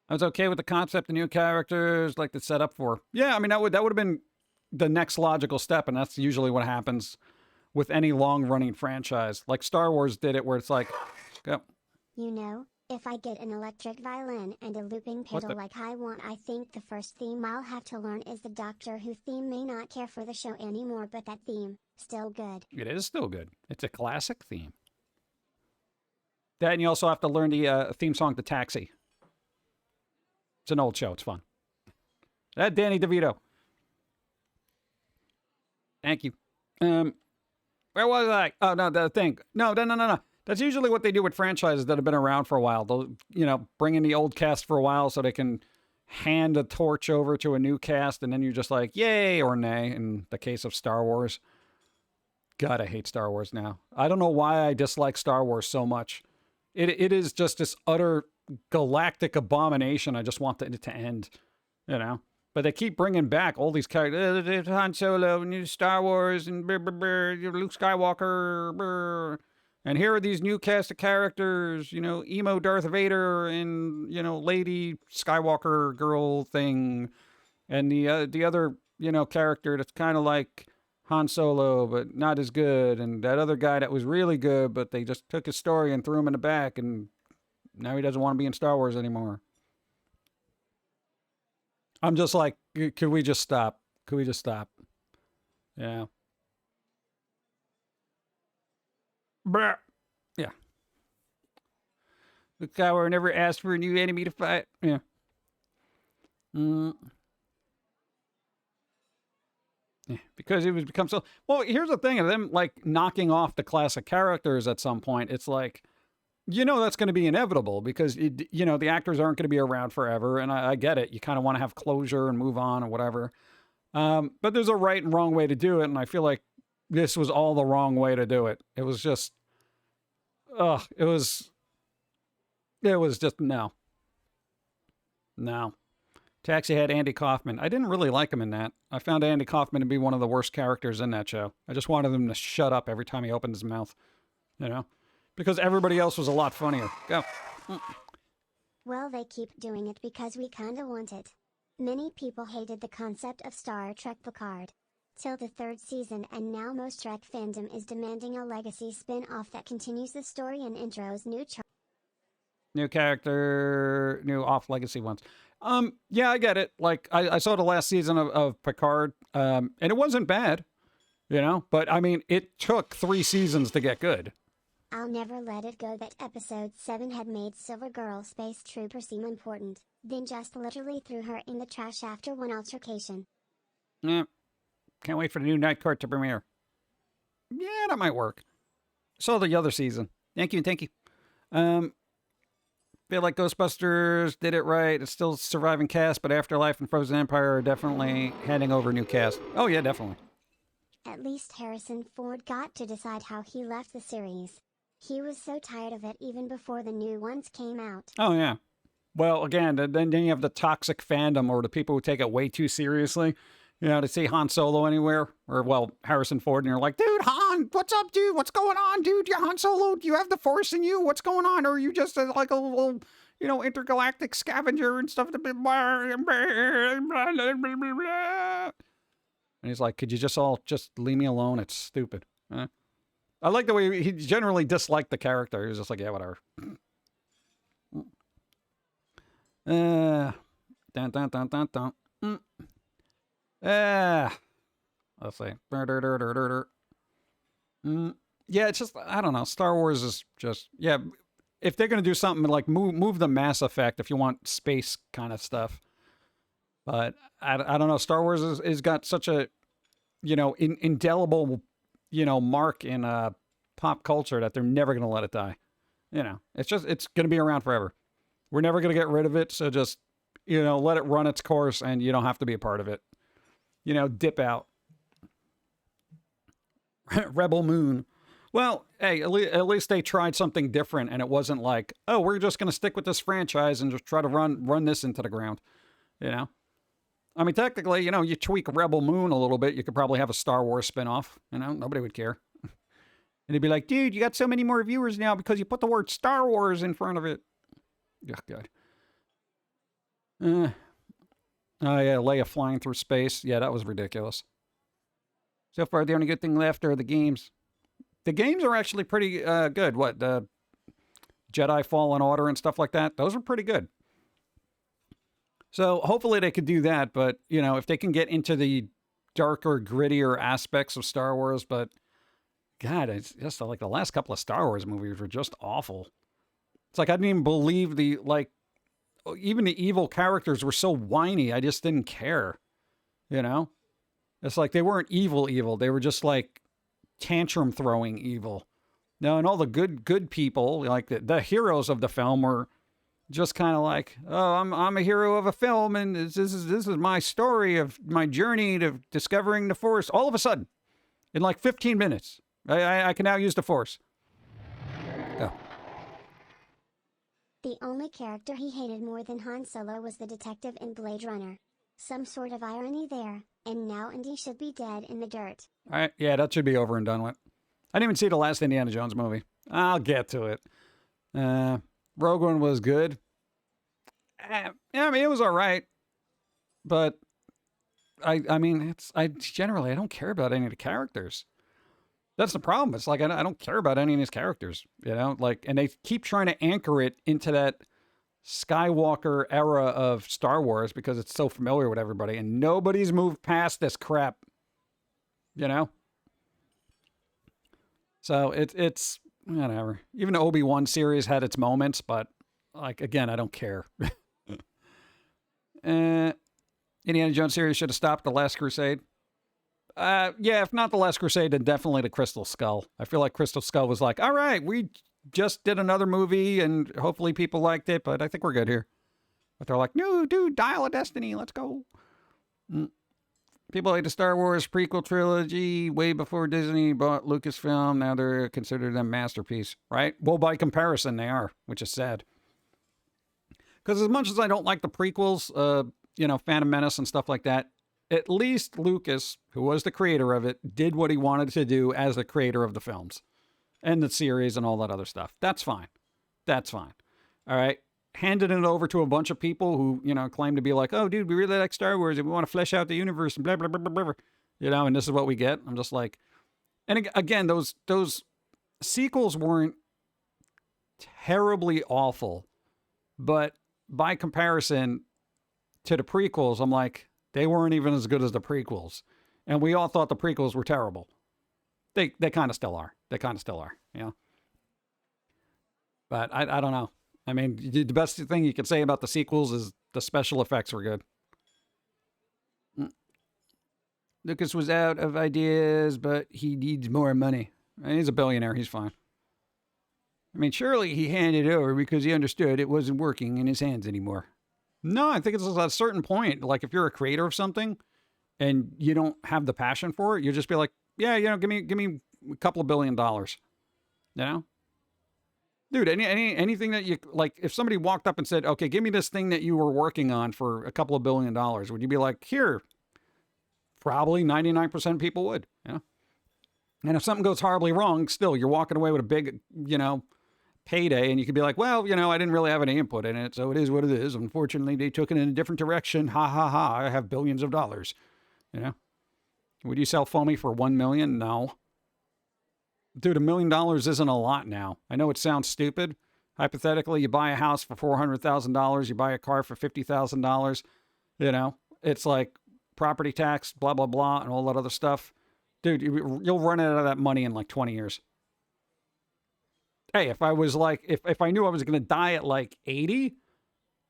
Speaker 6: I was okay with the concept of new characters, like the setup for. Yeah, I mean, that would have been the next logical step, and that's usually what happens with any long-running franchise. Like Star Wars did it, where it's like, go.
Speaker 3: You know, if I get an electric violin and a looping pedal like I want, I think the first theme I'll have to learn is the Doctor Who theme. May not care for the show anymore, but that theme, still good.
Speaker 6: It is still good. It's a classic theme. That, and you also have to learn the theme song to Taxi. It's an old show. It's fun. That Danny DeVito. Thank you. Where was I? Oh, no, the thing. No. That's usually what they do with franchises that have been around for a while. They'll, you know, bring in the old cast for a while so they can, hand a torch over to a new cast and then you're just like, yay or nay, in the case of Star Wars. God, I hate Star Wars now. I don't know why I dislike Star Wars so much. It is just this utter galactic abomination. I just want it to end, you know? But they keep bringing back all these characters. Han Solo, new Star Wars, and Luke Skywalker. And here are these new cast of characters, you know, emo Darth Vader and, you know, lady Skywalker girl thing. And the other, you know, character that's kind of like Han Solo, but not as good. And that other guy that was really good, but they just took his story and threw him in the back. And now he doesn't want to be in Star Wars anymore. I'm just like, could we just stop? Could we just stop? Yeah. Bruh. Yeah. The Skywalker never asked for a new enemy to fight. Yeah. Yeah, because it was become so... Well, here's the thing of them, like, knocking off the classic characters at some point. It's like, you know that's going to be inevitable because, you know, the actors aren't going to be around forever, and I get it. You kind of want to have closure and move on or whatever. But there's a right and wrong way to do it, and I feel like this was all the wrong way to do it. It was just... it was just, no. No. Taxi had Andy Kaufman. I didn't really like him in that. I found Andy Kaufman to be one of the worst characters in that show. I just wanted him to shut up every time he opened his mouth, you know? Because everybody else was a lot funnier. Go.
Speaker 3: Well, they keep doing it because we kinda want it. Many people hated the concept of Star Trek Picard till the 3rd season, and now most Trek fandom is demanding a legacy spin-off that continues the story and intros
Speaker 6: new character, new off legacy ones. Yeah, I get it. Like, I saw the last season of Picard, and it wasn't bad, you know? But, I mean, it took 3 seasons to get good.
Speaker 3: I'll never let it go that episode 7 had made Silver Girl Space Trooper seem important, then just literally threw her in the trash after one altercation.
Speaker 6: Yeah. Can't wait for the new Night Court to premiere. Yeah, that might work. Saw the other season. Thank you. Feel like Ghostbusters did it right. It's still surviving cast, but Afterlife and Frozen Empire are definitely handing over new cast. Oh, yeah, definitely.
Speaker 3: At least Harrison Ford got to decide how he left the series. He was so tired of it even before the new ones came out.
Speaker 6: Oh, yeah. Well, again, then you have the toxic fandom or the people who take it way too seriously. You know, to see Han Solo anywhere, or, well, Harrison Ford, and you're like, dude, Han, what's up, dude? What's going on, dude? You're Han Solo. Do you have the Force in you? What's going on? Or are you just like a little, you know, intergalactic scavenger and stuff? And he's like, could you just leave me alone? It's stupid. I like the way he generally disliked the character. He was just like, yeah, whatever. Let's see. Yeah, it's just, I don't know. Star Wars is just, yeah. If they're going to do something like move the Mass Effect if you want space kind of stuff. But I don't know. Star Wars is got such a, you know, indelible, you know, mark in pop culture that they're never going to let it die. You know, it's going to be around forever. We're never going to get rid of it. So just, you know, let it run its course and you don't have to be a part of it. You know, dip out. Rebel Moon. Well, hey, at least they tried something different, and it wasn't like, oh, we're just going to stick with this franchise and just try to run this into the ground. You know? I mean, technically, you know, you tweak Rebel Moon a little bit, you could probably have a Star Wars spinoff. You know, nobody would care. And they'd be like, dude, you got so many more viewers now because you put the word Star Wars in front of it. Oh, God. Oh, yeah, Leia flying through space. Yeah, that was ridiculous. So far, the only good thing left are the games. The games are actually pretty good. What, the Jedi Fallen Order and stuff like that? Those are pretty good. So hopefully they could do that. But, you know, if they can get into the darker, grittier aspects of Star Wars. But, God, it's just like the last couple of Star Wars movies were just awful. It's like I didn't even believe even the evil characters were so whiny. I just didn't care. You know? It's like they weren't evil. They were just like tantrum throwing evil. Now, and all the good people, like the heroes of the film were, just kind of like, oh, I'm a hero of a film, and this is my story of my journey to discovering the Force. All of a sudden, in like 15 minutes, I can now use the Force. Go.
Speaker 3: The only character he hated more than Han Solo was the detective in Blade Runner. Some sort of irony there, and now Indy should be dead in the dirt.
Speaker 6: All right, yeah, that should be over and done with. I didn't even see the last Indiana Jones movie. I'll get to it. Rogue One was good. Yeah, I mean, it was all right. But I mean, I don't care about any of the characters. That's the problem. It's like, I don't care about any of these characters, you know? Like, and they keep trying to anchor it into that Skywalker era of Star Wars because it's so familiar with everybody, and nobody's moved past this crap, you know? So it's whatever. Even the Obi-Wan series had its moments, but like, again, I don't care. Indiana Jones series should have stopped The Last Crusade. Yeah, if not The Last Crusade, then definitely The Crystal Skull. I feel like Crystal Skull was like, all right, we just did another movie and hopefully people liked it, but I think we're good here. But they're like, no, dude, Dial of Destiny, let's go. People like the Star Wars prequel trilogy way before Disney bought Lucasfilm. Now they're considered a masterpiece, right? Well, by comparison, they are, which is sad. Because as much as I don't like the prequels, you know, Phantom Menace and stuff like that, at least Lucas, who was the creator of it, did what he wanted to do as the creator of the films and the series and all that other stuff. That's fine. That's fine. All right. Handed it over to a bunch of people who, you know, claim to be like, oh, dude, we really like Star Wars and we want to flesh out the universe and blah, blah, blah, blah, blah. You know, and this is what we get. I'm just like, and again, those sequels weren't terribly awful, but by comparison to the prequels, I'm like, they weren't even as good as the prequels. And we all thought the prequels were terrible. They kind of still are. They kind of still are, you know? But I don't know. I mean, the best thing you could say about the sequels is the special effects were good. Lucas was out of ideas, but he needs more money. And he's a billionaire. He's fine. I mean, surely he handed it over because he understood it wasn't working in his hands anymore. No, I think it's at a certain point. Like, if you're a creator of something and you don't have the passion for it, you just be like, yeah, you know, give me a couple of $1 billion. You know? Dude, anything that you, like, if somebody walked up and said, okay, give me this thing that you were working on for a couple of $1 billion, would you be like, here? Probably 99% of people would, you know? And if something goes horribly wrong, still, you're walking away with a big, you know, payday, and you could be like, well, you know, I didn't really have any input in it, so it is what it is. Unfortunately, they took it in a different direction. Ha, ha, ha, I have billions of dollars, you know? Would you sell Foamy for $1 million? No. Dude, $1 million isn't a lot now. I know it sounds stupid. Hypothetically, you buy a house for $400,000, you buy a car for $50,000, you know? It's like property tax, blah, blah, blah, and all that other stuff. Dude, you'll run out of that money in like 20 years. Hey, if I was like, if I knew I was going to die at like 80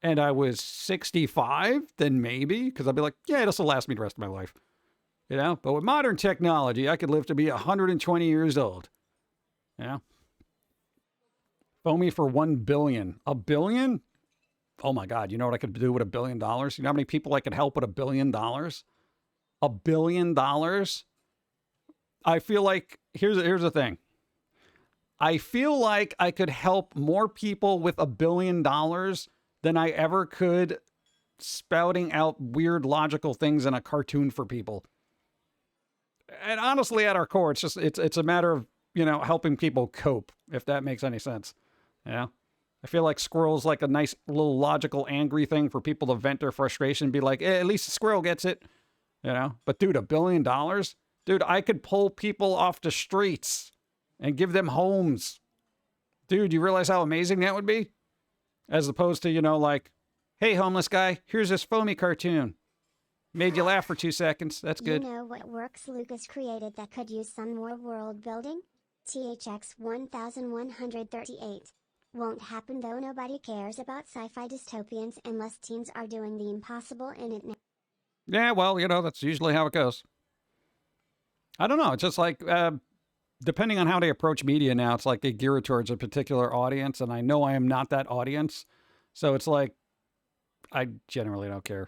Speaker 6: and I was 65, then maybe, because I'd be like, yeah, this will last me the rest of my life. You know, but with modern technology, I could live to be 120 years old. You know? Foamy for $1 billion. $1 billion? Oh my God, you know what I could do with $1 billion? You know how many people I could help with $1 billion? $1 billion? I feel like, here's the thing. I feel like I could help more people with $1 billion than I ever could spouting out weird logical things in a cartoon for people. And honestly, at our core, it's just, it's a matter of, you know, helping people cope, if that makes any sense. Yeah. I feel like squirrel's like a nice little logical angry thing for people to vent their frustration and be like, at least the squirrel gets it, you know? But dude, $1 billion? Dude, I could pull people off the streets and give them homes. Dude, you realize how amazing that would be? As opposed to, you know, like, hey, homeless guy, here's this Foamy cartoon. Made you laugh for 2 seconds. That's good.
Speaker 3: You know what works Lucas created that could use some more world building? THX 1138. Won't happen though. Nobody cares about sci-fi dystopians unless teens are doing the impossible in it now.
Speaker 6: Yeah, well, you know, that's usually how it goes. I don't know. It's just like, depending on how they approach media now, it's like they gear it towards a particular audience. And I know I am not that audience. So it's like, I generally don't care.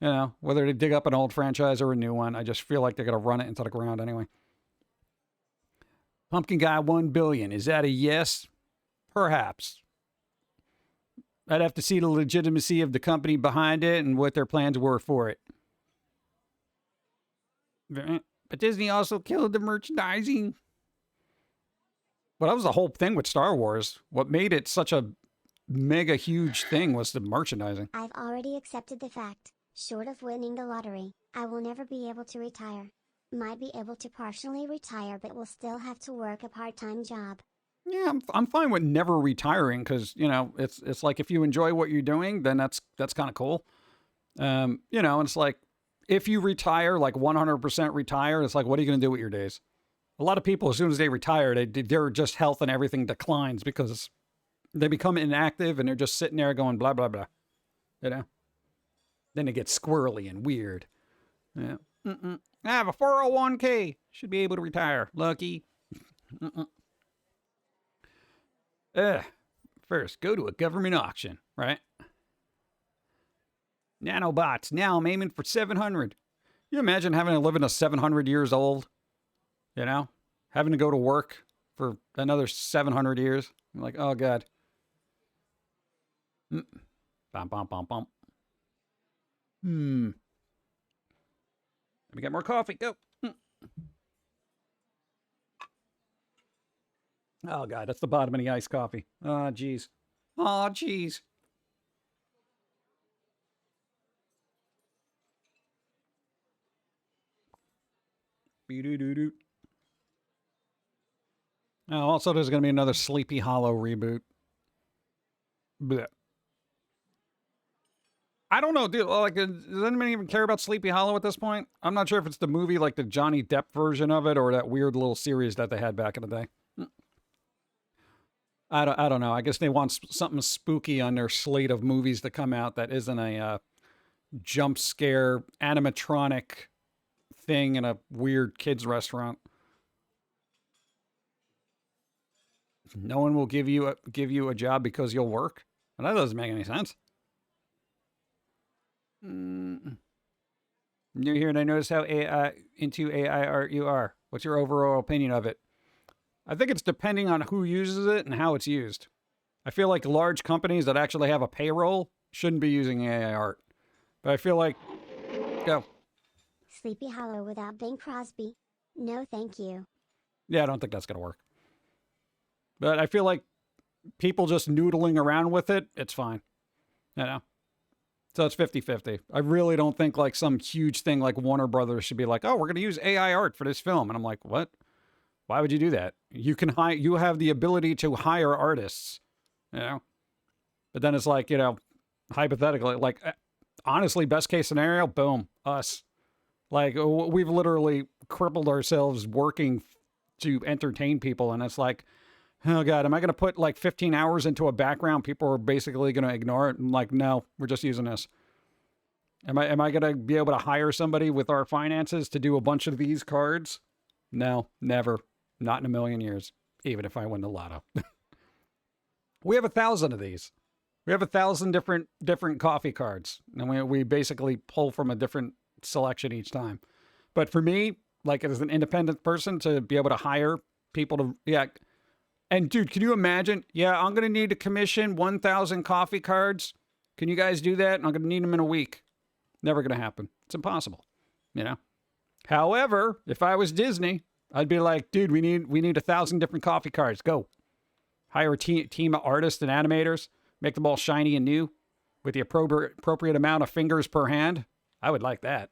Speaker 6: You know, whether they dig up an old franchise or a new one, I just feel like they're going to run it into the ground anyway. Pum'Kin Guy 1 billion. Is that a yes? Perhaps. I'd have to see the legitimacy of the company behind it and what their plans were for it. But Disney also killed the merchandising. Well, that was the whole thing with Star Wars. What made it such a mega huge thing was the merchandising.
Speaker 3: I've already accepted the fact, short of winning the lottery, I will never be able to retire. Might be able to partially retire but will still have to work a part-time job.
Speaker 6: Yeah, I'm fine with never retiring because, you know, it's like if you enjoy what you're doing, then that's kind of cool. You know, and it's like if you retire, like 100% retire, it's like, what are you going to do with your days? A lot of people, as soon as they retire, their just health and everything declines because they become inactive and they're just sitting there going blah, blah, blah. You know? Then it gets squirrely and weird. Yeah. I have a 401k. Should be able to retire. Lucky. First, go to a government auction, right? Nanobots. Now I'm aiming for 700. You imagine having to live in a 700 years old? You know? Having to go to work for another 700 years. I'm like, oh, God. Bum, bum, bum, bum. Let me get more coffee. Go. Oh, God, that's the bottom of the iced coffee. Oh, jeez. Oh, jeez. Be-do-do-do. Oh, also, there's going to be another Sleepy Hollow reboot. Blech. I don't know, dude. Like, does anybody even care about Sleepy Hollow at this point? I'm not sure if it's the movie, like the Johnny Depp version of it, or that weird little series that they had back in the day. I don't know. I guess they want something spooky on their slate of movies to come out that isn't a jump scare animatronic thing in a weird kids restaurant. No one will give you a job because you'll work. And that doesn't make any sense. New here, and I notice how into AI art you are. What's your overall opinion of it? I think it's depending on who uses it and how it's used. I feel like large companies that actually have a payroll shouldn't be using AI art. But I feel like... Go.
Speaker 3: Sleepy Hollow without Bing Crosby? No thank you.
Speaker 6: Yeah, I don't think that's going to work. But I feel like people just noodling around with it, it's fine. You know? So it's 50-50. I really don't think like some huge thing like Warner Brothers should be like, oh, we're going to use AI art for this film. And I'm like, what? Why would you do that? You have the ability to hire artists, you know? But then it's like, you know, hypothetically, like, honestly, best case scenario, boom, us. Like, we've literally crippled ourselves working to entertain people. And it's like, oh, God, am I going to put like 15 hours into a background? People are basically going to ignore it. I'm like, no, we're just using this. Am I going to be able to hire somebody with our finances to do a bunch of these cards? No, never. Not in a million years, even if I win the lotto. We have 1,000 of these. We have 1,000 different coffee cards. And we basically pull from a different selection each time. But for me, like as an independent person, to be able to hire people to, yeah. And dude, can you imagine? Yeah, I'm going to need to commission 1,000 coffee cards. Can you guys do that? And I'm going to need them in a week. Never going to happen. It's impossible, you know? However, if I was Disney, I'd be like, dude, we need 1,000 different coffee cards. Go. Hire a team of artists and animators. Make them all shiny and new with the appropriate amount of fingers per hand. I would like that.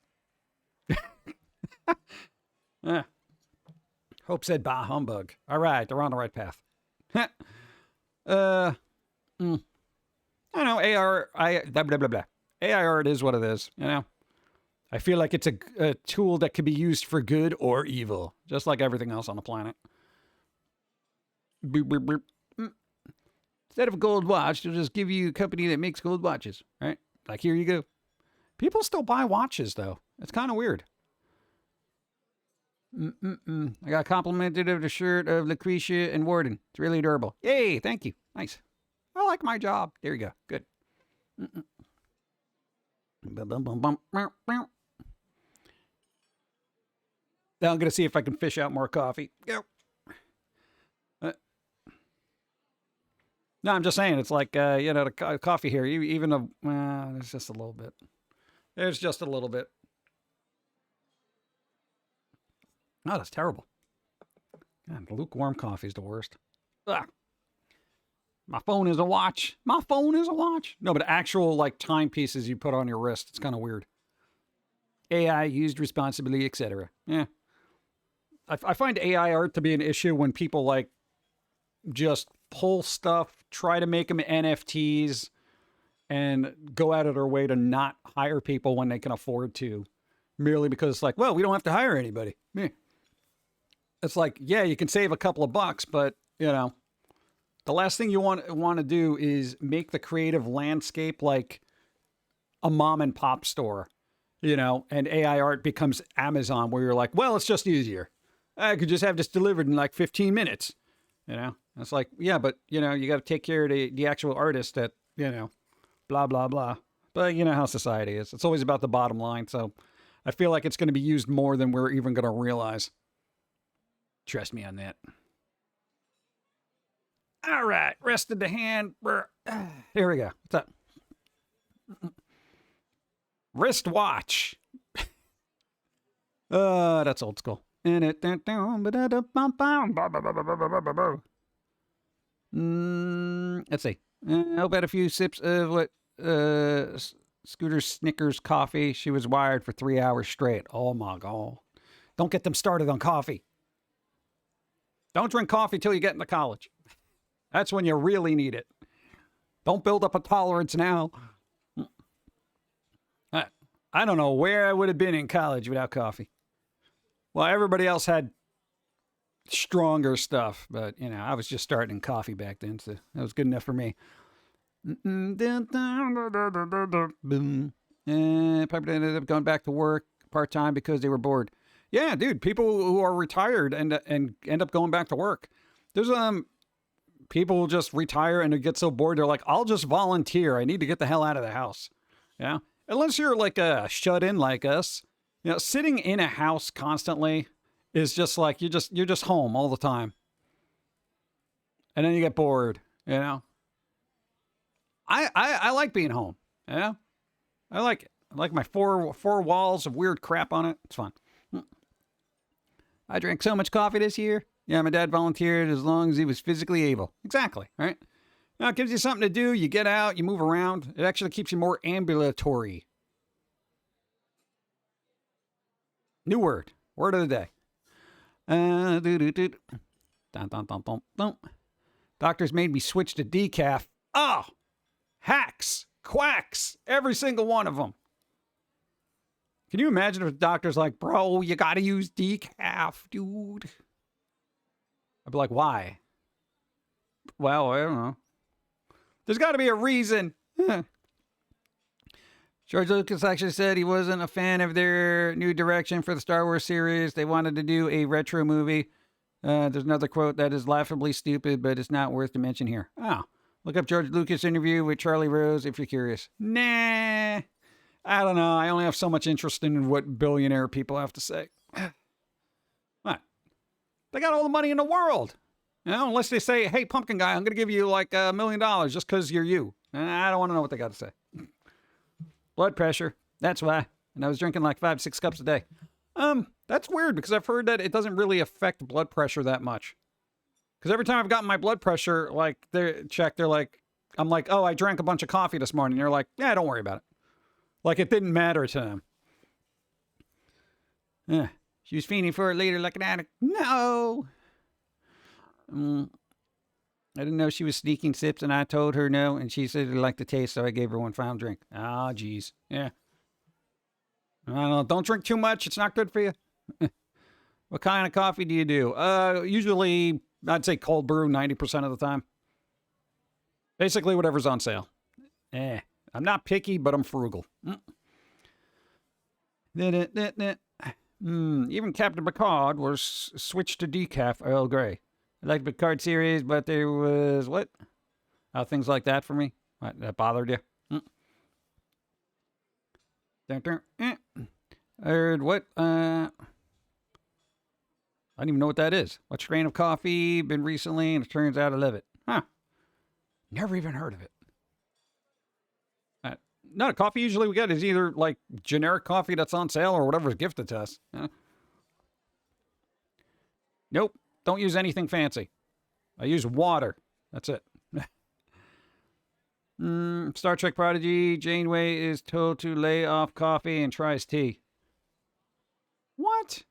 Speaker 6: Hope said bah humbug. All right, they're on the right path. I don't know, blah, blah, blah, blah. AI art is what it is, you know? I feel like it's a tool that can be used for good or evil, just like everything else on the planet. Boop, boop, boop. Instead of a gold watch, they'll just give you a company that makes gold watches, right? Like, here you go. People still buy watches, though. It's kind of weird. I got complimented of the shirt of Lucretia and Warden. It's really durable. Yay, thank you. Nice. I like my job. There you go. Good. Now I'm going to see if I can fish out more coffee. Go. No, I'm just saying, it's like, the coffee here, even though, there's just a little bit. There's just a little bit. Oh, that's terrible. God, lukewarm coffee is the worst. Ugh. My phone is a watch. My phone is a watch. No, but actual, like, timepieces you put on your wrist. It's kind of weird. AI used responsibly, etc. Yeah. I find AI art to be an issue when people, like, just pull stuff, try to make them NFTs, and go out of their way to not hire people when they can afford to, merely because it's like, well, we don't have to hire anybody. Yeah. It's like, yeah, you can save a couple of bucks, but, the last thing you want to do is make the creative landscape like a mom and pop store, and AI art becomes Amazon, where you're like, well, it's just easier. I could just have this delivered in like 15 minutes, It's like, yeah, but, you got to take care of the actual artist that, blah, blah, blah. But you know how society is. It's always about the bottom line. So I feel like it's going to be used more than we're even going to realize. Trust me on that. All right. Rest of the hand. Here we go. What's up? Wristwatch. That's old school. Let's see. I hope I had a few sips of what Scooter Snickers coffee. She was wired for 3 hours straight. Oh my God. Don't get them started on coffee. Don't drink coffee till you get into college. That's when you really need it. Don't build up a tolerance now. I don't know where I would have been in college without coffee. Well, everybody else had stronger stuff, but, I was just starting coffee back then, so that was good enough for me. Probably ended up going back to work part-time because they were bored. Yeah, dude, people who are retired and end up going back to work. There's people who just retire and they get so bored, they're like, I'll just volunteer. I need to get the hell out of the house. Yeah. Unless you're like a shut-in like us, sitting in a house constantly is just like you're just home all the time, and then you get bored. I like being home. I like it. I like my four walls of weird crap on it. It's fun. I drank so much coffee this year. Yeah, my dad volunteered as long as he was physically able. Exactly, right? It gives you something to do. You get out, you move around. It actually keeps you more ambulatory. New word. Word of the day. Doctors made me switch to decaf. Oh! Hacks! Quacks! Every single one of them. Can you imagine if the doctor's like, bro, you gotta use decaf, dude? I'd be like, why? Well, I don't know. There's got to be a reason. George Lucas actually said he wasn't a fan of their new direction for the Star Wars series. They wanted to do a retro movie. There's another quote that is laughably stupid, but it's not worth to mention here. Oh, look up George Lucas interview with Charlie Rose if you're curious. Nah, I don't know. I only have so much interest in what billionaire people have to say. What? They got all the money in the world. Unless they say, hey, Pum'Kin Guy, I'm going to give you like $1 million just because you're you. I don't want to know what they got to say. Blood pressure. That's why. And I was drinking like 5-6 cups a day. That's weird because I've heard that it doesn't really affect blood pressure that much. Because every time I've gotten my blood pressure, like, they're like, I'm like, oh, I drank a bunch of coffee this morning. And they're like, yeah, don't worry about it. Like, it didn't matter to them. Yeah. She was fiending for it later like an addict. No. I didn't know she was sneaking sips, and I told her no, and she said she liked the taste, so I gave her one final drink. Ah, geez. Yeah. I don't know. Don't drink too much. It's not good for you. What kind of coffee do you do? Usually, I'd say cold brew 90% of the time. Basically, whatever's on sale. I'm not picky, but I'm frugal. Even Captain Picard was switched to decaf Earl Grey. I like the Picard series, but there was, what? Things like that for me. What, that bothered you? Heard what? I don't even know what that is. What strain of coffee been recently? And it turns out I love it. Huh. Never even heard of it. No, coffee usually we get is either like generic coffee that's on sale or whatever's gifted to us. Nope. Don't use anything fancy. I use water. That's it. Star Trek prodigy Janeway is told to lay off coffee and tries tea. What?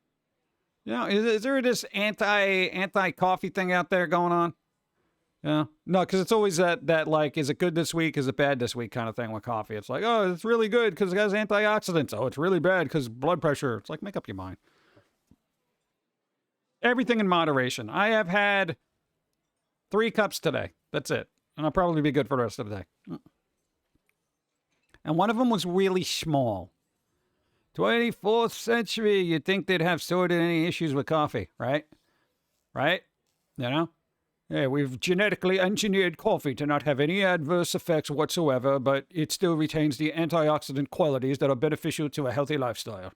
Speaker 6: Yeah, is there this anti coffee thing out there going on? Yeah, no, because it's always that like, is it good this week? Is it bad this week? Kind of thing with coffee. It's like, oh, it's really good because it has antioxidants. Oh, it's really bad because blood pressure. It's like, make up your mind. Everything in moderation. I have had 3 cups today. That's it. And I'll probably be good for the rest of the day. And one of them was really small. 24th century, you'd think they'd have sorted any issues with coffee, right? Right? You know? Yeah, we've genetically engineered coffee to not have any adverse effects whatsoever, but it still retains the antioxidant qualities that are beneficial to a healthy lifestyle.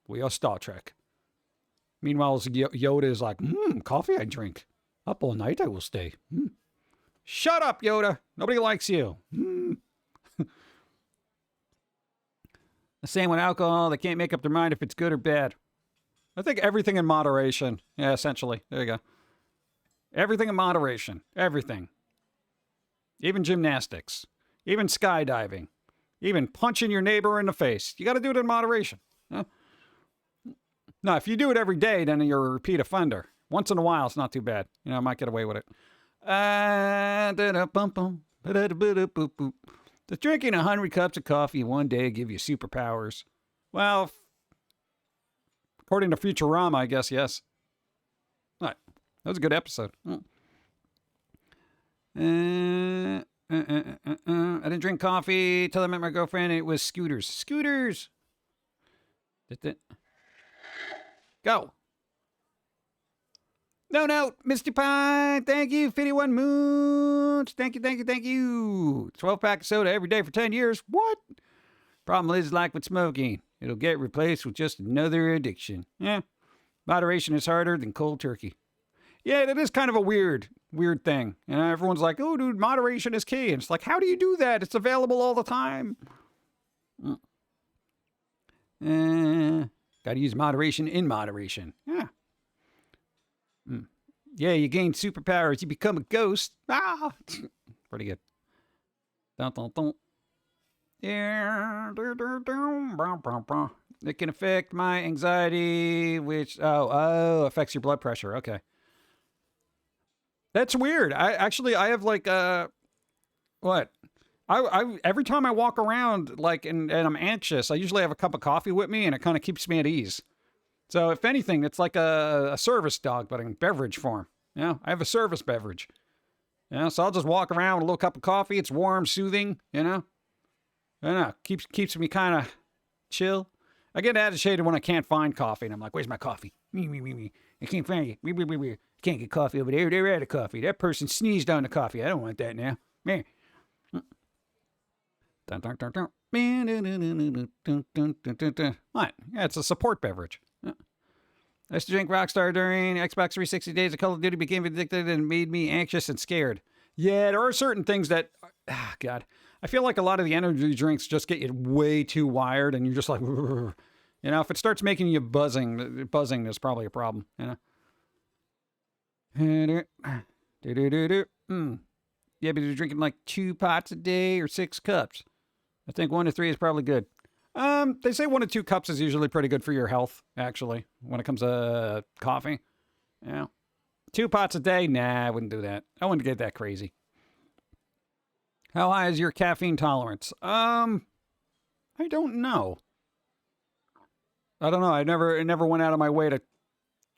Speaker 6: We are Star Trek. Meanwhile, Yoda is like, coffee I drink. Up all night I will stay. Shut up, Yoda. Nobody likes you. The same with alcohol. They can't make up their mind if it's good or bad. I think everything in moderation. Yeah, essentially. There you go. Everything in moderation. Everything. Even gymnastics. Even skydiving. Even punching your neighbor in the face. You got to do it in moderation. Huh? Now, if you do it every day, then you're a repeat offender. Once in a while, it's not too bad. You know, I might get away with it. Does drinking 100 cups of coffee one day give you superpowers? Well, according to Futurama, I guess yes. All right. That was a good episode. I didn't drink coffee till I met my girlfriend. It was scooters. Scooters! Go! No, Mr. Pine, thank you. 51 moons, thank you. 12-pack of soda every day for 10 years. What? Problem is, like with smoking, it'll get replaced with just another addiction. Yeah, moderation is harder than cold turkey. Yeah, that is kind of a weird thing. You know, everyone's like, oh, dude, moderation is key. And it's like, how do you do that? It's available all the time. Got to use moderation in moderation. Yeah. Yeah, you gain superpowers. You become a ghost. Ah, pretty good. Yeah. It can affect my anxiety, which affects your blood pressure. Okay. That's weird. I have like what? I every time I walk around like and I'm anxious, I usually have a cup of coffee with me, and it kind of keeps me at ease. So if anything, it's like a service dog, but in beverage form. You know, I have a service beverage. You know, so I'll just walk around with a little cup of coffee. It's warm, soothing. You know, I don't know, keeps me kind of chill. I get agitated when I can't find coffee, and I'm like, "Where's my coffee? Me. I can't find it. Me. Can't get coffee over there. They're out of coffee. That person sneezed on the coffee. I don't want that now. Man." What? Yeah, it's a support beverage. I used to drink Rockstar during Xbox 360 days of Call of Duty, became addicted and made me anxious and scared. Yeah, there are certain things that, God, I feel like a lot of the energy drinks just get you way too wired, and you're just like, you know, if it starts making you buzzing, there's probably a problem, you know. Yeah, but you're drinking like 2 pots a day or 6 cups. I think 1 to 3 is probably good. They say 1 to 2 cups is usually pretty good for your health, actually, when it comes to coffee. Yeah. 2 pots a day? Nah, I wouldn't do that. I wouldn't get that crazy. How high is your caffeine tolerance? I don't know. I don't know. I never went out of my way to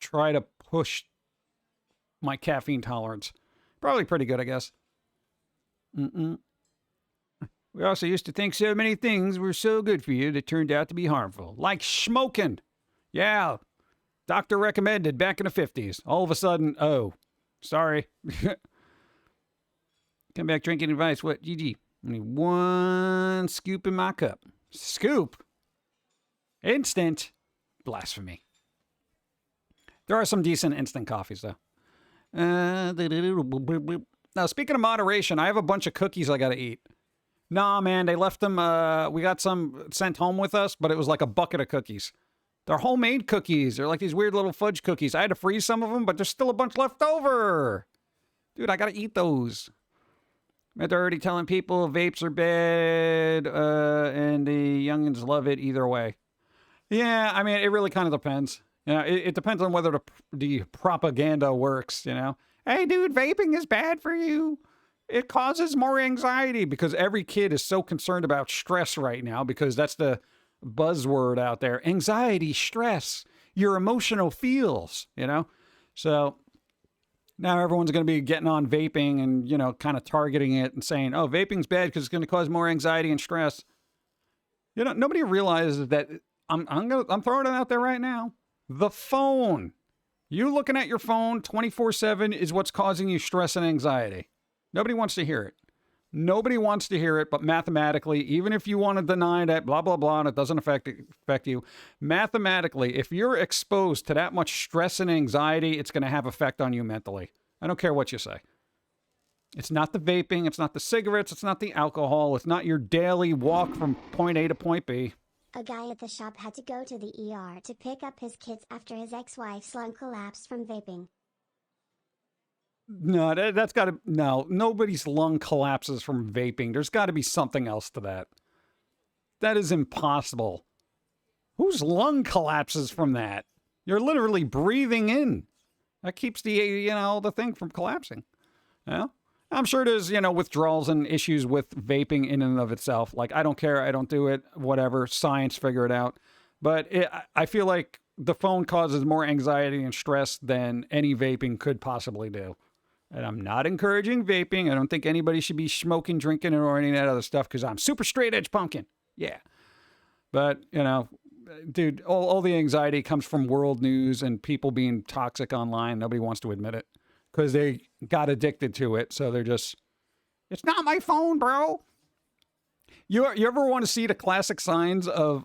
Speaker 6: try to push my caffeine tolerance. Probably pretty good, I guess. We also used to think so many things were so good for you that turned out to be harmful. Like smoking. Yeah. Doctor recommended back in the 50s. All of a sudden, oh, sorry.
Speaker 2: Come back drinking advice. What? GG. I need 1 scoop in my cup. Scoop? Instant. Blasphemy. There are some decent instant coffees, though. Now, speaking of moderation, I have a bunch of cookies I got to eat. Nah, man, they left them. We got some sent home with us, but it was like a bucket of cookies. They're homemade cookies. They're like these weird little fudge cookies. I had to freeze some of them, but there's still a bunch left over. Dude, I got to eat those. They're already telling people vapes are bad, and the youngins love it either way. Yeah, I mean, it really kind of depends. You know, it depends on whether the propaganda works, you know. Hey, dude, vaping is bad for you. It causes more anxiety because every kid is so concerned about stress right now because that's the buzzword out there. Anxiety, stress, your emotional feels, you know. So now everyone's going to be getting on vaping and, you know, kind of targeting it and saying, oh, vaping's bad because it's going to cause more anxiety and stress. You know, nobody realizes that I'm throwing it out there right now. The phone. You looking at your phone 24/7 is what's causing you stress and anxiety. Nobody wants to hear it. Nobody wants to hear it, but mathematically, even if you want to deny that, blah, blah, blah, and it doesn't affect you, mathematically, if you're exposed to that much stress and anxiety, it's going to have effect on you mentally. I don't care what you say. It's not the vaping. It's not the cigarettes. It's not the alcohol. It's not your daily walk from point A to point B.
Speaker 3: A guy at the shop had to go to the ER to pick up his kids after his ex-wife's lung collapsed from vaping.
Speaker 2: No, that's got to... No, nobody's lung collapses from vaping. There's got to be something else to that. That is impossible. Whose lung collapses from that? You're literally breathing in. That keeps the, you know, the thing from collapsing. Yeah? I'm sure there's, you know, withdrawals and issues with vaping in and of itself. Like, I don't care. I don't do it. Whatever. Science, figure it out. But I feel like the phone causes more anxiety and stress than any vaping could possibly do. And I'm not encouraging vaping. I don't think anybody should be smoking, drinking, or any of that other stuff because I'm super straight edge pumpkin. Yeah. But, you know, dude, all the anxiety comes from world news and people being toxic online. Nobody wants to admit it because they got addicted to it. So they're just, it's not my phone, bro. You ever want to see the classic signs of,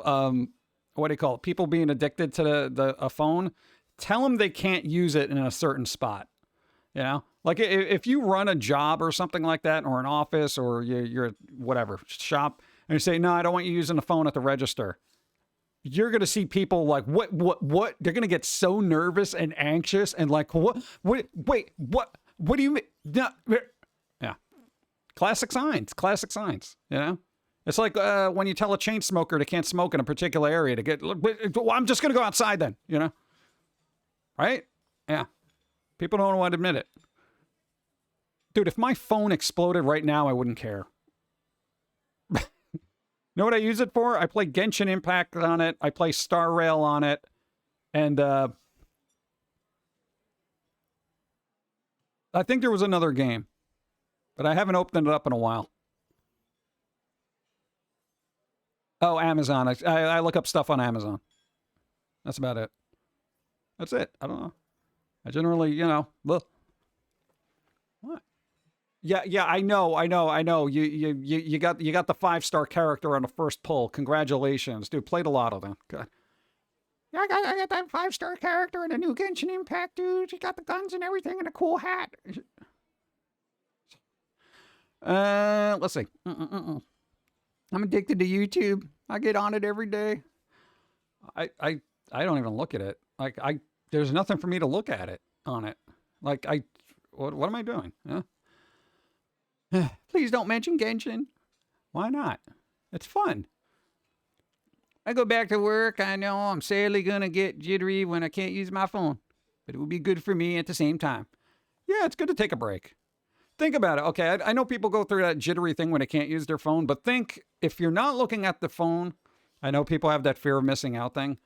Speaker 2: what do you call it? People being addicted to a phone? Tell them they can't use it in a certain spot. You know, like if you run a job or something like that, or an office, or you're whatever shop, and you say, no, I don't want you using the phone at the register. You're going to see people like, what? They're going to get so nervous and anxious and like, what do you mean? No, yeah. Classic signs, you know? It's like when you tell a chain smoker they can't smoke in a particular area to get, well, I'm just going to go outside then, you know? Right? Yeah. People don't want to admit it. Dude, if my phone exploded right now, I wouldn't care. You know what I use it for? I play Genshin Impact on it. I play Star Rail on it. And I think there was another game. But I haven't opened it up in a while. Oh, Amazon. I look up stuff on Amazon. That's about it. That's it. I don't know. I generally, you know, look. What? Yeah, I know. You got the 5-star character on the first pull. Congratulations. Dude, played a lot of them. God. Yeah, I got that 5-star character in a new Genshin Impact, dude. You got the guns and everything and a cool hat. Let's see. I'm addicted to YouTube. I get on it every day. I don't even look at it. Like there's nothing for me to look at it on it. Like what am I doing? Huh? Please don't mention Genshin. Why not? It's fun. I go back to work. I know I'm sadly gonna get jittery when I can't use my phone, but it will be good for me at the same time. Yeah, it's good to take a break. Think about it. Okay, I know people go through that jittery thing when they can't use their phone, but think if you're not looking at the phone, I know people have that fear of missing out thing.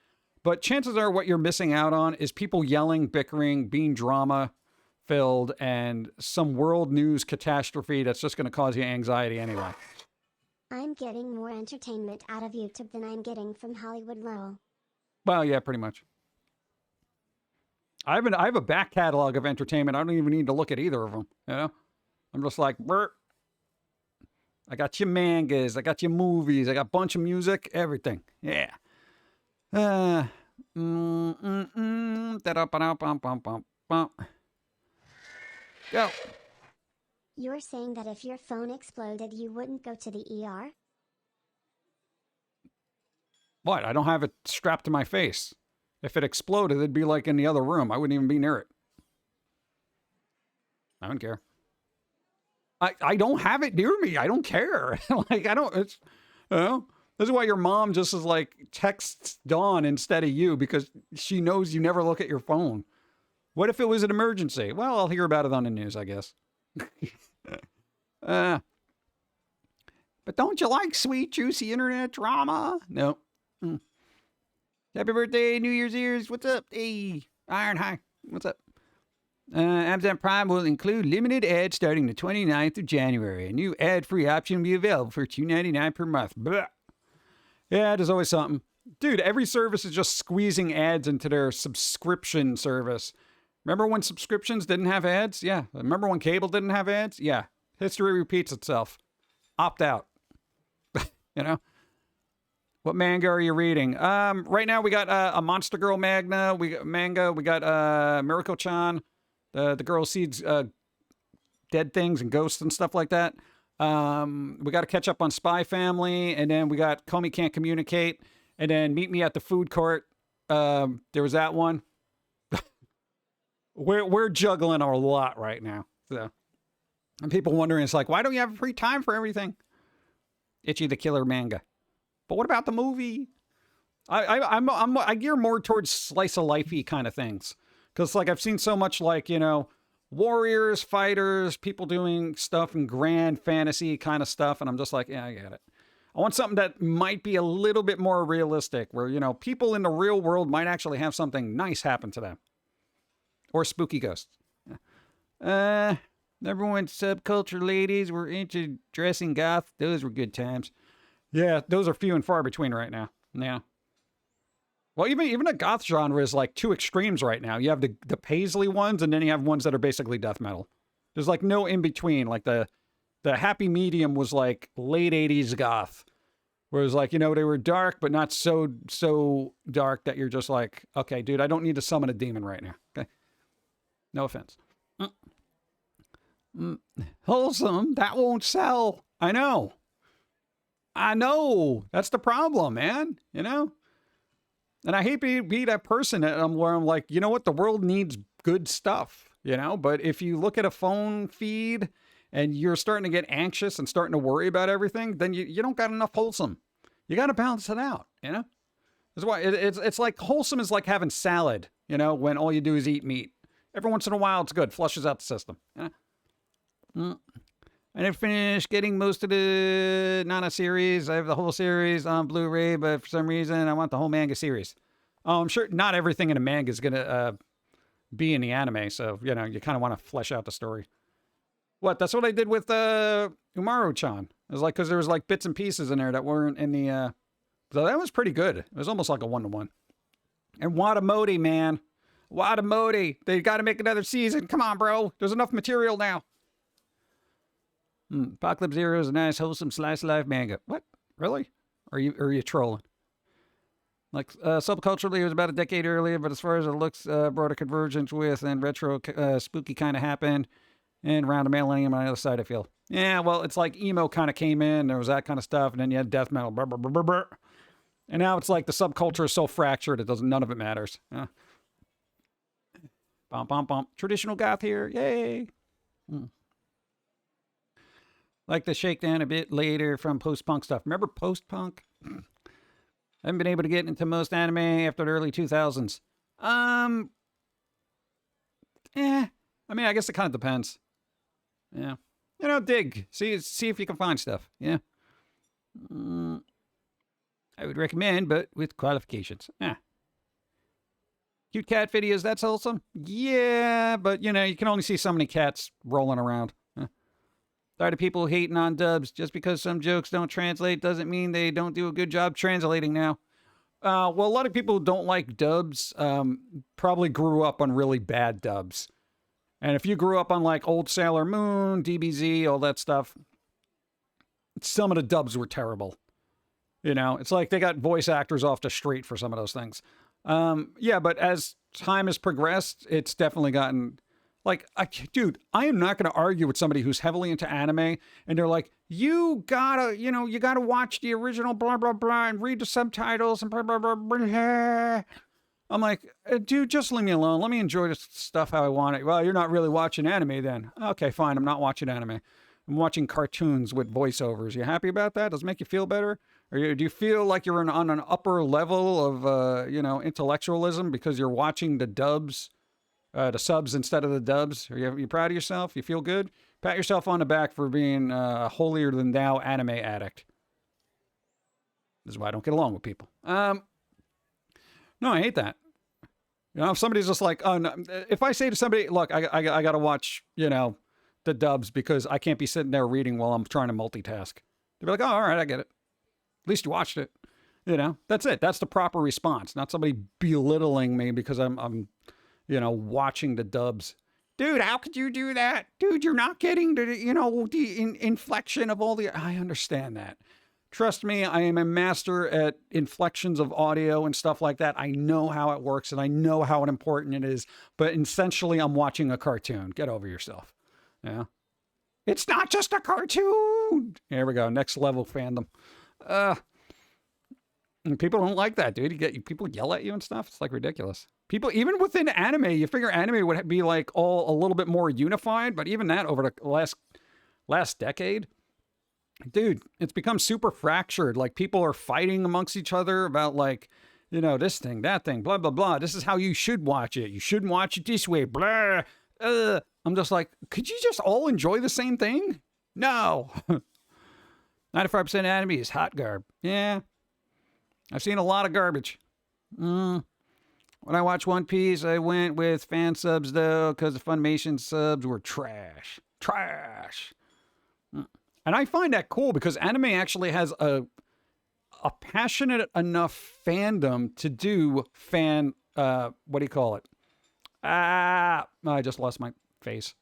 Speaker 2: But chances are what you're missing out on is people yelling, bickering, being drama-filled, and some world news catastrophe that's just going to cause you anxiety anyway.
Speaker 3: I'm getting more entertainment out of YouTube than I'm getting from Hollywood lol.
Speaker 2: Well, yeah, pretty much. I have a back catalog of entertainment. I don't even need to look at either of them, you know? I'm just like,
Speaker 6: I got your mangas. I got your movies. I got a bunch of music. Everything. Yeah. Da-da-ba-da-bum-bum-bum-bum. Go.
Speaker 3: You're saying that if your phone exploded, you wouldn't go to the ER?
Speaker 6: What? I don't have it strapped to my face. If it exploded, it'd be like in the other room. I wouldn't even be near it. I don't care. I don't have it near me. I don't care. Like, I don't, it's, you know, this is why your mom just is like texts Dawn instead of you, because she knows you never look at your phone. What if it was an emergency? Well, I'll hear about it on the news, I guess. But don't you like sweet, juicy internet drama? No. Happy birthday, New Year's Ears. What's up? Hey, Iron High. What's up? Amazon Prime will include limited ads starting the 29th of January. A new ad-free option will be available for $2.99 per month. Blah. Yeah, there's always something. Dude, every service is just squeezing ads into their subscription service. Remember when subscriptions didn't have ads? Yeah. Remember when cable didn't have ads? Yeah. History repeats itself. Opt out. You know? What manga are you reading? Right now we got a Monster Girl manga. We got Miracle-chan. The girl sees dead things and ghosts and stuff like that. We got to catch up on Spy Family, and then we got Comey Can't Communicate, and then Meet Me at the Food Court. There was that one. We're juggling a lot right now. So, and people wondering, it's like, why don't you have free time for everything? Itchy the Killer manga. But what about the movie? I gear more towards slice of lifey kind of things. Because, like, I've seen so much, like, you know, warriors, fighters, people doing stuff in grand fantasy kind of stuff. And I'm just like, yeah, I get it. I want something that might be a little bit more realistic, where, you know, people in the real world might actually have something nice happen to them. Or spooky ghosts. Remember when subculture ladies were into dressing goth? Those were good times. Yeah, those are few and far between right now. Yeah. Well, even the goth genre is like two extremes right now. You have the paisley ones, and then you have ones that are basically death metal. There's like no in between. Like the happy medium was like late 80s goth. Where it was like, you know, they were dark, but not so dark that you're just like, okay, dude, I don't need to summon a demon right now. Okay. No offense. Wholesome, that won't sell. I know. That's the problem, man. You know? And I hate to be that person where I'm like, you know what? The world needs good stuff, you know? But if you look at a phone feed and you're starting to get anxious and starting to worry about everything, then you don't got enough wholesome. You got to balance it out, you know? That's why it's like wholesome is like having salad, you know, when all you do is eat meat. Every once in a while, it's good. Flushes out the system. You know? I didn't finish getting most of the Nana series. I have the whole series on Blu-ray, but for some reason, I want the whole manga series. I'm sure not everything in a manga is going to be in the anime, so, you know, you kind of want to flesh out the story. What? That's what I did with Umaru-chan. It was like, because there was like bits and pieces in there that weren't in the... So that was pretty good. It was almost like a one-to-one. And Watamote, man. Watamote. They got to make another season. Come on, bro. There's enough material now. Apocalypse Zero is a nice, wholesome slice of life manga. What? Really? Are you trolling? Like, subculturally, it was about a decade earlier, but as far as it looks, broader convergence with and retro spooky kind of happened. And around the millennium on the other side, I feel. Yeah, well, it's like emo kind of came in. There was that kind of stuff. And then you had death metal. Brr, brr, brr, brr, brr. And now it's like the subculture is so fractured, none of it matters. Yeah. Bump, bump, bump. Traditional goth here. Yay. Like the shakedown a bit later from post-punk stuff. Remember post-punk? I haven't been able to get into most anime after the early 2000s. I mean, I guess it kind of depends. Yeah. You know, dig. See if you can find stuff. Yeah. I would recommend, but with qualifications. Yeah. Cute cat videos, that's wholesome? Yeah, but, you know, you can only see so many cats rolling around. Tired of people hating on dubs. Just because some jokes don't translate doesn't mean they don't do a good job translating now. Well, a lot of people who don't like dubs probably grew up on really bad dubs. And if you grew up on like old Sailor Moon, DBZ, all that stuff, some of the dubs were terrible. You know, it's like they got voice actors off the street for some of those things. Yeah, but as time has progressed, it's definitely gotten like, dude, I am not going to argue with somebody who's heavily into anime and they're like, you gotta watch the original blah, blah, blah and read the subtitles and blah, blah, blah, blah. I'm like, dude, just leave me alone. Let me enjoy this stuff how I want it. Well, you're not really watching anime then. Okay, fine. I'm not watching anime. I'm watching cartoons with voiceovers. You happy about that? Does it make you feel better? Or do you feel like you're on an upper level of, intellectualism because you're watching the dubs, the subs instead of the dubs? Are you proud of yourself? You feel good? Pat yourself on the back for being a holier than thou anime addict. This is why I don't get along with people. No, I hate that. You know, if somebody's just like, oh, no, if I say to somebody, look, I got to watch, the dubs because I can't be sitting there reading while I'm trying to multitask. They'll be like, oh, all right, I get it. At least you watched it. That's it. That's the proper response. Not somebody belittling me because I'm watching the dubs. Dude, how could you do that? Dude, you're not getting the inflection of all the... I understand that. Trust me, I am a master at inflections of audio and stuff like that. I know how it works and I know how important it is. But essentially, I'm watching a cartoon. Get over yourself. Yeah. It's not just a cartoon. Here we go. Next level fandom. And people don't like that, dude. People yell at you and stuff. It's like ridiculous. People, even within anime, you figure anime would be like all a little bit more unified, but even that over the last decade, dude, it's become super fractured. Like people are fighting amongst each other about like, this thing, that thing, blah, blah, blah. This is how you should watch it. You shouldn't watch it this way. Blah. I'm just like, could you just all enjoy the same thing? No. 95% anime is hot garb. Yeah. I've seen a lot of garbage. When I watched One Piece, I went with fan subs, though, because the Funimation subs were trash. Trash. And I find that cool because anime actually has a passionate enough fandom to do what do you call it? I just lost my face.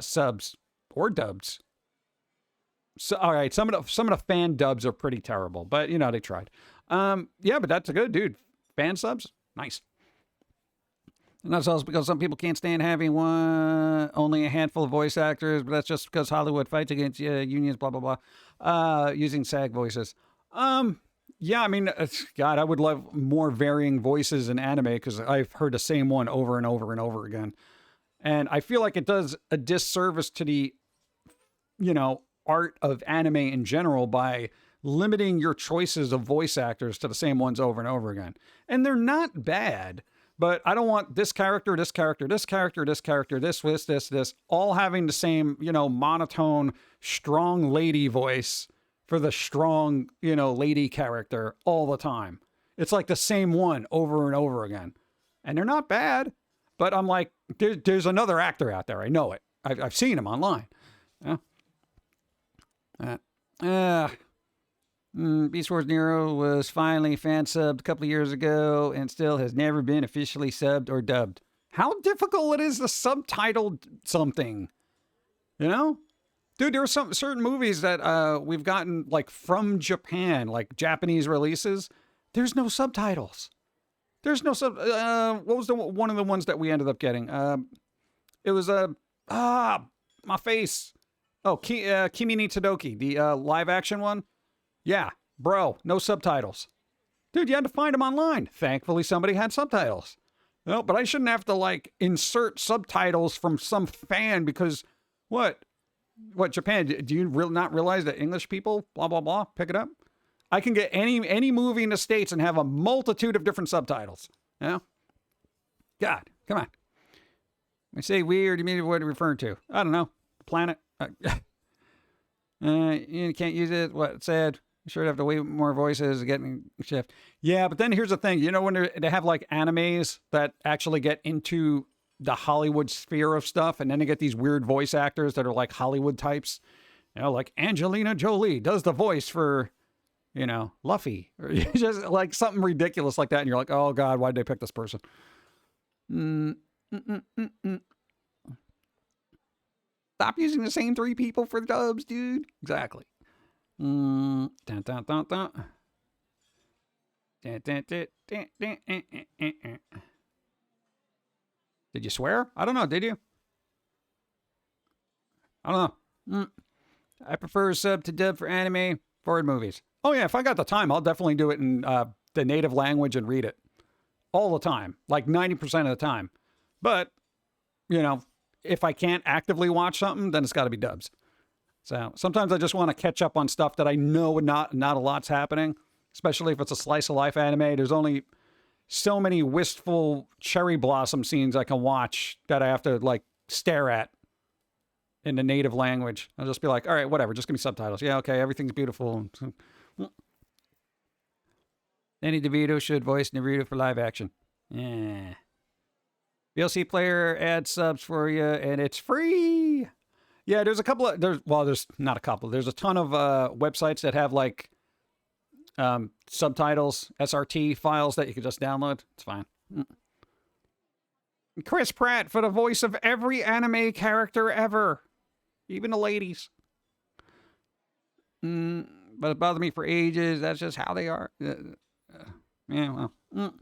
Speaker 6: Subs or dubs. So, all right, some of the fan dubs are pretty terrible, but they tried. Yeah, but that's a good dude. Fan subs, nice. And that's also because some people can't stand having only a handful of voice actors, but that's just because Hollywood fights against unions, blah blah blah, using SAG voices. Yeah, I mean, God, I would love more varying voices in anime because I've heard the same one over and over and over again, and I feel like it does a disservice to the, art of anime in general by limiting your choices of voice actors to the same ones over and over again. And they're not bad, but I don't want this character, this character, this character, this character, this, all having the same, monotone, strong lady voice for the strong, lady character all the time. It's like the same one over and over again. And they're not bad, but I'm like, there's another actor out there. I know it. I've seen him online. Beast Wars Nero was finally fan subbed a couple of years ago and still has never been officially subbed or dubbed. How difficult it is to subtitle something, Dude, there are some certain movies that we've gotten like from Japan, like Japanese releases. There's no subtitles. There's no what was one of the ones that we ended up getting? It was my face. Oh, Kimi ni Todoki, the live action one. Yeah, bro, no subtitles. Dude, you had to find them online. Thankfully, somebody had subtitles. No, but I shouldn't have to like insert subtitles from some fan because what? What, Japan? Do you not realize that English people, blah, blah, blah, pick it up? I can get any movie in the States and have a multitude of different subtitles. God, come on. When I say weird, you mean what are you referring to? I don't know. Planet. You can't use it. What it said. You sure have to wait more voices getting shift. Yeah, but then here's the thing. When they have like animes that actually get into the Hollywood sphere of stuff, and then they get these weird voice actors that are like Hollywood types, like Angelina Jolie does the voice for, Luffy, or just like something ridiculous like that, and you're like, oh God, why'd they pick this person? Stop using the same three people for the dubs, dude. Exactly. Dun, dun, dun, dun. Dun, dun, dun, dun, dun, Did you swear? I don't know. Did you? I don't know. I prefer sub to dub for anime forward movies. Oh, yeah. If I got the time, I'll definitely do it in the native language and read it all the time, like 90% of the time. But, you know, if I can't actively watch something, then it's got to be dubs. So sometimes I just want to catch up on stuff that I know not a lot's happening, especially if it's a slice of life anime. There's only so many wistful cherry blossom scenes I can watch that I have to like stare at in the native language. I'll just be like, all right, whatever, just give me subtitles. Yeah, okay, everything's beautiful. Danny DeVito should voice Naruto for live action. Yeah. VLC player adds subs for you, and it's free. Yeah, there's a couple of there's not a couple. There's a ton of websites that have like subtitles, SRT files that you can just download. It's fine. Chris Pratt for the voice of every anime character ever, even the ladies. But it bothered me for ages. That's just how they are. Yeah, well.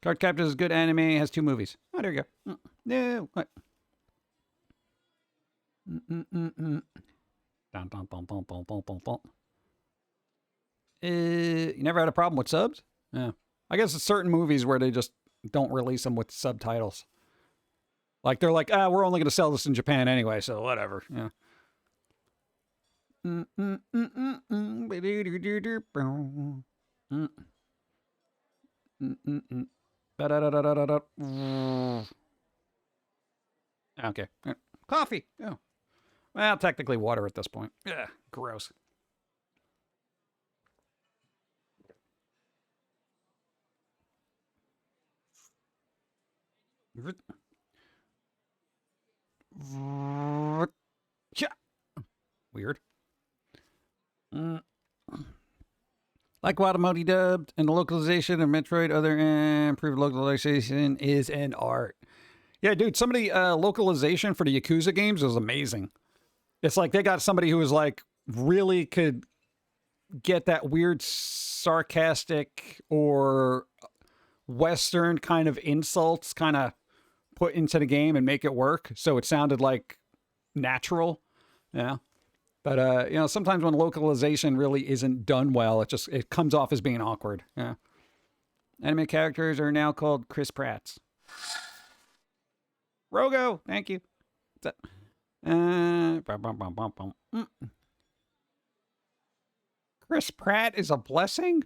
Speaker 6: Card Captors is good anime. Has 2 movies. Oh, there you go. No, what? Dun, dun, dun, dun, dun, dun, dun, dun. You never had a problem with subs? Yeah. I guess it's certain movies where they just don't release them with subtitles. Like, they're like, we're only going to sell this in Japan anyway, so whatever. Yeah. Okay. Coffee. Oh. Well, technically water at this point. Yeah, gross. Weird. Like Watamote dubbed, and the localization of Metroid, other improved localization is an art. Yeah, dude, some of the localization for the Yakuza games was amazing. It's like they got somebody who was like really could get that weird sarcastic or Western kind of insults kind of put into the game and make it work. So it sounded like natural. Yeah. But, you know, sometimes when localization really isn't done well, it comes off as being awkward. Yeah. Anime characters are now called Chris Pratts. Rogo, thank you. What's that? Chris Pratt is a blessing?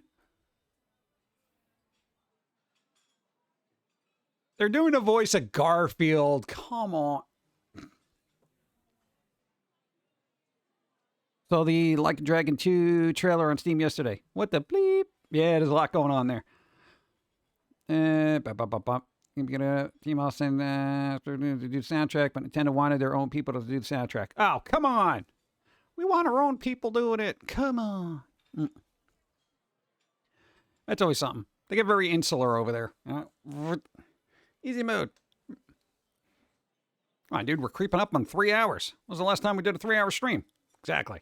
Speaker 6: They're doing a voice of Garfield. Come on. So the Like a Dragon 2 trailer on Steam yesterday. What the bleep? Yeah, there's a lot going on there. Team Austin to do the soundtrack, but Nintendo wanted their own people to do the soundtrack. Oh, come on. We want our own people doing it. Come on. That's always something. They get very insular over there. Easy mode. Come on, dude. We're creeping up on 3 hours. When was the last time we did a 3-hour stream? Exactly.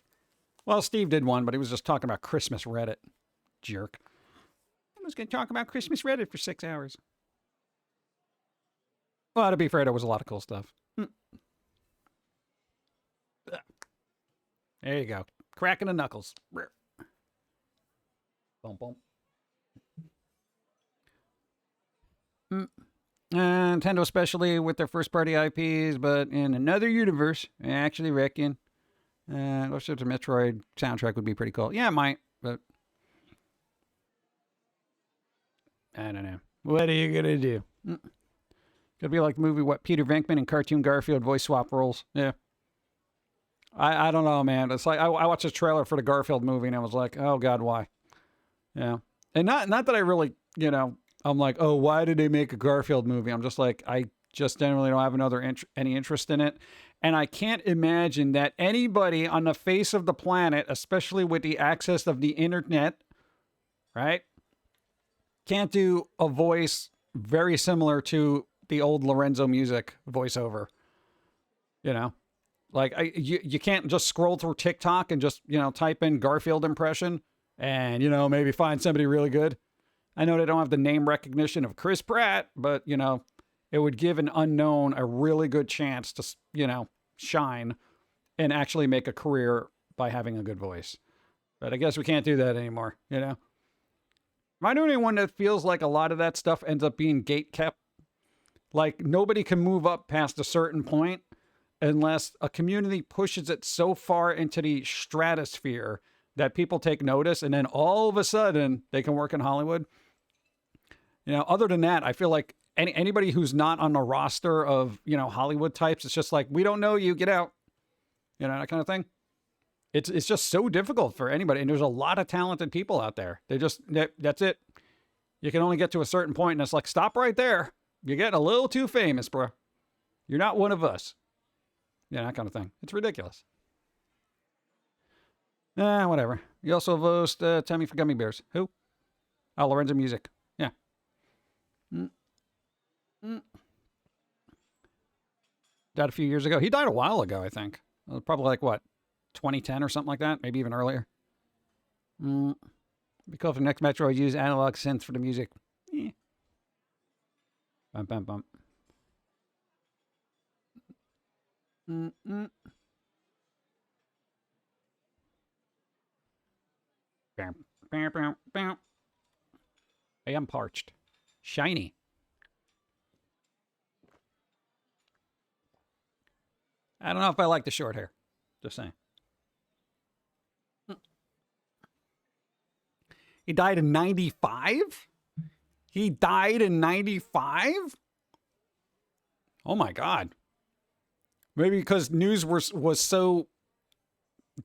Speaker 6: Well, Steve did one, but he was just talking about Christmas Reddit. Jerk. I was going to talk about Christmas Reddit for 6 hours. Well, to be fair, there was a lot of cool stuff. There you go. Cracking the knuckles. Bump, bump. Nintendo especially with their first-party IPs, but in another universe, I actually reckon Ghost of the Metroid soundtrack would be pretty cool. Yeah, it might, but I don't know. What are you gonna do? Could be like the movie what Peter Venkman and cartoon Garfield voice swap roles. Yeah. I don't know, man. It's like I watched a trailer for the Garfield movie and I was like, oh God, why? Yeah. And not that I really, you know, I'm like, oh, why did they make a Garfield movie? I'm just like, I just generally don't have any interest in it. And I can't imagine that anybody on the face of the planet, especially with the access of the internet, right, can't do a voice very similar to the old Lorenzo Music voiceover. You know? Like, you can't just scroll through TikTok and just, type in Garfield impression and, maybe find somebody really good. I know they don't have the name recognition of Chris Pratt, but, it would give an unknown a really good chance to, shine and actually make a career by having a good voice. But I guess we can't do that anymore, Am I the only one that feels like a lot of that stuff ends up being gatekept? Like, nobody can move up past a certain point unless a community pushes it so far into the stratosphere that people take notice, and then all of a sudden they can work in Hollywood. Other than that, I feel like anybody who's not on the roster of, Hollywood types, it's just like, we don't know you, get out. That kind of thing. It's just so difficult for anybody. And there's a lot of talented people out there. That's it. You can only get to a certain point, and it's like, stop right there. You're getting a little too famous, bro. You're not one of us. That kind of thing. It's ridiculous. Whatever. You also host Tommy for Gummy Bears. Who? Oh, Lorenzo Music. Yeah. Died a few years ago. He died a while ago, I think. Probably like, what, 2010 or something like that? Maybe even earlier. Because for next Metro, I use analog synths for the music. Bump, bump, bump. Hey, I'm parched. Shiny. I don't know if I like the short hair. Just saying. He died in 95? He died in 95? Oh my God. Maybe because news was so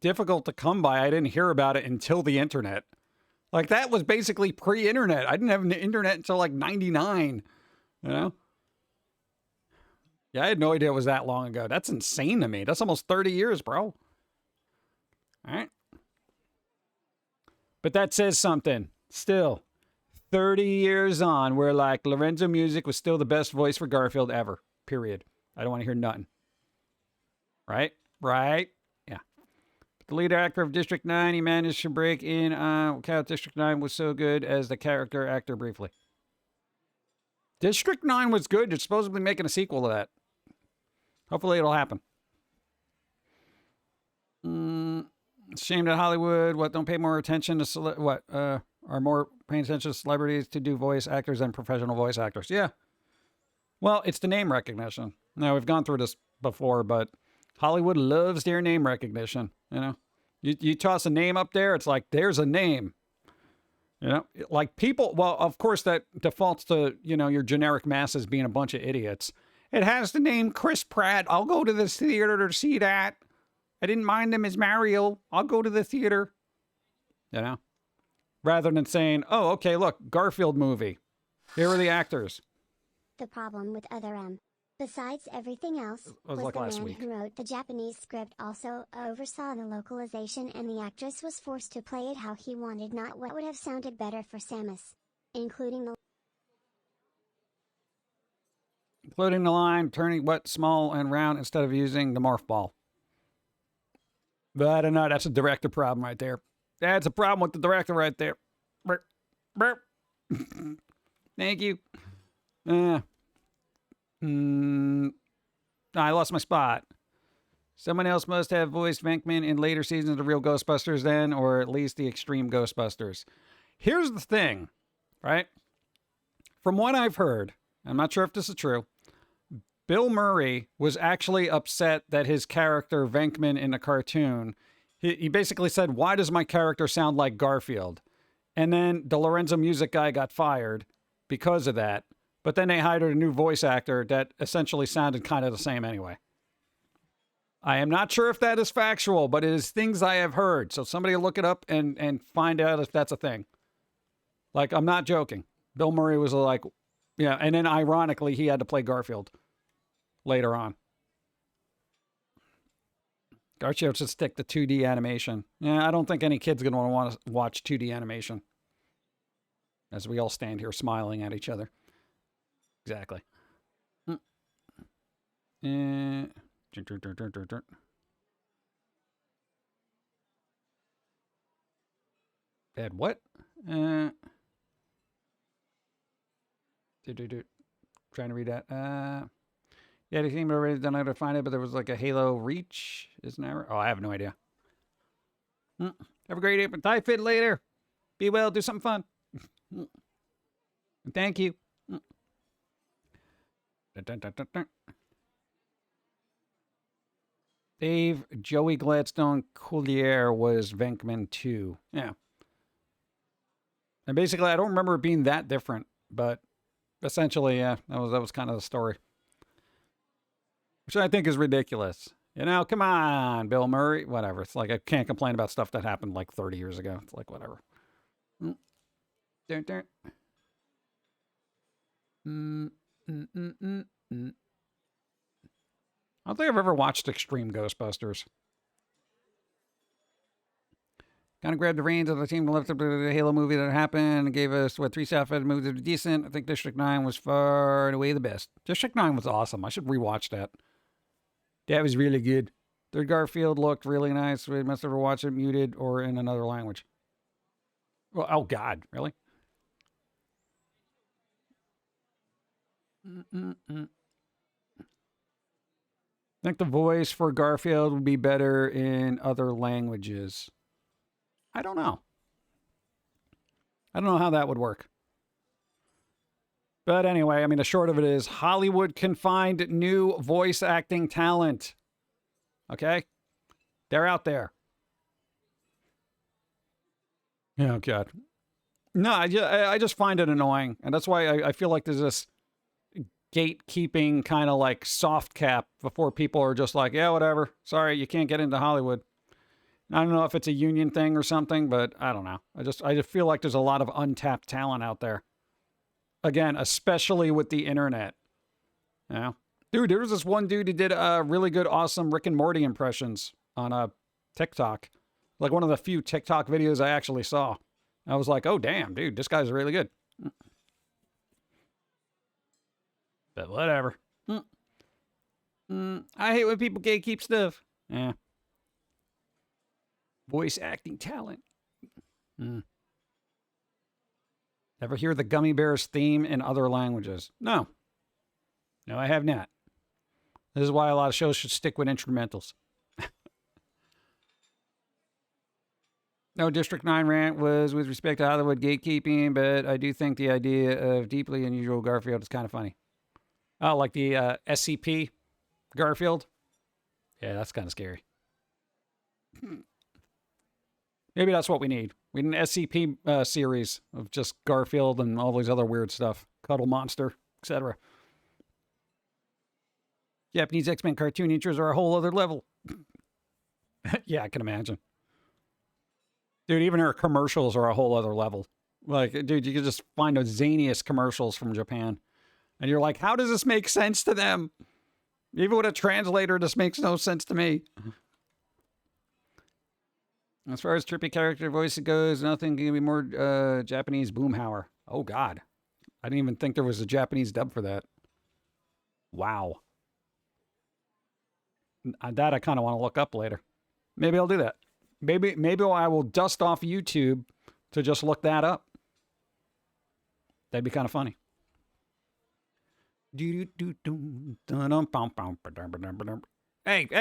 Speaker 6: difficult to come by, I didn't hear about it until the internet. Like, that was basically pre-internet. I didn't have the internet until like 99, Yeah, I had no idea it was that long ago. That's insane to me. That's almost 30 years, bro. All right. But that says something. Still, 30 years on, we're like, Lorenzo Music was still the best voice for Garfield ever. Period. I don't want to hear nothing. Right? Right? Yeah. But the lead actor of District 9, he managed to break in Count District 9 was so good as the character actor briefly. District 9 was good. You're supposedly making a sequel to that. Hopefully it'll happen. Shame that Hollywood, don't pay more attention to, are more paying attention to celebrities to do voice actors than professional voice actors. Yeah. Well, it's the name recognition. Now, we've gone through this before, but Hollywood loves their name recognition. You toss a name up there, it's like, there's a name. Like people, well, of course that defaults to, your generic masses being a bunch of idiots. It has the name Chris Pratt. I'll go to this theater to see that. I didn't mind him as Mario. I'll go to the theater. Rather than saying, oh, okay, look, Garfield movie. Here are the actors.
Speaker 3: The problem with Other M, besides everything else,
Speaker 6: was
Speaker 3: was
Speaker 6: like
Speaker 3: the
Speaker 6: last
Speaker 3: man
Speaker 6: week.
Speaker 3: who wrote the Japanese script also oversaw the localization, and the actress was forced to play it how he wanted, not what would have sounded better for Samus. Including
Speaker 6: the line, turning wet, small, and round instead of using the morph ball. But I don't know. That's a director problem right there. That's a problem with the director right there. Burp. Burp. Thank you. I lost my spot. Someone else must have voiced Venkman in later seasons of Real Ghostbusters then, or at least the Extreme Ghostbusters. Here's the thing, right? From what I've heard, I'm not sure if this is true, Bill Murray was actually upset that his character, Venkman, in the cartoon, he basically said, why does my character sound like Garfield? And then the Lorenzo Music guy got fired because of that. But then they hired a new voice actor that essentially sounded kind of the same anyway. I am not sure if that is factual, but it is things I have heard. So somebody look it up and find out if that's a thing. Like, I'm not joking. Bill Murray was like, yeah, and then ironically, he had to play Garfield later on. Garfield should stick to 2D animation. Yeah, I don't think any kid's going to want to watch 2D animation. As we all stand here smiling at each other. Exactly. Bad what? Trying to read that. Yeah, they seem already done how to find it, but there was like a Halo Reach. Isn't that right? Oh, I have no idea. Have a great appetite. Fit later. Be well. Do something fun. Thank you. Dave, Joey Gladstone Collier was Venkman too. Yeah. And basically, I don't remember it being that different, but essentially, yeah, that was kind of the story. Which I think is ridiculous. You know, come on, Bill Murray. Whatever. It's like I can't complain about stuff that happened like 30 years ago. It's like, whatever. I don't think I've ever watched Extreme Ghostbusters. Kind of grabbed the reins of the team and left up the Halo movie that happened and gave us, 3 staff movies that were decent. I think District 9 was far and away the best. District 9 was awesome. I should rewatch that. That was really good. Third Garfield looked really nice. We must ever watch it muted or in another language. Well, oh, God. Really? I think the voice for Garfield would be better in other languages. I don't know. I don't know how that would work. But anyway, I mean, the short of it is Hollywood can find new voice acting talent. Okay? They're out there. Oh, God. No, I just find it annoying. And that's why I feel like there's this gatekeeping kind of like soft cap before people are just like, yeah, whatever. Sorry, you can't get into Hollywood. I don't know if it's a union thing or something, but I don't know. I just feel like there's a lot of untapped talent out there. Again, especially with the internet. Yeah. Dude, there was this one dude who did really good, awesome Rick and Morty impressions on TikTok. Like one of the few TikTok videos I actually saw. I was like, oh, damn, dude, this guy's really good. But whatever. I hate when people gatekeep stuff. Yeah. Voice acting talent. Ever hear the Gummy Bears theme in other languages? No. No, I have not. This is why a lot of shows should stick with instrumentals. No, District 9 rant was with respect to Hollywood gatekeeping, but I do think the idea of deeply unusual Garfield is kind of funny. Oh, like the SCP Garfield? Yeah, that's kind of scary. Maybe that's what we need. We need an SCP series of just Garfield and all these other weird stuff. Cuddle Monster, etc. Japanese X-Men cartoon intros are a whole other level. Yeah, I can imagine. Dude, even her commercials are a whole other level. Like, dude, you can just find the zaniest commercials from Japan. And you're like, how does this make sense to them? Even with a translator, this makes no sense to me. As far as trippy character voice goes, nothing can be more Japanese Boomhauer. Oh, God. I didn't even think there was a Japanese dub for that. Wow. That I kind of want to look up later. Maybe I'll do that. Maybe I will dust off YouTube to just look that up. That'd be kind of funny. Hey,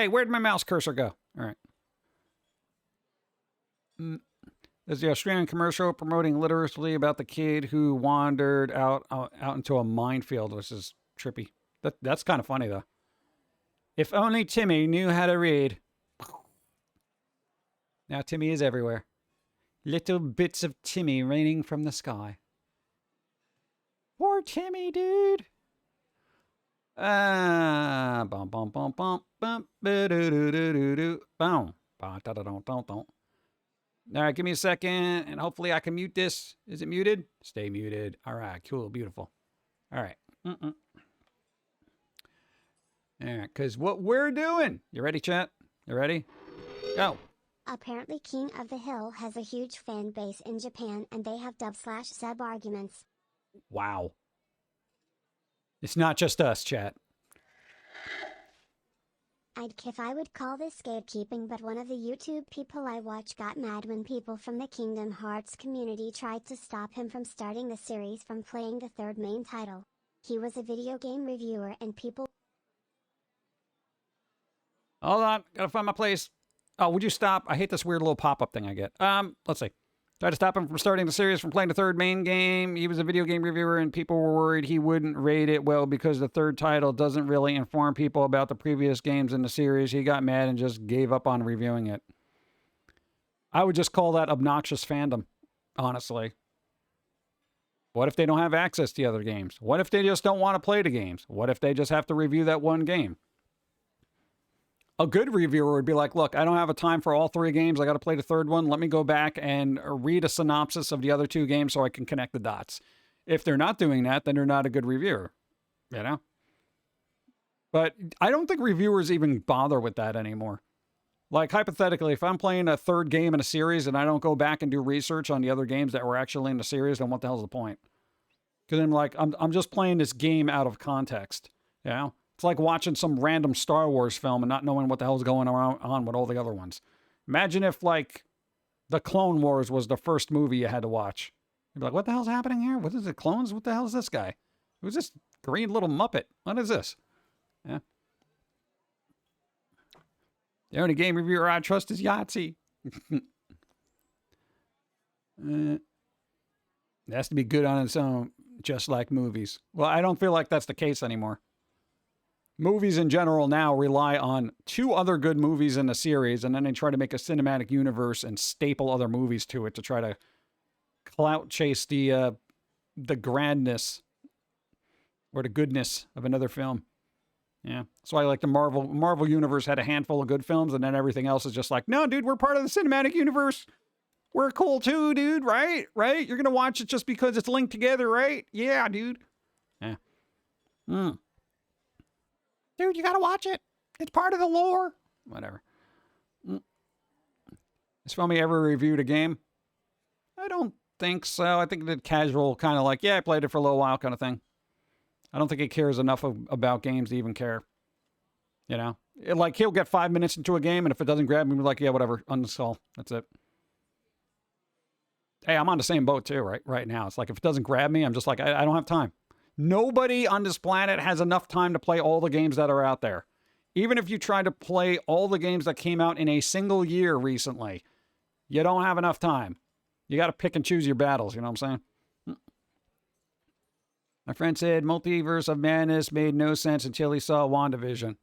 Speaker 6: where'd my mouse cursor go? All right. There's the Australian commercial promoting literacy about the kid who wandered out into a minefield, which is trippy. That's kind of funny, though. If only Timmy knew how to read. Now Timmy is everywhere. Little bits of Timmy raining from the sky. Poor Timmy, dude. Bum bum bum bum bum ba do do do do do boom. Ba da da dum dum dum. All right, give me a second, and hopefully I can mute this. Is it muted? Stay muted. All right, cool, beautiful. All right. All right, because what we're doing. You ready, chat? You ready? Go.
Speaker 3: Apparently King of the Hill has a huge fan base in Japan and they have dub/sub arguments.
Speaker 6: Wow. It's not just us, chat.
Speaker 3: If I would call this gatekeeping, but one of the YouTube people I watch got mad when people from the Kingdom Hearts community tried to stop him from starting the series from playing the third main title. He was a video game reviewer and people...
Speaker 6: Hold on, gotta find my place. Oh, would you stop? I hate this weird little pop-up thing I get. Let's see. Tried to stop him from starting the series from playing the third main game. He was a video game reviewer and people were worried he wouldn't rate it well because the third title doesn't really inform people about the previous games in the series. He got mad and just gave up on reviewing it. I would just call that obnoxious fandom, honestly. What if they don't have access to the other games? What if they just don't want to play the games? What if they just have to review that one game? A good reviewer would be like, look, I don't have a time for all three games. I got to play the third one. Let me go back and read a synopsis of the other two games so I can connect the dots. If they're not doing that, then they're not a good reviewer, you know? But I don't think reviewers even bother with that anymore. Like, hypothetically, if I'm playing a third game in a series and I don't go back and do research on the other games that were actually in the series, then what the hell's the point? Because I'm like, I'm just playing this game out of context, you know? It's like watching some random Star Wars film and not knowing what the hell's going on with all the other ones. Imagine if, like, the Clone Wars was the first movie you had to watch. You'd be like, what the hell's happening here? What is it, clones? What the hell is this guy? Who's this green little Muppet? What is this? Yeah. The only game reviewer I trust is Yahtzee. It has to be good on its own, just like movies. Well, I don't feel like that's the case anymore. Movies in general now rely on two other good movies in the series, and then they try to make a cinematic universe and staple other movies to it to try to clout chase the grandness or the goodness of another film. Yeah, that's why like the Marvel universe had a handful of good films, and then everything else is just like, no, dude, we're part of the cinematic universe. We're cool too, dude. Right? You're gonna watch it just because it's linked together, right? Yeah, dude. Yeah. Dude, you gotta watch it. It's part of the lore. Whatever. Has Foamy ever reviewed a game? I don't think so. I think the casual kind of like, yeah, I played it for a little while kind of thing. I don't think he cares enough about games to even care. You know? Like, he'll get 5 minutes into a game, and if it doesn't grab him, he'll be like, yeah, whatever, uninstall. That's it. Hey, I'm on the same boat too, right now. It's like, if it doesn't grab me, I'm just like, I don't have time. Nobody on this planet has enough time to play all the games that are out there. Even if you try to play all the games that came out in a single year recently, you don't have enough time. You got to pick and choose your battles, you know what I'm saying? My friend said Multiverse of Madness made no sense until he saw WandaVision.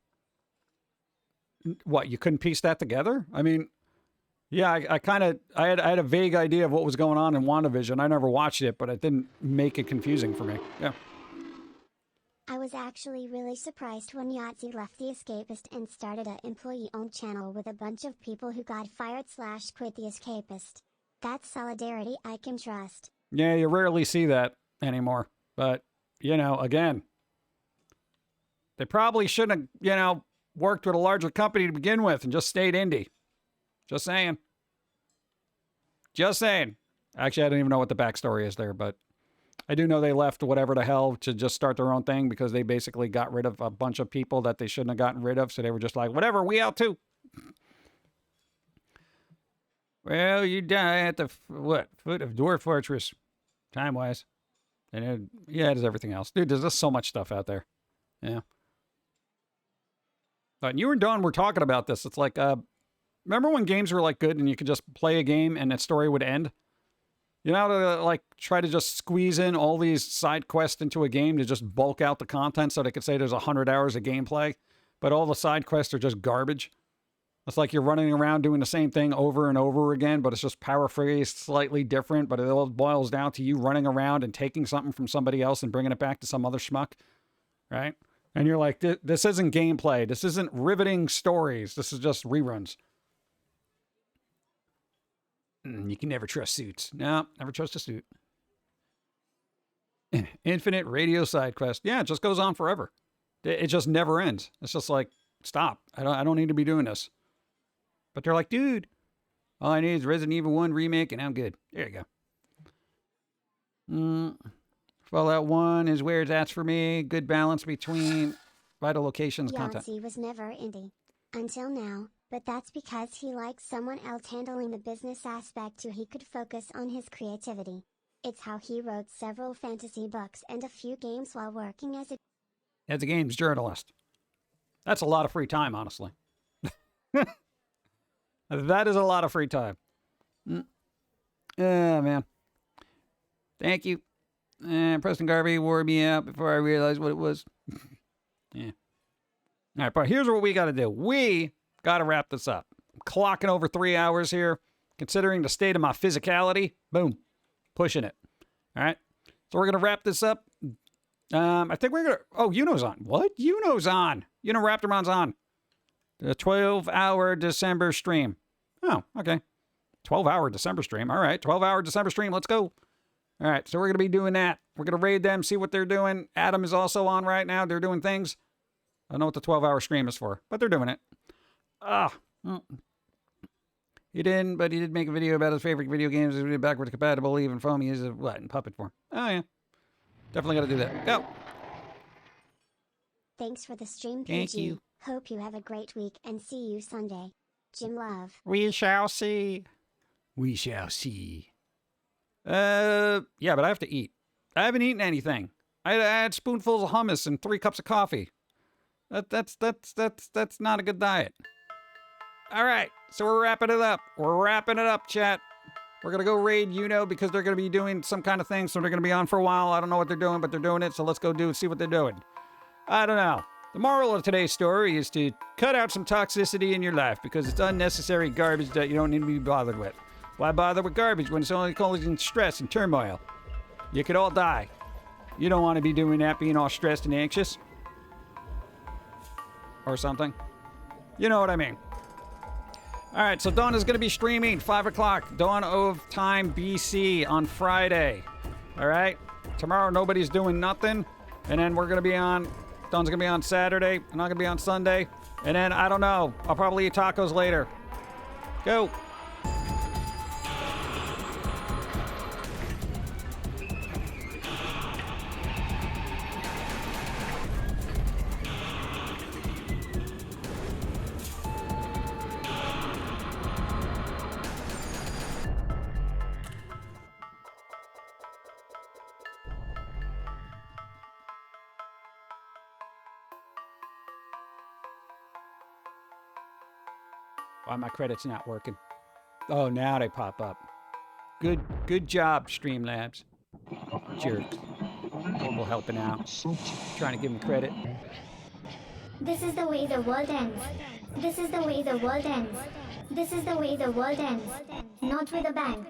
Speaker 6: What, you couldn't piece that together? I mean, yeah, I had a vague idea of what was going on in WandaVision. I never watched it, but it didn't make it confusing for me. Yeah.
Speaker 3: I was actually really surprised when Yahtzee left The Escapist and started a employee-owned channel with a bunch of people who got fired/quit The Escapist. That's solidarity I can trust.
Speaker 6: Yeah, you rarely see that anymore. But, you know, again, they probably shouldn't have, you know, worked with a larger company to begin with and just stayed indie. Just saying. Just saying. Actually, I don't even know what the backstory is there, but I do know they left whatever the hell to just start their own thing because they basically got rid of a bunch of people that they shouldn't have gotten rid of. So they were just like, whatever, we out too. Well, you die at the, foot of Dwarf Fortress, time-wise. And yeah, there's everything else. Dude, there's just so much stuff out there. Yeah. But you and Dawn were talking about this. It's like, remember when games were like good and you could just play a game and that story would end? You know, to like try to just squeeze in all these side quests into a game to just bulk out the content so they could say there's 100 hours of gameplay, but all the side quests are just garbage. It's like you're running around doing the same thing over and over again, but it's just paraphrased slightly different, but it all boils down to you running around and taking something from somebody else and bringing it back to some other schmuck, right? And you're like, this isn't gameplay. This isn't riveting stories. This is just reruns. You can never trust suits. No, never trust a suit. Infinite radio side quest. Yeah, it just goes on forever. It just never ends. It's just like, stop. I don't need to be doing this. But they're like, dude, all I need is Resident Evil 1 remake and I'm good. There you go. Fallout 1 is where it's at for me. Good balance between vital locations, content.
Speaker 3: Yahtzee was never indie. until now, but that's because he likes someone else handling the business aspect so he could focus on his creativity. It's how he wrote several fantasy books and a few games while working as a
Speaker 6: games journalist. That's a lot of free time, honestly. That is a lot of free time. Yeah, man. Thank you. Preston Garvey wore me out before I realized what it was. Yeah. All right, but here's what we got to do. We got to wrap this up. I'm clocking over 3 hours here. Considering the state of my physicality, boom, pushing it. All right. So we're going to wrap this up. I think we're going to... Oh, Yuno's on. What? Yuno's on. Yuno Raptormon's on. The 12-hour December stream. Oh, okay. 12-hour December stream. All right. 12-hour December stream. Let's go. All right. So we're going to be doing that. We're going to raid them, see what they're doing. Adam is also on right now. They're doing things. I don't know what the 12-hour stream is for, but they're doing it. He didn't, but he did make a video about his favorite video games. Is really backwards compatible. Even Foamy is a what in puppet form. Oh yeah, definitely got to do that. Go.
Speaker 3: Thanks for the stream, PG.
Speaker 6: Thank you.
Speaker 3: Hope you have a great week and see you Sunday. Jim Love.
Speaker 6: We shall see. We shall see. Yeah, but I have to eat. I haven't eaten anything. I had spoonfuls of hummus and 3 cups of coffee. That's not a good diet. All right, so we're wrapping it up. We're wrapping it up, chat. We're going to go raid Yuno because they're going to be doing some kind of thing, so they're going to be on for a while. I don't know what they're doing, but they're doing it, so let's go see what they're doing. I don't know. The moral of today's story is to cut out some toxicity in your life because it's unnecessary garbage that you don't need to be bothered with. Why bother with garbage when it's only causing stress and turmoil? You could all die. You don't want to be doing that, being all stressed and anxious. Or something. You know what I mean. All right, so Dawn is going to be streaming 5 o'clock, Dawn of Time BC on Friday. All right? Tomorrow, nobody's doing nothing. And then we're going to be on, Dawn's going to be on Saturday. I'm not going to be on Sunday. And then, I don't know, I'll probably eat tacos later. Go. Why my credits not working? Oh, now they pop up. Good job, Streamlabs. Jerks. People helping out. Trying to give them credit.
Speaker 1: This is the way the world ends. This is the way the world ends. This is the way the world ends. Not with a bang.